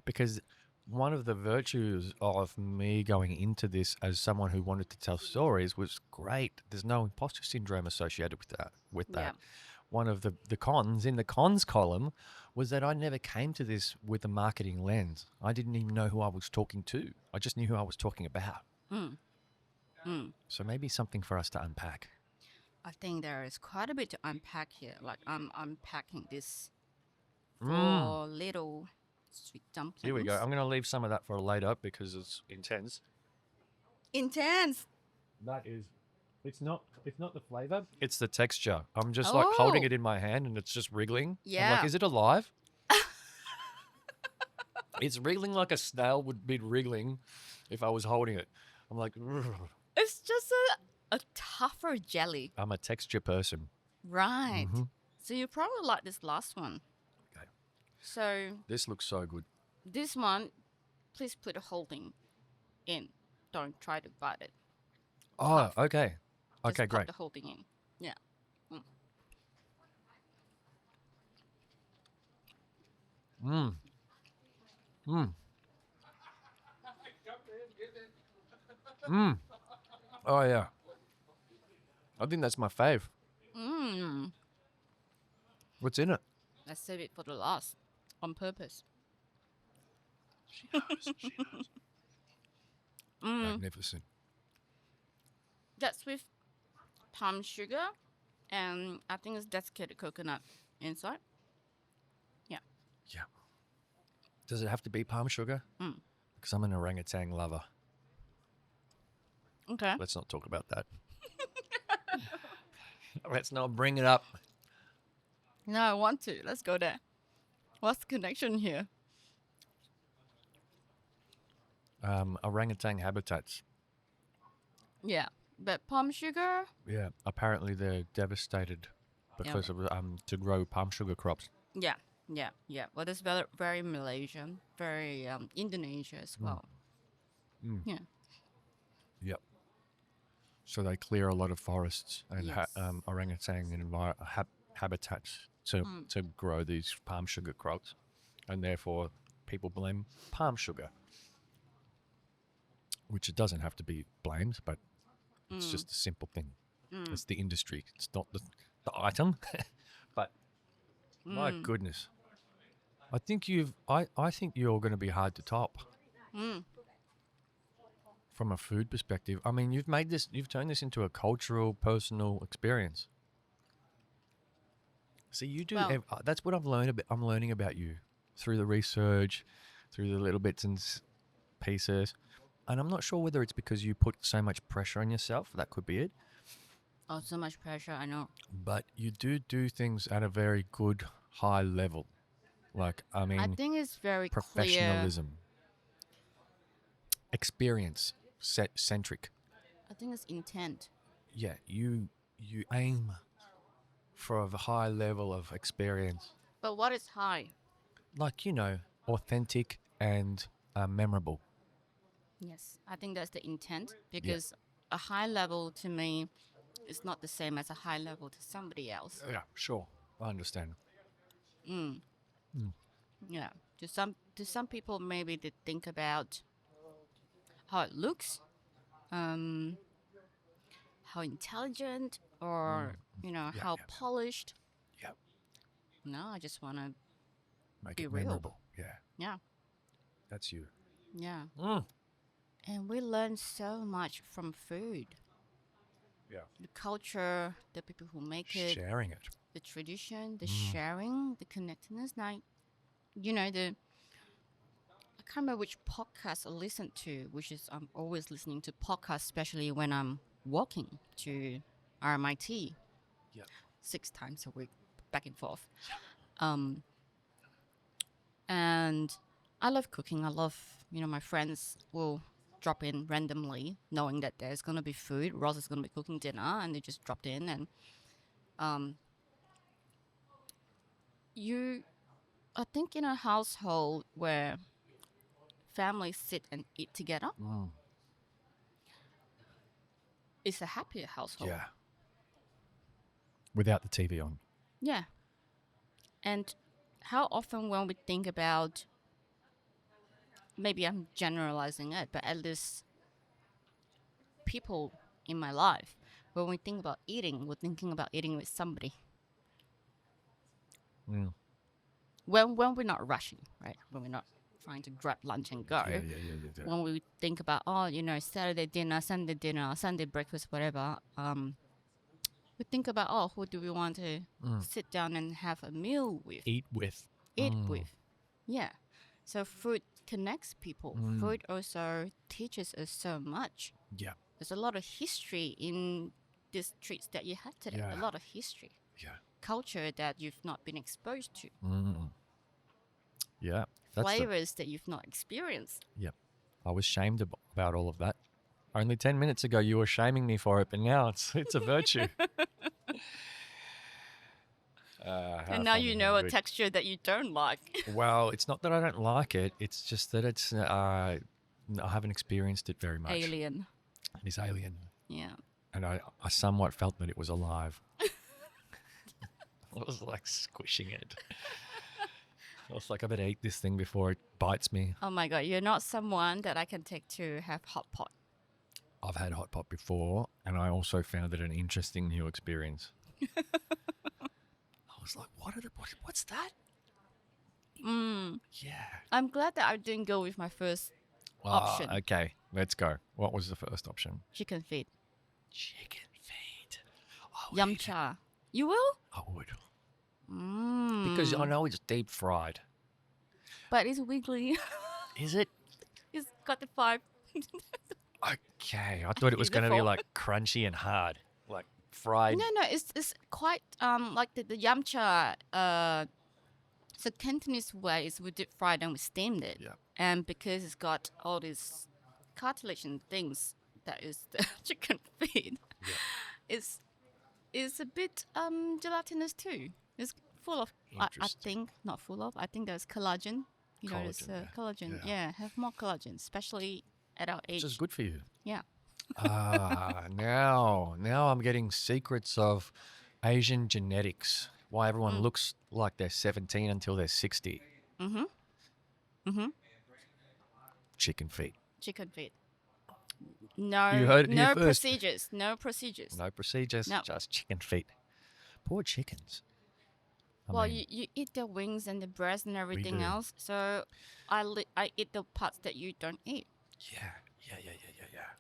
Speaker 3: because one of the virtues of me going into this as someone who wanted to tell stories was great. There's no imposter syndrome associated with that.
Speaker 2: Yeah.
Speaker 3: One of the cons in the cons column was that I never came to this with a marketing lens. I didn't even know who I was talking to. I just knew who I was talking about. So maybe something for us to unpack.
Speaker 2: I think there is quite a bit to unpack here. Like I'm unpacking this for little sweet dumplings.
Speaker 3: Here we go. I'm going to leave some of that for later because it's intense.
Speaker 2: Intense.
Speaker 3: That is, it's not the flavor. It's the texture. I'm just like holding it in my hand and it's just wriggling. I'm
Speaker 2: Yeah.
Speaker 3: like, is it alive? It's wriggling like a snail would be wriggling if I was holding it. I'm like, "Ugh."
Speaker 2: It's just a tougher jelly.
Speaker 3: I'm a texture person.
Speaker 2: Right. So you probably like this last one.
Speaker 3: Okay.
Speaker 2: So
Speaker 3: This looks so good.
Speaker 2: this one, please put the whole thing in. Don't try to bite it.
Speaker 3: Oh, okay.
Speaker 2: Just
Speaker 3: Okay,
Speaker 2: pop
Speaker 3: great.
Speaker 2: the whole thing in. Yeah.
Speaker 3: Oh, yeah. I think that's my fave. What's in it?
Speaker 2: Let's save it for the last on purpose.
Speaker 3: She knows. Magnificent.
Speaker 2: That's with palm sugar and I think it's desiccated coconut inside. Yeah.
Speaker 3: Yeah. Does it have to be palm sugar? Because I'm an orangutan lover.
Speaker 2: Okay.
Speaker 3: Let's not talk about that. Let's not bring it up.
Speaker 2: No, I want to. Let's go there. What's the connection here?
Speaker 3: Orangutan habitats.
Speaker 2: Yeah. But palm sugar,
Speaker 3: Yeah, apparently they're devastated because of to grow palm sugar crops.
Speaker 2: yeah, yeah, yeah. Well, it's very, very Malaysian, very Indonesia as well. Yeah.
Speaker 3: Yep. So they clear a lot of forests and
Speaker 2: Yes.
Speaker 3: orangutan habitats to grow these palm sugar crops, and therefore people blame palm sugar, which it doesn't have to be blamed, but it's just a simple thing. It's the industry. It's not the item, but my goodness, I think I think you're going to be hard to top from a food perspective. I mean, you've turned this into a cultural, personal experience. See, you do.
Speaker 2: Well-
Speaker 3: That's what I've learned. I'm learning about you through the research, through the little bits and pieces, and I'm not sure whether it's because you put so much pressure on yourself. That could be it.
Speaker 2: Oh, so much pressure. I know.
Speaker 3: But you do things at a very good high level. Like I mean,
Speaker 2: I think it's very clear.
Speaker 3: professionalism, experience centric.
Speaker 2: I think it's intent.
Speaker 3: Yeah, you aim for a high level of experience,
Speaker 2: But what is high?
Speaker 3: like authentic and memorable.
Speaker 2: Yes, I think that's the intent because a high level to me is not the same as a high level to somebody else.
Speaker 3: Yeah, sure, I understand.
Speaker 2: Yeah, to some people maybe they think about how it looks, how intelligent, or
Speaker 3: Yeah,
Speaker 2: how
Speaker 3: yeah.
Speaker 2: polished.
Speaker 3: Yeah,
Speaker 2: No, I just want to
Speaker 3: make
Speaker 2: be
Speaker 3: it
Speaker 2: real.
Speaker 3: memorable. Yeah,
Speaker 2: Yeah,
Speaker 3: that's you.
Speaker 2: yeah.
Speaker 3: Mm.
Speaker 2: And we learn so much from food,
Speaker 3: Yeah,
Speaker 2: the culture, the people who make it,
Speaker 3: sharing it.
Speaker 2: the tradition, the sharing, the connectedness. Now, the I can't remember which podcast I listened to, which is I'm always listening to podcasts, especially when I'm walking to RMIT
Speaker 3: Yeah,
Speaker 2: 6 times a week, back and forth. Um, and I love cooking. I love, my friends will drop in randomly, knowing that there's gonna be food. Ross is gonna be cooking dinner, and they just dropped in. And I think in a household where families sit and eat together, it's a happier household.
Speaker 3: yeah. Without the TV on.
Speaker 2: Yeah. And how often when we think about, maybe I'm generalizing it, but at least people in my life, when we think about eating, we're thinking about eating with somebody. When we're not rushing, right? When we're not trying to grab lunch and go.
Speaker 3: Yeah.
Speaker 2: When we think about, Saturday dinner, Sunday breakfast, whatever, we think about, who do we want to sit down and have a meal with?
Speaker 3: Eat with.
Speaker 2: Eat with. Yeah. So food connects people. Food also teaches us so much.
Speaker 3: Yeah,
Speaker 2: There's a lot of history in these treats that you had today.
Speaker 3: Yeah.
Speaker 2: A lot of history.
Speaker 3: yeah,
Speaker 2: Culture that you've not been exposed to.
Speaker 3: yeah. That's
Speaker 2: Flavors that you've not experienced.
Speaker 3: Yep. I was shamed about all of that. Only 10 minutes ago, you were shaming me for it, but now it's a virtue.
Speaker 2: And now you know a texture that you don't like.
Speaker 3: Well, it's not that I don't like it. It's just that I haven't experienced it very much.
Speaker 2: Alien.
Speaker 3: It is alien.
Speaker 2: Yeah.
Speaker 3: And I somewhat felt that it was alive. I was like squishing it. I was like, I better eat this thing before it bites me.
Speaker 2: Oh my God, you're not someone that I can take to have hot pot.
Speaker 3: I've had hot pot before, and I also found it an interesting new experience. I was like, what's that? Yeah.
Speaker 2: I'm glad that I didn't go with my first option.
Speaker 3: Okay, let's go. What was the first option?
Speaker 2: Chicken feet.
Speaker 3: Chicken feet.
Speaker 2: Yum cha. You will?
Speaker 3: I would. Because I know it's deep fried.
Speaker 2: But it's wiggly.
Speaker 3: Is it?
Speaker 2: It's got the vibe.
Speaker 3: Okay, I thought it was going to be
Speaker 2: Beautiful.
Speaker 3: like crunchy and hard, like fried.
Speaker 2: No, it's quite like the yum cha. So Cantonese way is we deep fried and we steamed it.
Speaker 3: Yeah.
Speaker 2: And because it's got all these cartilage and things that is the chicken feet, is a bit gelatinous too. It's full of, I
Speaker 3: Interesting.
Speaker 2: think, not full of. I think there's collagen. You know, there's
Speaker 3: Collagen, yeah.
Speaker 2: collagen.
Speaker 3: Yeah.
Speaker 2: Yeah, have more collagen, especially at our age.
Speaker 3: Which is good for you.
Speaker 2: Yeah.
Speaker 3: Now I'm getting secrets of Asian genetics. Why everyone looks like they're 17 until they're 60. Chicken feet.
Speaker 2: Chicken feet. No,
Speaker 3: You heard it here
Speaker 2: no
Speaker 3: first.
Speaker 2: procedures. No procedures.
Speaker 3: No procedures,
Speaker 2: No.
Speaker 3: just chicken feet. Poor chickens.
Speaker 2: Well, you eat the wings and the breast and everything
Speaker 3: do.
Speaker 2: else. So I eat the parts that you don't eat.
Speaker 3: Yeah.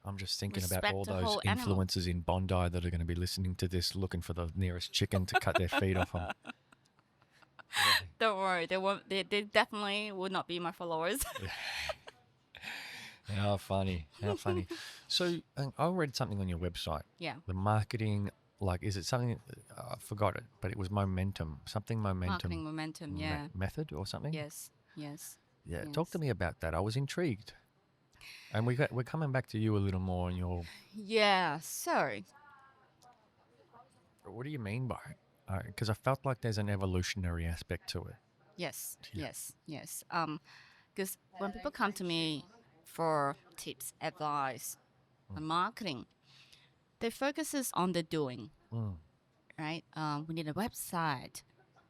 Speaker 3: I'm just thinking about
Speaker 2: Respect
Speaker 3: all
Speaker 2: the
Speaker 3: those
Speaker 2: whole animal.
Speaker 3: influencers in Bondi that are going to be listening to this, looking for the nearest chicken to cut their feet off on.
Speaker 2: Don't worry, they won't. They definitely would not be my followers.
Speaker 3: How funny. So I read something on your website.
Speaker 2: Yeah.
Speaker 3: The marketing, like, is it something, I forgot it, but it was momentum, something momentum.
Speaker 2: Marketing momentum. Yeah.
Speaker 3: Method or something?
Speaker 2: Yes.
Speaker 3: Yeah, talk to
Speaker 2: yes.
Speaker 3: me about that. I was intrigued. And we're coming back to you a little more on your,
Speaker 2: Yeah. So
Speaker 3: what do you mean by it? Because I felt like there's an evolutionary aspect to it.
Speaker 2: yes.
Speaker 3: Yeah.
Speaker 2: Yes. Because when people come to me for tips, advice, on marketing, their focus is on the doing. Right? We need a website.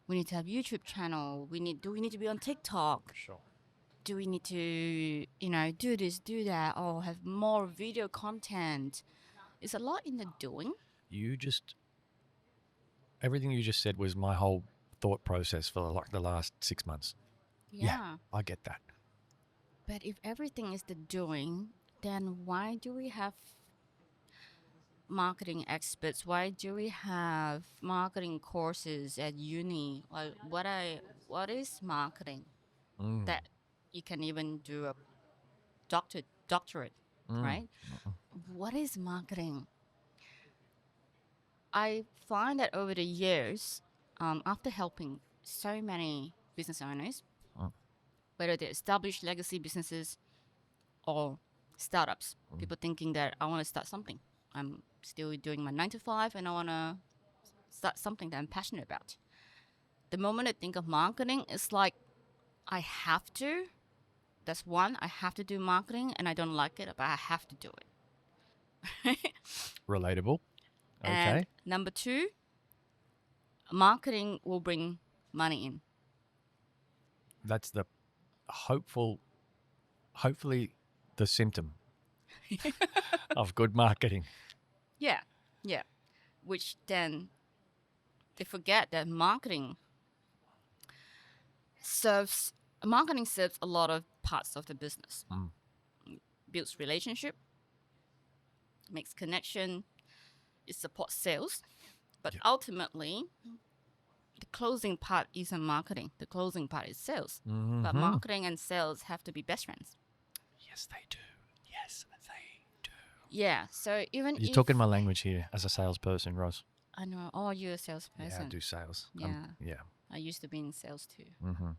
Speaker 2: We need to have YouTube channel. Do we need to be on TikTok?
Speaker 3: Sure.
Speaker 2: Do we need to, do this, do that, or have more video content? It's a lot in the doing.
Speaker 3: Everything you just said was my whole thought process for like the last 6 months.
Speaker 2: Yeah.
Speaker 3: I get that.
Speaker 2: But if everything is the doing, then why do we have marketing experts? Why do we have marketing courses at uni? Like, what is marketing? That you can even do a doctorate, right? What is marketing? I find that over the years, after helping so many business owners, whether they're established legacy businesses or startups, people thinking that I want to start something. I'm still doing my 9 to 5 and I want to start something that I'm passionate about. The moment I think of marketing, it's like I have to. That's one, I have to do marketing and I don't like it, but I have to do it.
Speaker 3: Relatable. Okay.
Speaker 2: And number two, marketing will bring money in.
Speaker 3: That's the hopefully the symptom of good marketing.
Speaker 2: Yeah. Which then they forget that marketing serves a lot of parts of the business. Builds relationship, makes connection, it supports sales, but ultimately the closing part isn't marketing. The closing part is sales. But marketing and sales have to be best friends.
Speaker 3: Yes, they do.
Speaker 2: Yeah. So even
Speaker 3: You're talking my language here as a salesperson, Ros.
Speaker 2: I know. Oh, you're a salesperson.
Speaker 3: Yeah, I do sales.
Speaker 2: Yeah. I used to be in sales too.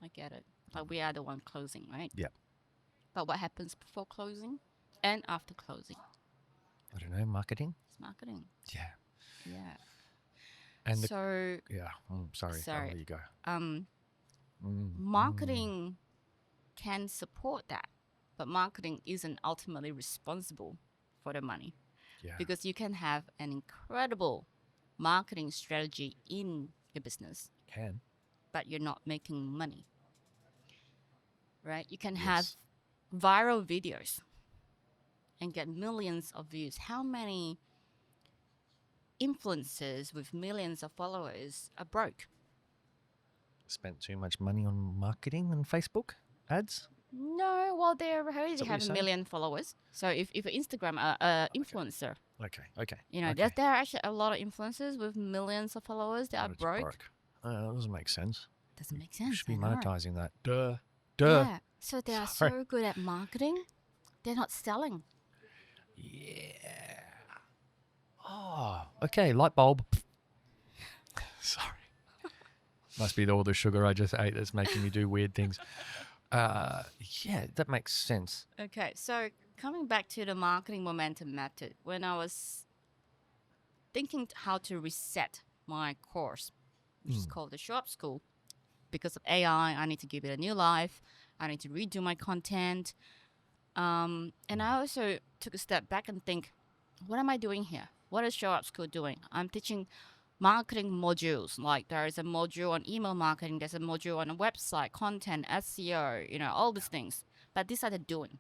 Speaker 2: I get it. Like we are the one closing, right?
Speaker 3: Yeah.
Speaker 2: But what happens before closing and after closing?
Speaker 3: I don't know, marketing?
Speaker 2: It's marketing.
Speaker 3: Yeah.
Speaker 2: Yeah.
Speaker 3: And
Speaker 2: So
Speaker 3: sorry. I'll let you go.
Speaker 2: Marketing can support that, but marketing isn't ultimately responsible for the money.
Speaker 3: Yeah.
Speaker 2: Because you can have an incredible marketing strategy in your business,
Speaker 3: Can.
Speaker 2: but you're not making money. Right? You can have viral videos and get millions of views. How many influencers with millions of followers are broke?
Speaker 3: Spent too much money on marketing and Facebook ads?
Speaker 2: No, well, they already
Speaker 3: what
Speaker 2: have
Speaker 3: you're
Speaker 2: a
Speaker 3: saying?
Speaker 2: million followers. So if an Instagram influencer,
Speaker 3: Okay.
Speaker 2: there are actually a lot of influencers with millions of followers that are
Speaker 3: It's
Speaker 2: broke.
Speaker 3: That doesn't make sense.
Speaker 2: Doesn't make
Speaker 3: You
Speaker 2: sense.
Speaker 3: should be
Speaker 2: I know.
Speaker 3: monetizing that. Duh.
Speaker 2: Yeah. So they are
Speaker 3: Sorry.
Speaker 2: so good at marketing, they're not selling.
Speaker 3: Yeah. Oh, okay. Light bulb. Sorry. Must be all the sugar I just ate that's making me do weird things. Yeah, that makes sense.
Speaker 2: Okay, so coming back to the marketing momentum method, when I was thinking how to reset my course, which is called the Show Up School, because of AI, I need to give it a new life. I need to redo my content. And I also took a step back and think, what am I doing here? What is Show Up School doing? I'm teaching marketing modules. Like there is a module on email marketing, there's a module on a website, content, SEO, all these things. But these are the doing.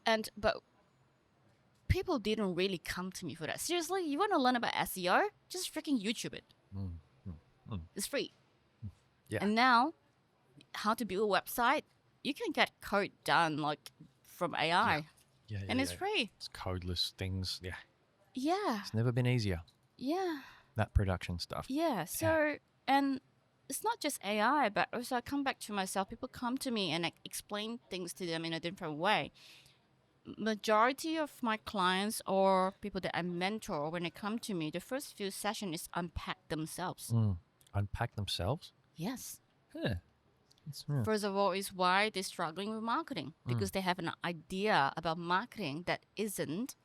Speaker 3: Yeah.
Speaker 2: But people didn't really come to me for that. Seriously, you want to learn about SEO? Just freaking YouTube it. It's free.
Speaker 3: Yeah.
Speaker 2: And now, how to build a website, you can get code done like from AI.
Speaker 3: Yeah.
Speaker 2: And it's free.
Speaker 3: It's codeless things. Yeah.
Speaker 2: Yeah.
Speaker 3: It's never been easier.
Speaker 2: Yeah.
Speaker 3: That production stuff.
Speaker 2: Yeah. So, and it's not just AI, but also I come back to myself. People come to me and I explain things to them in a different way. Majority of my clients or people that I mentor, when they come to me, the first few sessions is unpack themselves.
Speaker 3: Unpack themselves?
Speaker 2: Yes.
Speaker 3: Yeah.
Speaker 2: First of all, is why they're struggling with marketing, because they have an idea about marketing that isn't,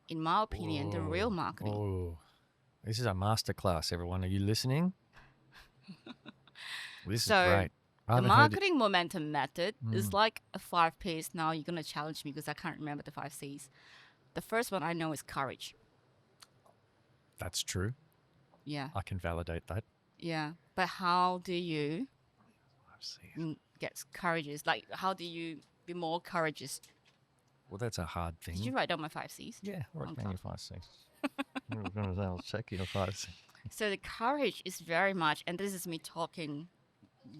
Speaker 2: in my opinion, the real marketing.
Speaker 3: Oh, this is a masterclass, everyone. Are you listening? This
Speaker 2: So,
Speaker 3: is great. I
Speaker 2: The
Speaker 3: haven't heard it.
Speaker 2: marketing momentum method is like a 5 P's. Now you're going to challenge me because I can't remember the 5 C's. The first one I know is courage.
Speaker 3: That's true.
Speaker 2: Yeah.
Speaker 3: I can validate that.
Speaker 2: Yeah. But how do you
Speaker 3: I've seen.
Speaker 2: get courageous? Like, how do you be more courageous?
Speaker 3: Well, that's a hard thing.
Speaker 2: Did you write down my 5 C's?
Speaker 3: Yeah, write
Speaker 2: Okay.
Speaker 3: down your 5 C's. I was going to say, I'll check your 5 C's.
Speaker 2: So the courage is very much, and this is me talking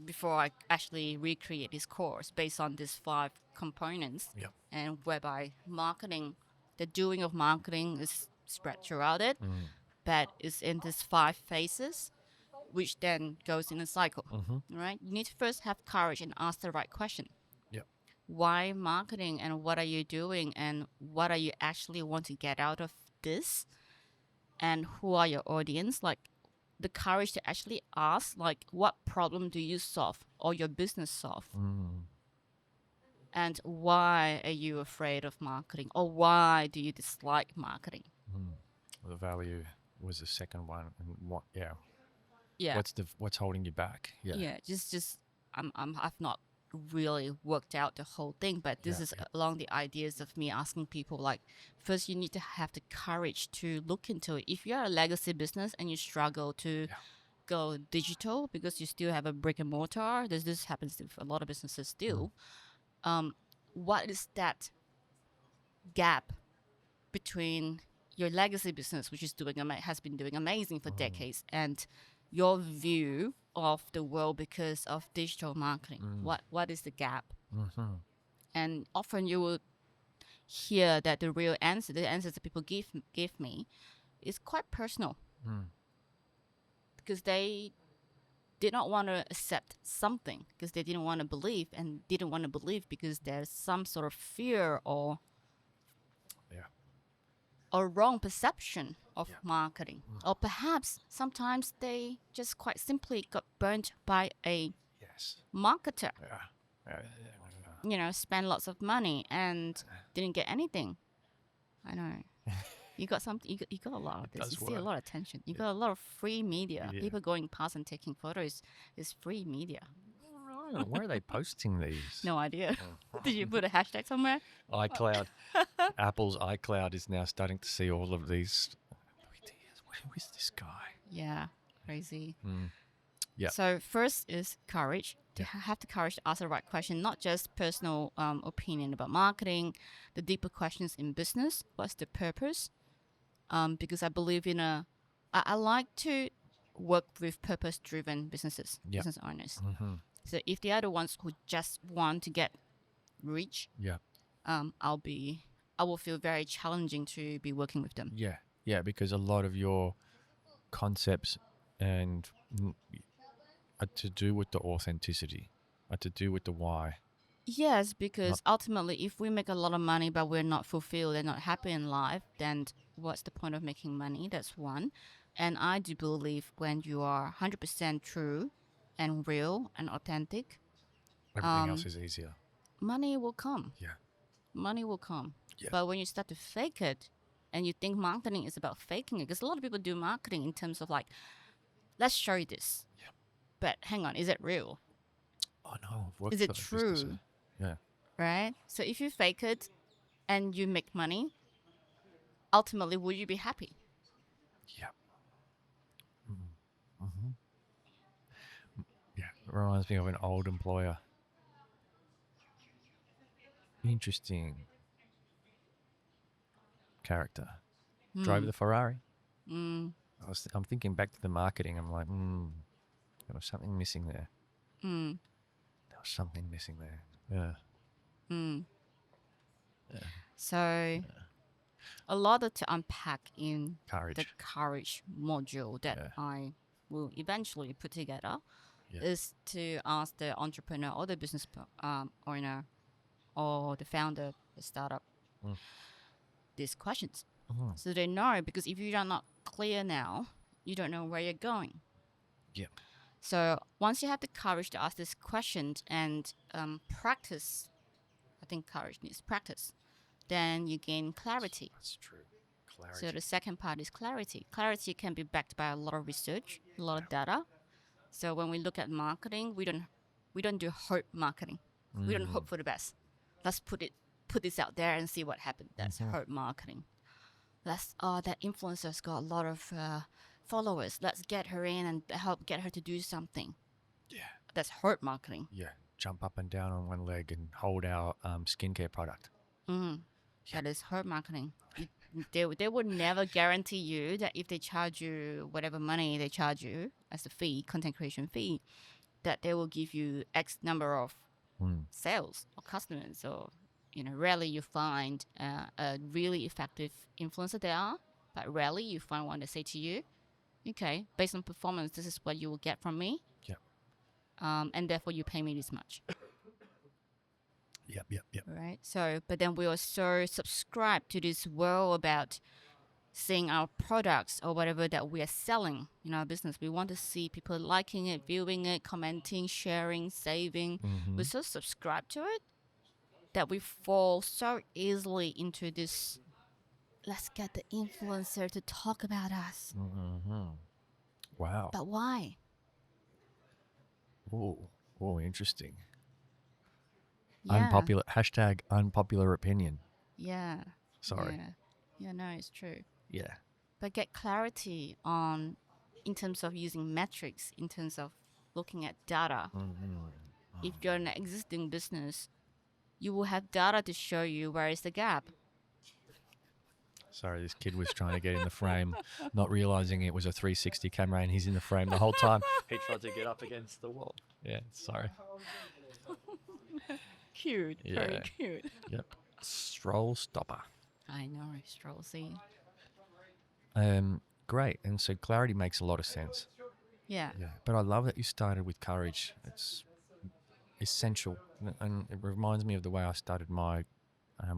Speaker 2: before I actually recreate this course based on these 5 components,
Speaker 3: Yep.
Speaker 2: and whereby marketing, the doing of marketing is spread throughout it, but it's in these 5 phases, which then goes in a cycle, right? You need to first have courage and ask the right question.
Speaker 3: Yep.
Speaker 2: Why marketing, and what are you doing, and what are you actually want to get out of this, and who are your audience? Like, the courage to actually ask, like, what problem do you solve or your business solve? And why are you afraid of marketing, or why do you dislike marketing?
Speaker 3: The value was the second one. And what? Yeah.
Speaker 2: Yeah.
Speaker 3: What's holding you back? Yeah.
Speaker 2: Yeah. Just I've not really worked out the whole thing, but this is along the ideas of me asking people, like, first you need to have the courage to look into it. If you're a legacy business and you struggle to go digital because you still have a brick and mortar, this happens to a lot of businesses still. What is that gap between your legacy business, which is has been doing amazing for decades, and your view of the world because of digital marketing? What is the gap? And often you will hear that the answers that people give me, is quite personal, because they did not want to accept something, because they didn't want to believe, and didn't want to believe because there's some sort of fear or wrong perception of marketing. Or perhaps sometimes they just quite simply got burnt by a marketer. Spend lots of money and didn't get anything. I know. You got something. You got a lot of this. You see a lot of attention. You got a lot of free media. People going past and taking photos is free media.
Speaker 3: Where are they posting these?
Speaker 2: No idea. Did you put a hashtag somewhere?
Speaker 3: iCloud. Apple's iCloud is now starting to see all of these ideas. Who is this guy?
Speaker 2: Yeah, crazy.
Speaker 3: Yeah.
Speaker 2: So first is courage. To have the courage to ask the right question, not just personal opinion about marketing, the deeper questions in business. What's the purpose? Because I believe I like to work with purpose-driven businesses, business owners. So if they are the ones who just want to get rich, I will feel very challenging to be working with them.
Speaker 3: Yeah, because a lot of your concepts and are to do with the authenticity, are to do with the why.
Speaker 2: Yes, because ultimately, if we make a lot of money but we're not fulfilled and not happy in life, then what's the point of making money? That's one. And I do believe when you are 100% true and real and authentic,
Speaker 3: Everything else is easier.
Speaker 2: money will come.
Speaker 3: Yeah.
Speaker 2: Money will come.
Speaker 3: Yeah.
Speaker 2: But when you start to fake it and you think marketing is about faking it, because a lot of people do marketing in terms of like, let's show you this.
Speaker 3: Yeah.
Speaker 2: But hang on, is it real?
Speaker 3: I know. I've worked
Speaker 2: Is it
Speaker 3: for those
Speaker 2: true?
Speaker 3: businesses. Yeah.
Speaker 2: Right? So if you fake it and you make money, ultimately, will you be happy?
Speaker 3: Yeah. Mm-hmm. Yeah. It reminds me of an old employer. Interesting character. Drove the Ferrari. I'm thinking back to the marketing. I'm like, there was something missing there. There was something missing there. Yeah.
Speaker 2: So a lot to unpack in
Speaker 3: Courage.
Speaker 2: the courage module that
Speaker 3: Yeah.
Speaker 2: I will eventually put together
Speaker 3: Yeah.
Speaker 2: is to ask the entrepreneur or the business owner or the founder, the startup, these questions. So they know, because if you are not clear now, you don't know where you're going.
Speaker 3: Yep.
Speaker 2: So once you have the courage to ask these questions and practice, I think courage needs practice, then you gain clarity.
Speaker 3: That's true. Clarity.
Speaker 2: So the second part is clarity. Clarity can be backed by a lot of research, a lot of data. So when we look at marketing, we don't do hope marketing. We don't hope for the best. Let's put this out there and see what happens. That's hope marketing. That influencer's got a lot of followers. Let's get her in and help get her to do something.
Speaker 3: Yeah.
Speaker 2: That's hope marketing.
Speaker 3: Yeah. Jump up and down on one leg and hold our skincare product.
Speaker 2: That is hope marketing. They would never guarantee you that if they charge you whatever money they charge you as a fee, content creation fee, that they will give you X number of sales or customers. Or rarely you find a really effective influencer there, but rarely you find one that say to you, okay, based on performance, this is what you will get from me.
Speaker 3: Yep.
Speaker 2: And therefore you pay me this much.
Speaker 3: Yep.
Speaker 2: Right. So, but then we also subscribe to this world about seeing our products or whatever that we are selling in our business. We want to see people liking it, viewing it, commenting, sharing, saving. We so subscribe to it that we fall so easily into this, let's get the influencer to talk about us.
Speaker 3: Wow.
Speaker 2: But why?
Speaker 3: Oh, interesting.
Speaker 2: Yeah.
Speaker 3: Unpopular opinion.
Speaker 2: Yeah.
Speaker 3: Sorry.
Speaker 2: Yeah, no, it's true.
Speaker 3: Yeah.
Speaker 2: But get clarity in terms of using metrics, in terms of looking at data. If you're an existing business, you will have data to show you where is the gap.
Speaker 3: Sorry, this kid was trying to get in the frame, not realizing it was a 360 camera and he's in the frame the whole time. He tried to get up against the wall. Yeah, sorry.
Speaker 2: Cute.
Speaker 3: Yeah.
Speaker 2: Very cute.
Speaker 3: Yep. Stroll-Stopper.
Speaker 2: I know, Stroll. See?
Speaker 3: Great. And so clarity makes a lot of sense.
Speaker 2: Yeah.
Speaker 3: Yeah. But I love that you started with courage. It's essential. And it reminds me of the way I started my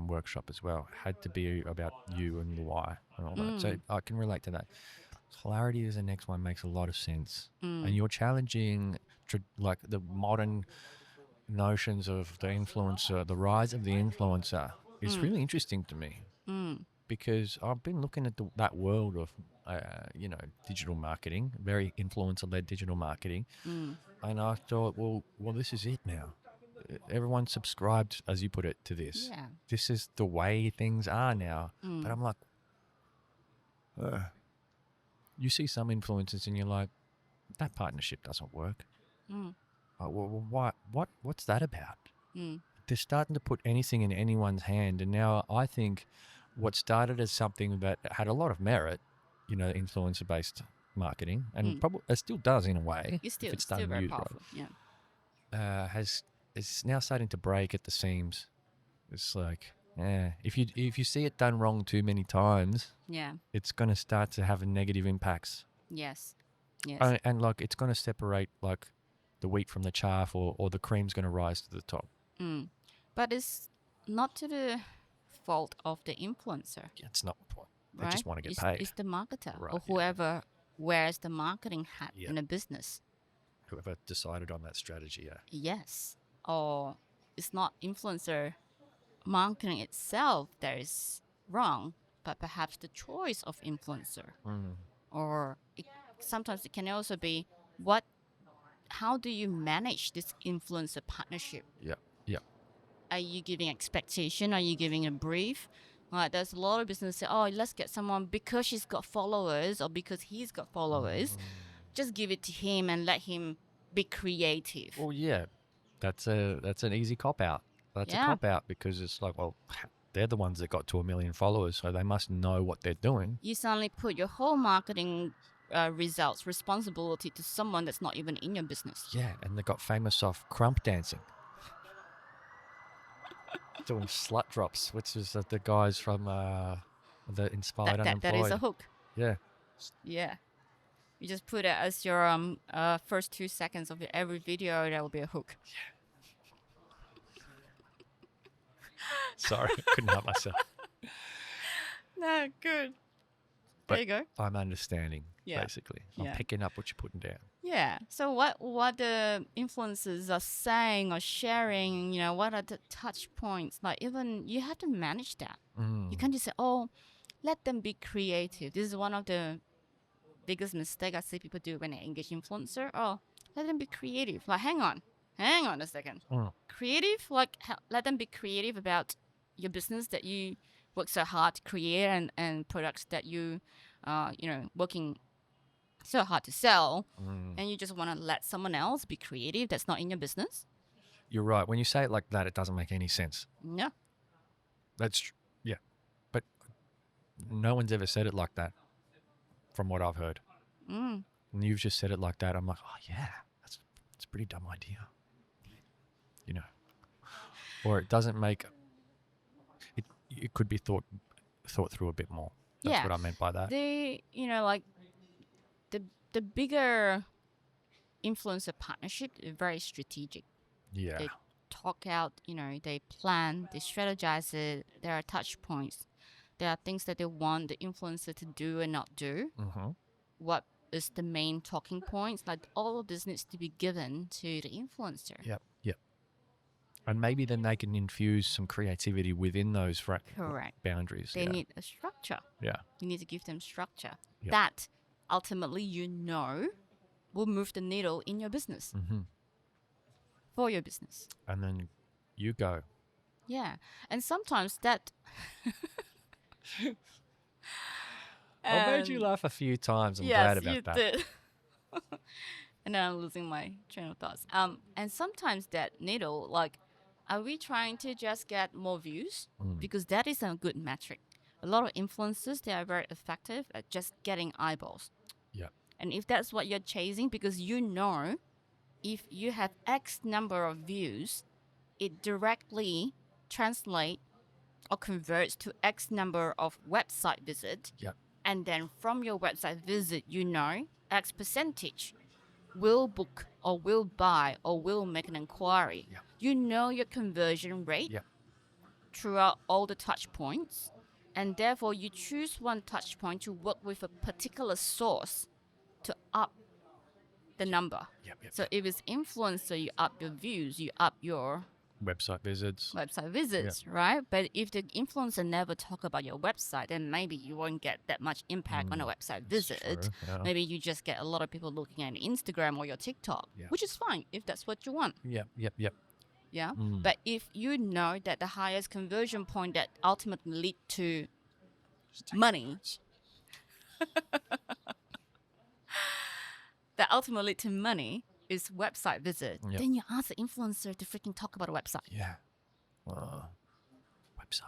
Speaker 3: workshop as well. It had to be about you and the why and all that. So I can relate to that. Clarity is the next one, makes a lot of sense. And you're challenging like the modern notions of the influencer, the rise of the influencer is really interesting to me. Because I've been looking at that world of, digital marketing, very influencer-led digital marketing. And I thought, well, this is it now. Everyone's subscribed, as you put it, to this.
Speaker 2: Yeah.
Speaker 3: This is the way things are now. But I'm like, you see some influencers and you're like, that partnership doesn't work. Well, what's that about? They're starting to put anything in anyone's hand. And now I think what started as something that had a lot of merit, influencer-based marketing, and probably it still does in a way,
Speaker 2: It's still,
Speaker 3: if it's
Speaker 2: still
Speaker 3: done
Speaker 2: very
Speaker 3: used
Speaker 2: powerful.
Speaker 3: right,
Speaker 2: Yeah.
Speaker 3: is now starting to break at the seams. It's like, if you see it done wrong too many times,
Speaker 2: Yeah.
Speaker 3: it's going to start to have negative impacts.
Speaker 2: Yes. Yes.
Speaker 3: And like it's going to separate like the wheat from the chaff, or the cream's going to rise to the top.
Speaker 2: But it's not to the fault of the influencer.
Speaker 3: It's not the point. They
Speaker 2: Right?
Speaker 3: just want to get paid.
Speaker 2: It's the marketer
Speaker 3: Right,
Speaker 2: or whoever wears the marketing hat
Speaker 3: Yeah.
Speaker 2: in a business.
Speaker 3: Whoever decided on that strategy, yeah.
Speaker 2: Yes. or it's not influencer marketing itself that is wrong, but perhaps the choice of influencer. Or sometimes it can also be how do you manage this influencer partnership?
Speaker 3: Yeah. Yeah.
Speaker 2: Are you giving expectation? Are you giving a brief? Like there's a lot of business say, oh, let's get someone because she's got followers or because he's got followers. Just give it to him and let him be creative.
Speaker 3: Well, yeah, that's an easy cop out. That's a
Speaker 2: Yeah.
Speaker 3: cop out because it's like, well, they're the ones that got to 1 million followers, so they must know what they're doing.
Speaker 2: You suddenly put your whole marketing results responsibility to someone that's not even in your business.
Speaker 3: Yeah, and they got famous off crump dancing. Doing slut drops, which is the guys from the Inspired
Speaker 2: That
Speaker 3: Unemployed.
Speaker 2: is a hook.
Speaker 3: Yeah.
Speaker 2: Yeah. You just put it as your first 2 seconds of every video. That will be a hook.
Speaker 3: Sorry, couldn't help myself.
Speaker 2: No, good.
Speaker 3: But
Speaker 2: there you go.
Speaker 3: I'm understanding,
Speaker 2: Yeah.
Speaker 3: basically.
Speaker 2: Yeah.
Speaker 3: I'm picking up what you're putting down.
Speaker 2: Yeah. So what the influencers are saying or sharing, what are the touch points? Like even you have to manage that. You can't just say, oh, let them be creative. This is one of the biggest mistake I see people do when they engage influencer. Oh, let them be creative. Like, hang on a second. Creative? Like, let them be creative about your business that you work so hard to create and products that you, working so hard to sell. And you just want to let someone else be creative that's not in your business.
Speaker 3: You're right. When you say it like that, it doesn't make any sense.
Speaker 2: No.
Speaker 3: That's yeah. But no one's ever said it like that from what I've heard. And you've just said it like that. I'm like, oh, yeah, that's a pretty dumb idea. Or it doesn't make... It could be thought through a bit more. That's what I meant by that.
Speaker 2: Like the bigger influencer partnership is very strategic.
Speaker 3: Yeah.
Speaker 2: They talk out, they plan, they strategize it. There are touch points. There are things that they want the influencer to do and not do. What is the main talking points? Like all of this needs to be given to the influencer.
Speaker 3: Yep. And maybe then they can infuse some creativity within those
Speaker 2: Correct.
Speaker 3: boundaries.
Speaker 2: They need a structure.
Speaker 3: Yeah.
Speaker 2: You need to give them structure.
Speaker 3: Yep.
Speaker 2: That ultimately will move the needle in your business. For your business.
Speaker 3: And then you go.
Speaker 2: Yeah. And sometimes that...
Speaker 3: I made you laugh a few times. I'm glad about that.
Speaker 2: Yes, you did. And then I'm losing my train of thoughts. And sometimes that needle, like, are we trying to just get more views? Because that is a good metric. A lot of influencers, they are very effective at just getting eyeballs.
Speaker 3: Yeah.
Speaker 2: And if that's what you're chasing, because if you have X number of views, it directly translates or converts to X number of website visit.
Speaker 3: Yep.
Speaker 2: And then from your website visit, X percentage will book or will buy or will make an inquiry.
Speaker 3: Yep.
Speaker 2: Your conversion rate throughout all the touch points. And therefore, you choose one touch point to work with a particular source to up the number.
Speaker 3: Yep.
Speaker 2: So if it's influencer, you up your views, you up your
Speaker 3: Website visits.
Speaker 2: Right? But if the influencer never talk about your website, then maybe you won't get that much impact on a website visit.
Speaker 3: True, yeah.
Speaker 2: Maybe you just get a lot of people looking at Instagram or your TikTok, which is fine if that's what you want.
Speaker 3: Yep.
Speaker 2: Yeah. But if you know that the highest conversion point that ultimately lead to money, is website visit, then you ask the influencer to freaking talk about a website.
Speaker 3: Yeah. Website.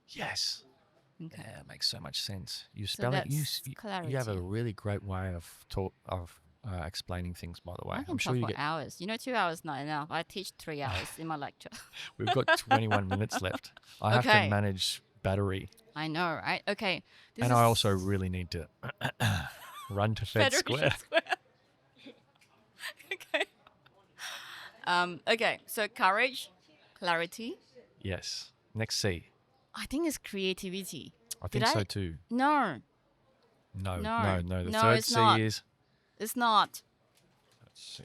Speaker 3: Yes.
Speaker 2: Okay.
Speaker 3: Yeah, it makes so much sense. You spell it.
Speaker 2: Clarity.
Speaker 3: You have a really great way of explaining things. By the way,
Speaker 2: I can
Speaker 3: I'm sure
Speaker 2: talk
Speaker 3: you
Speaker 2: for
Speaker 3: get.
Speaker 2: hours. 2 hours not enough. I teach 3 hours in my lecture.
Speaker 3: We've got 21 minutes left. I have to manage battery.
Speaker 2: I know, right? Okay.
Speaker 3: And I also really need to run to Fed Square.
Speaker 2: Okay. Okay. So courage, clarity.
Speaker 3: Yes. Next C.
Speaker 2: I think it's creativity.
Speaker 3: I think so too.
Speaker 2: No.
Speaker 3: No.
Speaker 2: No.
Speaker 3: The
Speaker 2: No,
Speaker 3: third
Speaker 2: it's
Speaker 3: C
Speaker 2: not.
Speaker 3: is.
Speaker 2: It's not.
Speaker 3: Let's see.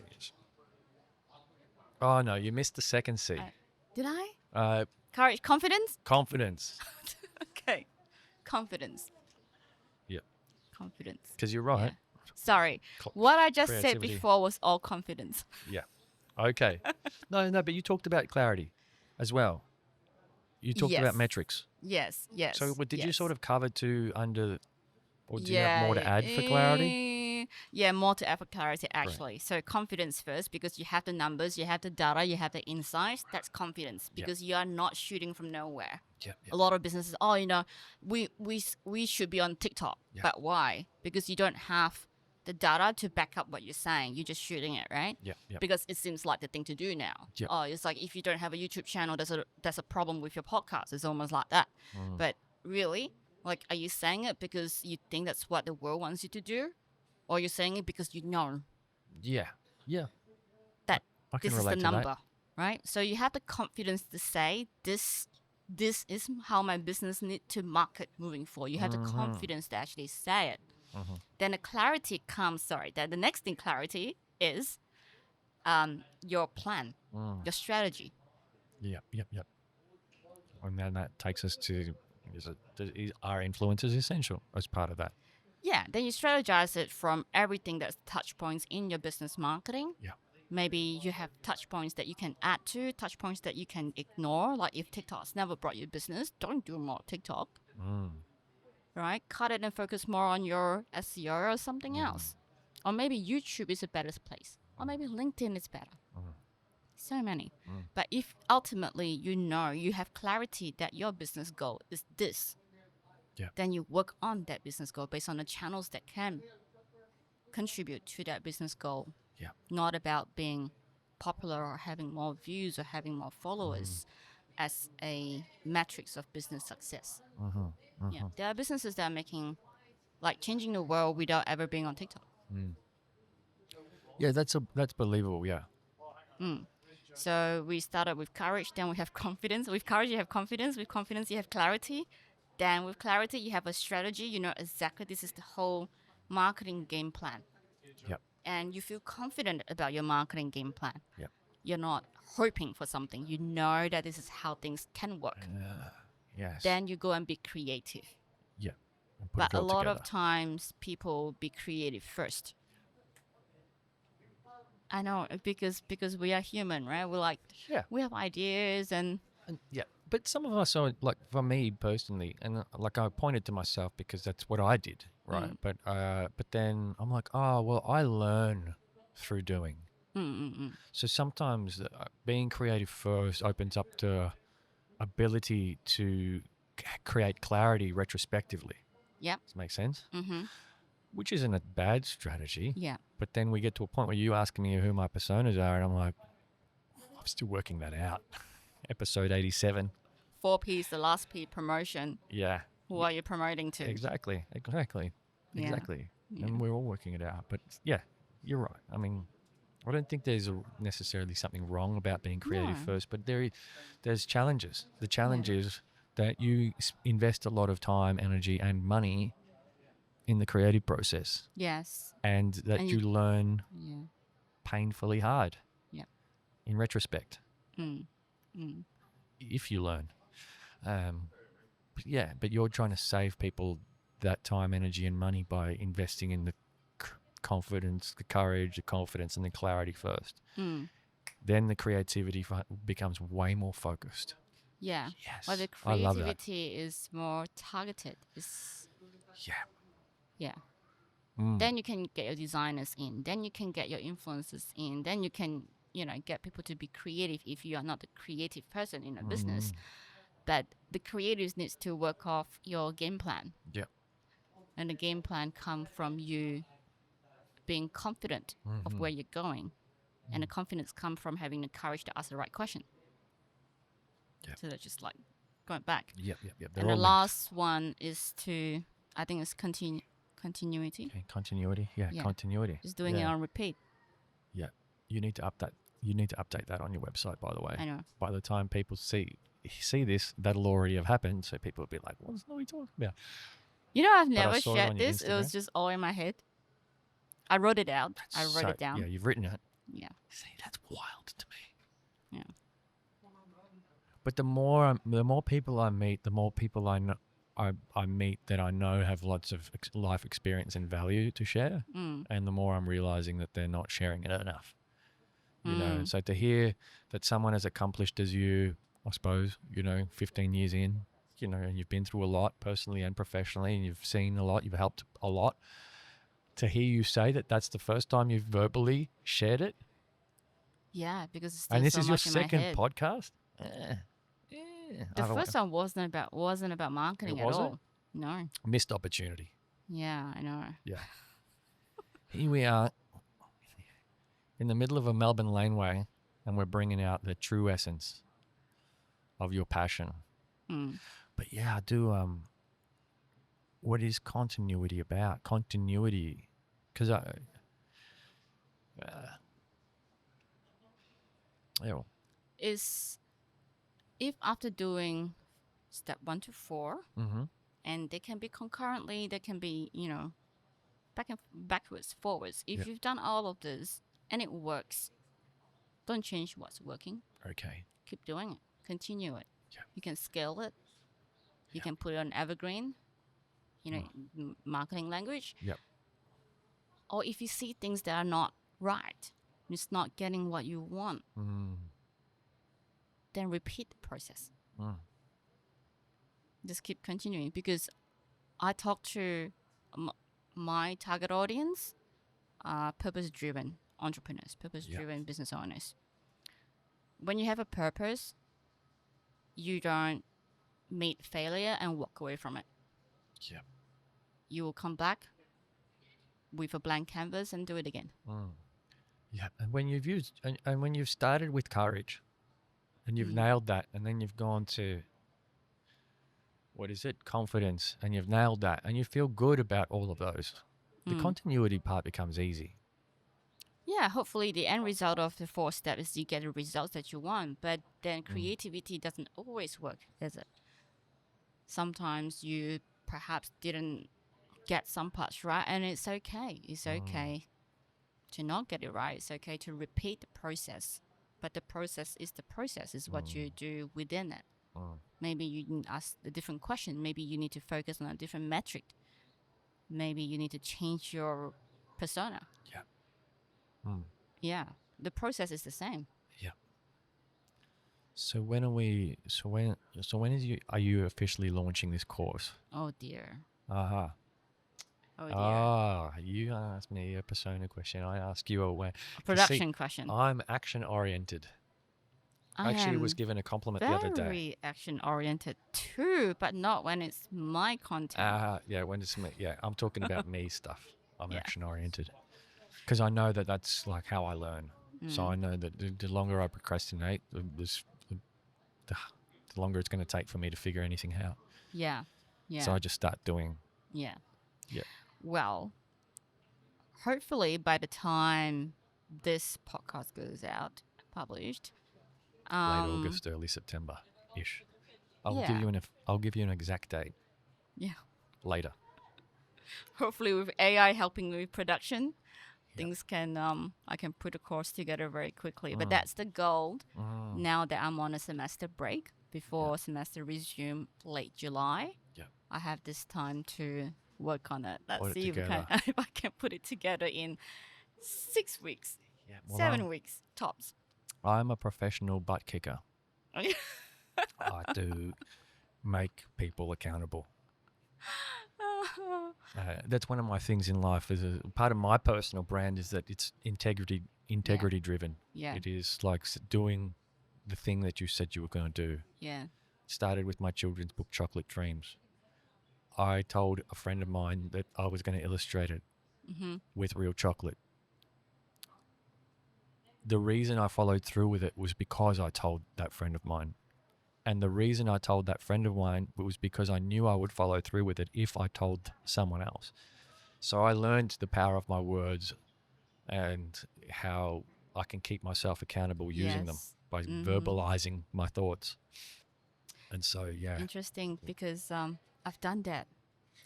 Speaker 3: Oh no, you missed the second C.
Speaker 2: Did I?
Speaker 3: Uh,
Speaker 2: Courage, confidence.
Speaker 3: confidence.
Speaker 2: Okay, confidence,
Speaker 3: Yeah,
Speaker 2: confidence.
Speaker 3: because you're right.
Speaker 2: Yeah. Sorry,
Speaker 3: Cl-
Speaker 2: what I just said
Speaker 3: creativity.
Speaker 2: before was all confidence.
Speaker 3: Yeah. Okay. No, but you talked about clarity as well. You talked about
Speaker 2: Yes.
Speaker 3: metrics.
Speaker 2: Yes, yes.
Speaker 3: So did you
Speaker 2: yes.
Speaker 3: sort of cover two under, or do you have more to add for clarity?
Speaker 2: Yeah, more to add for clarity actually. So confidence first, because you have the numbers, you have the data, you have the insights. That's confidence because you are not shooting from nowhere.
Speaker 3: Yeah.
Speaker 2: A lot of businesses, we should be on TikTok,
Speaker 3: Yeah.
Speaker 2: but why? Because you don't have the data to back up what you're saying. You're just shooting it, right?
Speaker 3: Yeah. Yeah.
Speaker 2: Because it seems like the thing to do now.
Speaker 3: Yeah.
Speaker 2: Oh, it's like if you don't have a YouTube channel, that's a problem with your podcast. It's almost like that. But really, like, are you saying it because you think that's what the world wants you to do, or you're saying it because you know
Speaker 3: Yeah. Yeah.
Speaker 2: that
Speaker 3: I can
Speaker 2: this is the
Speaker 3: relate to
Speaker 2: number,
Speaker 3: that.
Speaker 2: right? So you have the confidence to say this. This is how my business need to market moving forward. You have the confidence to actually say it. Then the clarity comes. Then the next thing, clarity is your plan, your strategy.
Speaker 3: Yep. And then that takes us to, are influencers essential as part of that?
Speaker 2: Yeah, then you strategize it from everything that's touch points in your business marketing.
Speaker 3: Yeah.
Speaker 2: Maybe you have touch points that you can add to, touch points that you can ignore. Like if TikTok's never brought you business, don't do more TikTok. Right? Cut it and focus more on your SEO or something else. Or maybe YouTube is a better place. Or maybe LinkedIn is better. So many. But if ultimately you have clarity that your business goal is this, then you work on that business goal based on the channels that can contribute to that business goal.
Speaker 3: Yeah.
Speaker 2: Not about being popular or having more views or having more followers as a metrics of business success. Yeah, there are businesses that are making, like, changing the world without ever being on TikTok.
Speaker 3: Yeah, that's believable. Yeah.
Speaker 2: So we started with courage, then we have confidence. With courage, you have confidence. With confidence, you have clarity. Then with clarity, you have a strategy. You know exactly this is the whole marketing game plan.
Speaker 3: Yep.
Speaker 2: And you feel confident about your marketing game plan.
Speaker 3: Yep.
Speaker 2: You're not hoping for something. You know that this is how things can work.
Speaker 3: Yes.
Speaker 2: Then you go and be creative.
Speaker 3: Yeah.
Speaker 2: But a lot of times people be creative first. I know, because we are human, right? We're like, we have ideas and
Speaker 3: yeah. But some of us are, like, for me personally, and like I pointed to myself because that's what I did, right? But then I'm like, oh well, I learn through doing. So sometimes being creative first opens up the ability to create clarity retrospectively.
Speaker 2: Yep.
Speaker 3: Does that make sense?
Speaker 2: Mm-hmm.
Speaker 3: Which isn't a bad strategy.
Speaker 2: Yeah.
Speaker 3: But then we get to a point where you asking me who my personas are, and I'm like, I'm still working that out. Episode 87.
Speaker 2: 4 P's, the last P, promotion.
Speaker 3: Yeah.
Speaker 2: Who are you promoting to?
Speaker 3: Exactly.
Speaker 2: Yeah.
Speaker 3: And we're all working it out. But yeah, you're right. I mean, I don't think there's necessarily something wrong about being creative first, but there's challenges. The challenge is that you invest a lot of time, energy, and money in the creative process.
Speaker 2: Yes.
Speaker 3: And that you learn
Speaker 2: Yeah.
Speaker 3: painfully hard.
Speaker 2: Yeah.
Speaker 3: In retrospect.
Speaker 2: Mm.
Speaker 3: If you learn. But you're trying to save people that time, energy, and money by investing in the confidence, the courage, the confidence, and the clarity first. Then the creativity becomes way more focused.
Speaker 2: Yeah.
Speaker 3: Yes.
Speaker 2: Well, the
Speaker 3: I love that.
Speaker 2: creativity is more targeted. Yeah. Then you can get your designers in. Then you can get your influencers in. Then you can, get people to be creative if you are not the creative person in a business. But the creatives needs to work off your game plan.
Speaker 3: Yeah.
Speaker 2: And the game plan come from you being confident of where you're going. And the confidence come from having the courage to ask the right question.
Speaker 3: Yep.
Speaker 2: So that's just like going back.
Speaker 3: Yep.
Speaker 2: And the last one is to, I think it's continuity.
Speaker 3: Okay, continuity. Yeah, continuity.
Speaker 2: Just doing it on repeat.
Speaker 3: Yeah. You need to update that on your website, by the way.
Speaker 2: I know.
Speaker 3: By the time people see this, that'll already have happened. So people will be like, what's he talking about?
Speaker 2: I've
Speaker 3: But I
Speaker 2: never
Speaker 3: saw it
Speaker 2: shared
Speaker 3: on your
Speaker 2: this. It was
Speaker 3: Instagram.
Speaker 2: just all in my head. I wrote it out. I wrote it down.
Speaker 3: Yeah, you've written it.
Speaker 2: Yeah.
Speaker 3: See, that's wild to me. But the more people I meet, the more people I know, I meet that I know have lots of life experience and value to share, and the more I'm realizing that they're not sharing it enough. You know, so to hear that someone as accomplished as you, I suppose, 15 years in, and you've been through a lot personally and professionally, and you've seen a lot, you've helped a lot. To hear you say that that's the first time you've verbally shared it,
Speaker 2: Yeah, because it's still
Speaker 3: and this
Speaker 2: so
Speaker 3: is your
Speaker 2: much in my
Speaker 3: second
Speaker 2: head.
Speaker 3: podcast.
Speaker 2: The first one wasn't about marketing at
Speaker 3: wasn't?
Speaker 2: all. No.
Speaker 3: Missed opportunity.
Speaker 2: Yeah, I know.
Speaker 3: Yeah. Here we are in the middle of a Melbourne laneway, and we're bringing out the true essence of your passion. But yeah, I do. What is continuity about? Continuity, because
Speaker 2: Is if after doing step 1 to 4, and they can be concurrently, they can be, backwards, forwards. If you've done all of this and it works, don't change what's working.
Speaker 3: Okay.
Speaker 2: Keep doing it. Continue it.
Speaker 3: Yeah.
Speaker 2: You can scale it. You can put it on evergreen, marketing language.
Speaker 3: Yep.
Speaker 2: Or if you see things that are not right, it's not getting what you want, then repeat the process. Just keep continuing, because I talk to my target audience, purpose-driven entrepreneurs, purpose-driven business owners. When you have a purpose, you don't meet failure and walk away from it.
Speaker 3: Yeah.
Speaker 2: You will come back with a blank canvas and do it again.
Speaker 3: Yeah. And when you've used and when you've started with courage, and you've nailed that, and then you've gone to confidence, and you've nailed that, and you feel good about all of those, the continuity part becomes easy.
Speaker 2: Yeah, hopefully the end result of the 4 steps is you get the results that you want. But then creativity doesn't always work, does it? Sometimes you perhaps didn't get some parts right, and it's okay. It's okay to not get it right. It's okay to repeat the process. But the process is what you do within it. Maybe you need to ask a different question. Maybe you need to focus on a different metric. Maybe you need to change your persona.
Speaker 3: Yeah.
Speaker 2: Yeah, the process is the same.
Speaker 3: Yeah. So when are we? So when are you officially launching this course?
Speaker 2: Oh dear.
Speaker 3: Oh dear. You asked me a persona question. I ask you a
Speaker 2: production question.
Speaker 3: I'm action oriented. I actually was given a compliment the other day.
Speaker 2: Very action oriented too, but not when it's my content.
Speaker 3: Yeah, when it's me. Yeah, I'm talking about me stuff. I'm action oriented. Because I know that that's like how I learn. So I know that the longer I procrastinate, the longer it's going to take for me to figure anything out.
Speaker 2: Yeah.
Speaker 3: So I just start doing.
Speaker 2: Yeah.
Speaker 3: Yeah.
Speaker 2: Well, hopefully by the time this podcast goes out, published,
Speaker 3: late August, early September-ish. I'll give you an exact date.
Speaker 2: Yeah.
Speaker 3: Later.
Speaker 2: Hopefully with AI helping with production, things can I can put a course together very quickly. But that's the goal. Now that I'm on a semester break before semester resume late July. Yeah. I have this time to work on it. Let's see if I can put it together in 6 weeks. Yeah. Well, 7 weeks tops.
Speaker 3: I'm a professional butt kicker. I do make people accountable. That's one of my things in life. Is a part of my personal brand is that it's integrity driven. Yeah. It is like doing the thing that you said you were going to do. Yeah. Started with my children's book, Chocolate Dreams. I told a friend of mine that I was going to illustrate it with real chocolate. The reason I followed through with it was because I told that friend of mine. And the reason I told that friend of mine was because I knew I would follow through with it if I told someone else. So I learned the power of my words and how I can keep myself accountable using them by verbalizing my thoughts. And so, yeah.
Speaker 2: Interesting, because I've done that.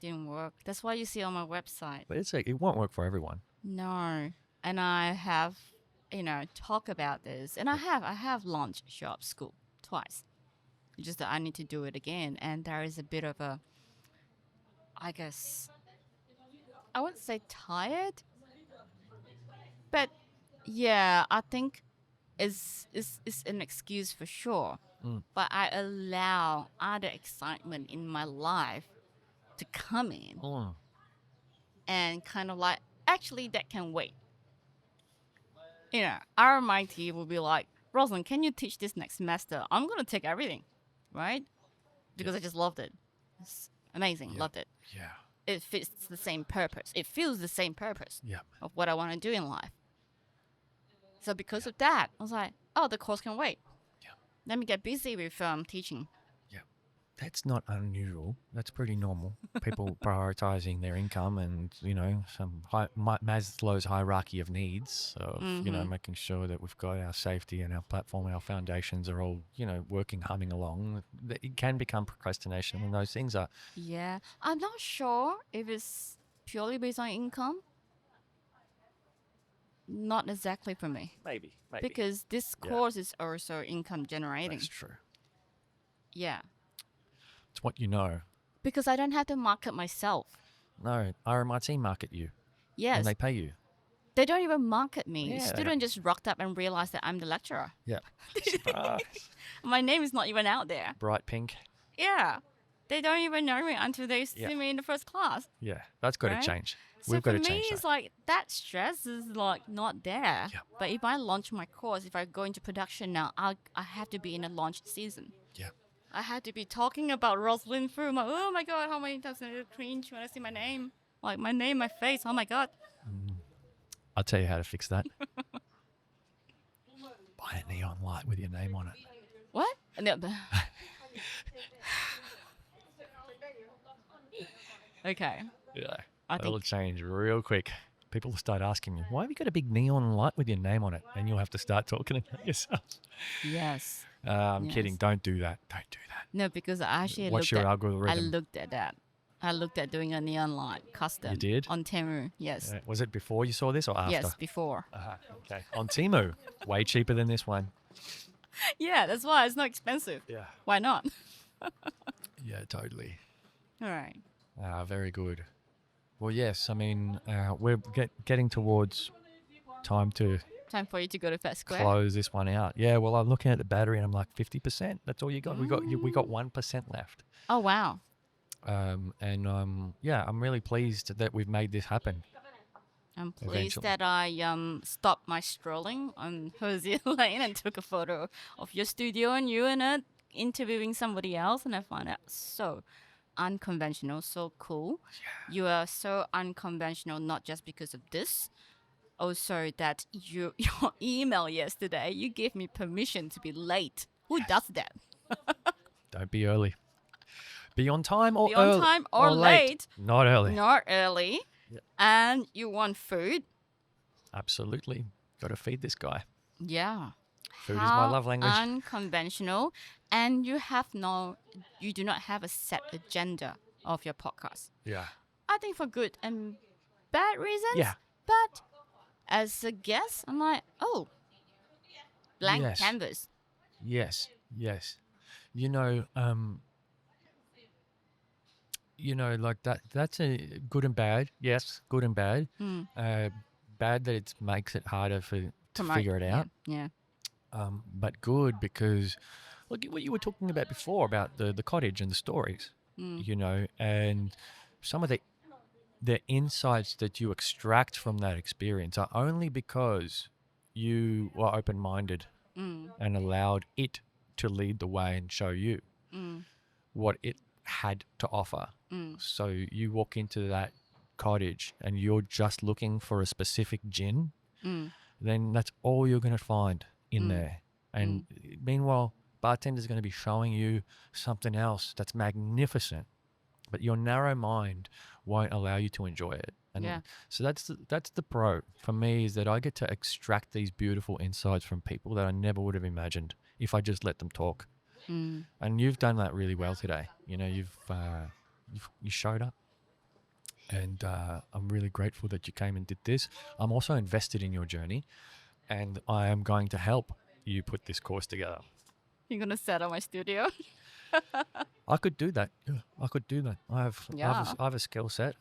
Speaker 2: Didn't work. That's why you see on my website.
Speaker 3: But it won't work for everyone.
Speaker 2: No. And I have, talk about this. And I have launched Show Up School twice. It's just that I need to do it again. And there is a bit of a, I guess, I wouldn't say tired, but yeah, I think is an excuse for sure. But I allow other excitement in my life to come in and kind of like, actually, that can wait. You know, RMIT will be like, Roslyn, can you teach this next semester? I'm going to take everything, right? Because I just loved it. It's amazing. Loved it.
Speaker 3: Yeah.
Speaker 2: It fits the same purpose. It feels the same purpose
Speaker 3: Yeah.
Speaker 2: of what I want to do in life. So because of that, I was like, oh, the course can wait.
Speaker 3: Yeah.
Speaker 2: Let me get busy with teaching.
Speaker 3: Yeah. That's not unusual. That's pretty normal. People prioritizing their income and, some Maslow's hierarchy of needs of, making sure that we've got our safety and our platform, our foundations are all, working, humming along. It can become procrastination when those things are.
Speaker 2: Yeah. I'm not sure if it's purely based on income. Not exactly for me.
Speaker 3: Maybe.
Speaker 2: Because this course is also income generating.
Speaker 3: That's true.
Speaker 2: Yeah.
Speaker 3: It's what you know.
Speaker 2: Because I don't have to market myself.
Speaker 3: No, RMIT market you.
Speaker 2: Yes.
Speaker 3: And they pay you.
Speaker 2: They don't even market me.
Speaker 3: Yeah,
Speaker 2: Student just rocked up and realized that I'm the lecturer.
Speaker 3: Yeah. Surprise.
Speaker 2: My name is not even out there.
Speaker 3: Bright pink.
Speaker 2: Yeah. They don't even know me until they see me in the first class.
Speaker 3: Yeah, that's got
Speaker 2: Right?
Speaker 3: to change.
Speaker 2: So
Speaker 3: We've got
Speaker 2: for
Speaker 3: to
Speaker 2: me,
Speaker 3: change
Speaker 2: it's
Speaker 3: that.
Speaker 2: like that stress is like not there.
Speaker 3: Yeah.
Speaker 2: But if I launch my course, if I go into production now, I have to be in a launch season.
Speaker 3: Yeah.
Speaker 2: I had to be talking about Roslyn Foo. I'm like, oh my god, how many times did I cringe when I see my name? Like my name, my face. Oh my god.
Speaker 3: I'll tell you how to fix that. Buy a neon light with your name on it.
Speaker 2: What? No, okay.
Speaker 3: Yeah.
Speaker 2: I
Speaker 3: It'll
Speaker 2: think
Speaker 3: change real quick. People will start asking you, why have you got a big neon light with your name on it? And you'll have to start talking about yourself.
Speaker 2: yes.
Speaker 3: I'm
Speaker 2: Yes.
Speaker 3: kidding. Don't do that. Don't do that.
Speaker 2: No, because I actually
Speaker 3: What's your
Speaker 2: I
Speaker 3: algorithm?
Speaker 2: looked at that. I looked at doing a neon light custom.
Speaker 3: You did?
Speaker 2: On Temu. Yes.
Speaker 3: Was it before you saw this or after?
Speaker 2: Yes, before.
Speaker 3: Okay. On Temu. Way cheaper than this one.
Speaker 2: Yeah, that's why it's not expensive.
Speaker 3: Yeah.
Speaker 2: Why not?
Speaker 3: Yeah, totally.
Speaker 2: All right.
Speaker 3: Very good. Well, yes. I mean, we're getting towards time to
Speaker 2: Time for you to go to Fat Square.
Speaker 3: close this one out. Yeah. Well, I'm looking at the battery and I'm like 50%. That's all you got. We got 1% left.
Speaker 2: Oh wow.
Speaker 3: I'm really pleased that we've made this happen.
Speaker 2: I'm pleased
Speaker 3: Eventually.
Speaker 2: that I stopped my strolling on Hosier Lane and took a photo of your studio and you in it interviewing somebody else, and I found it so unconventional, so cool. Yeah. You are so unconventional, not just because of this. Also, that your email yesterday, you gave me permission to be late. Who does that?
Speaker 3: Don't be early. Be on time or
Speaker 2: Be on time or late.
Speaker 3: Not early.
Speaker 2: Not early.
Speaker 3: Yeah.
Speaker 2: And you want food.
Speaker 3: Absolutely. Got to feed this guy.
Speaker 2: Yeah.
Speaker 3: Food is my love language.
Speaker 2: Unconventional, and you do not have a set agenda of your podcast.
Speaker 3: Yeah.
Speaker 2: I think for good and bad reasons.
Speaker 3: Yeah.
Speaker 2: But as a guest, I'm like, oh, blank
Speaker 3: Yes.
Speaker 2: canvas.
Speaker 3: Yes. Like that's a good and bad. Yes, good and bad. Bad that it makes it harder to figure it out.
Speaker 2: Yeah.
Speaker 3: But good because look at what you were talking about before about the cottage and the stories, and some of the insights that you extract from that experience are only because you were open-minded and allowed it to lead the way and show you what it had to offer. So you walk into that cottage and you're just looking for a specific gin, then that's all you're going to find in there. And meanwhile, bartender's going to be showing you something else that's magnificent, but your narrow mind won't allow you to enjoy it. And so that's the pro for me, is that I get to extract these beautiful insights from people that I never would have imagined if I just let them talk. And you've done that really well today. You showed up, and I'm really grateful that you came and did this. I'm also invested in your journey, and I am going to help you put this course together.
Speaker 2: You're going to set up my studio?
Speaker 3: I could do that. Yeah, I could do that.
Speaker 2: Yeah.
Speaker 3: I have a skill set,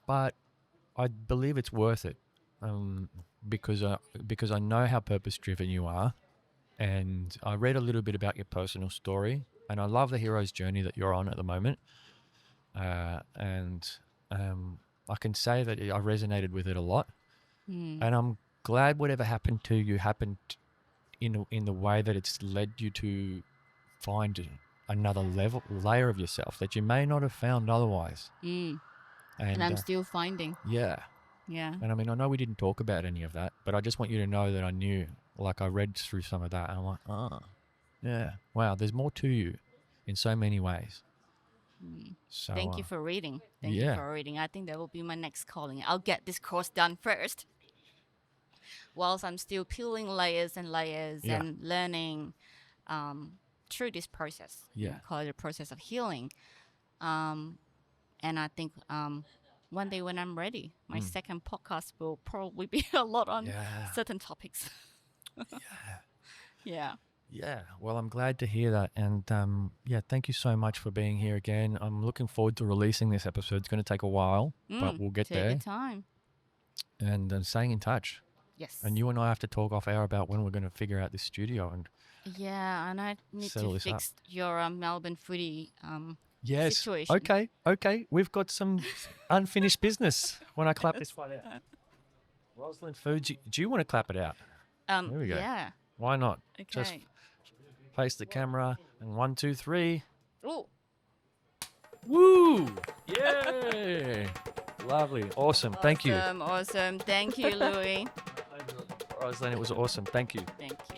Speaker 3: but I believe it's worth it, because I know how purpose driven you are, and I read a little bit about your personal story, and I love the hero's journey that you're on at the moment, and I can say that I resonated with it a lot,
Speaker 2: Mm.
Speaker 3: and I'm glad whatever happened to you happened in the way that it's led you to find another layer of yourself that you may not have found otherwise.
Speaker 2: Mm.
Speaker 3: And
Speaker 2: And I'm still finding.
Speaker 3: yeah.
Speaker 2: Yeah.
Speaker 3: And I mean, I know we didn't talk about any of that, but I just want you to know that I knew, like I read through some of that and I'm like, oh, yeah, wow, there's more to you in so many ways. So
Speaker 2: Thank you for reading. Thank you
Speaker 3: yeah.
Speaker 2: for reading. I think that will be my next calling. I'll get this course done first. Whilst I'm still peeling layers and layers
Speaker 3: Yeah.
Speaker 2: and learning through this process.
Speaker 3: Yeah.
Speaker 2: We call it a process of healing. And I think one day when I'm ready, my second podcast will probably be a lot on
Speaker 3: Yeah.
Speaker 2: certain topics. Yeah.
Speaker 3: Yeah, well, I'm glad to hear that. And yeah, thank you so much for being here again. I'm looking forward to releasing this episode. It's going to take a while, but we'll get
Speaker 2: Take
Speaker 3: there.
Speaker 2: your time.
Speaker 3: And staying in touch.
Speaker 2: Yes.
Speaker 3: And you and I have to talk off air about when we're going to figure out this studio. And
Speaker 2: Yeah, and I need
Speaker 3: settle
Speaker 2: to
Speaker 3: this
Speaker 2: fix your Melbourne footy
Speaker 3: yes,
Speaker 2: situation.
Speaker 3: okay. We've got some unfinished business when I clap this one out. Roslyn Foo, do you want to clap it out? There we go.
Speaker 2: Yeah.
Speaker 3: Why not?
Speaker 2: Okay.
Speaker 3: Just face the camera and 1, 2, 3.
Speaker 2: Oh.
Speaker 3: Woo! Yay! Lovely. Awesome. Thank you.
Speaker 2: Awesome. Thank you, Louis.
Speaker 3: Roslyn, it was awesome. Thank you.
Speaker 2: Thank you.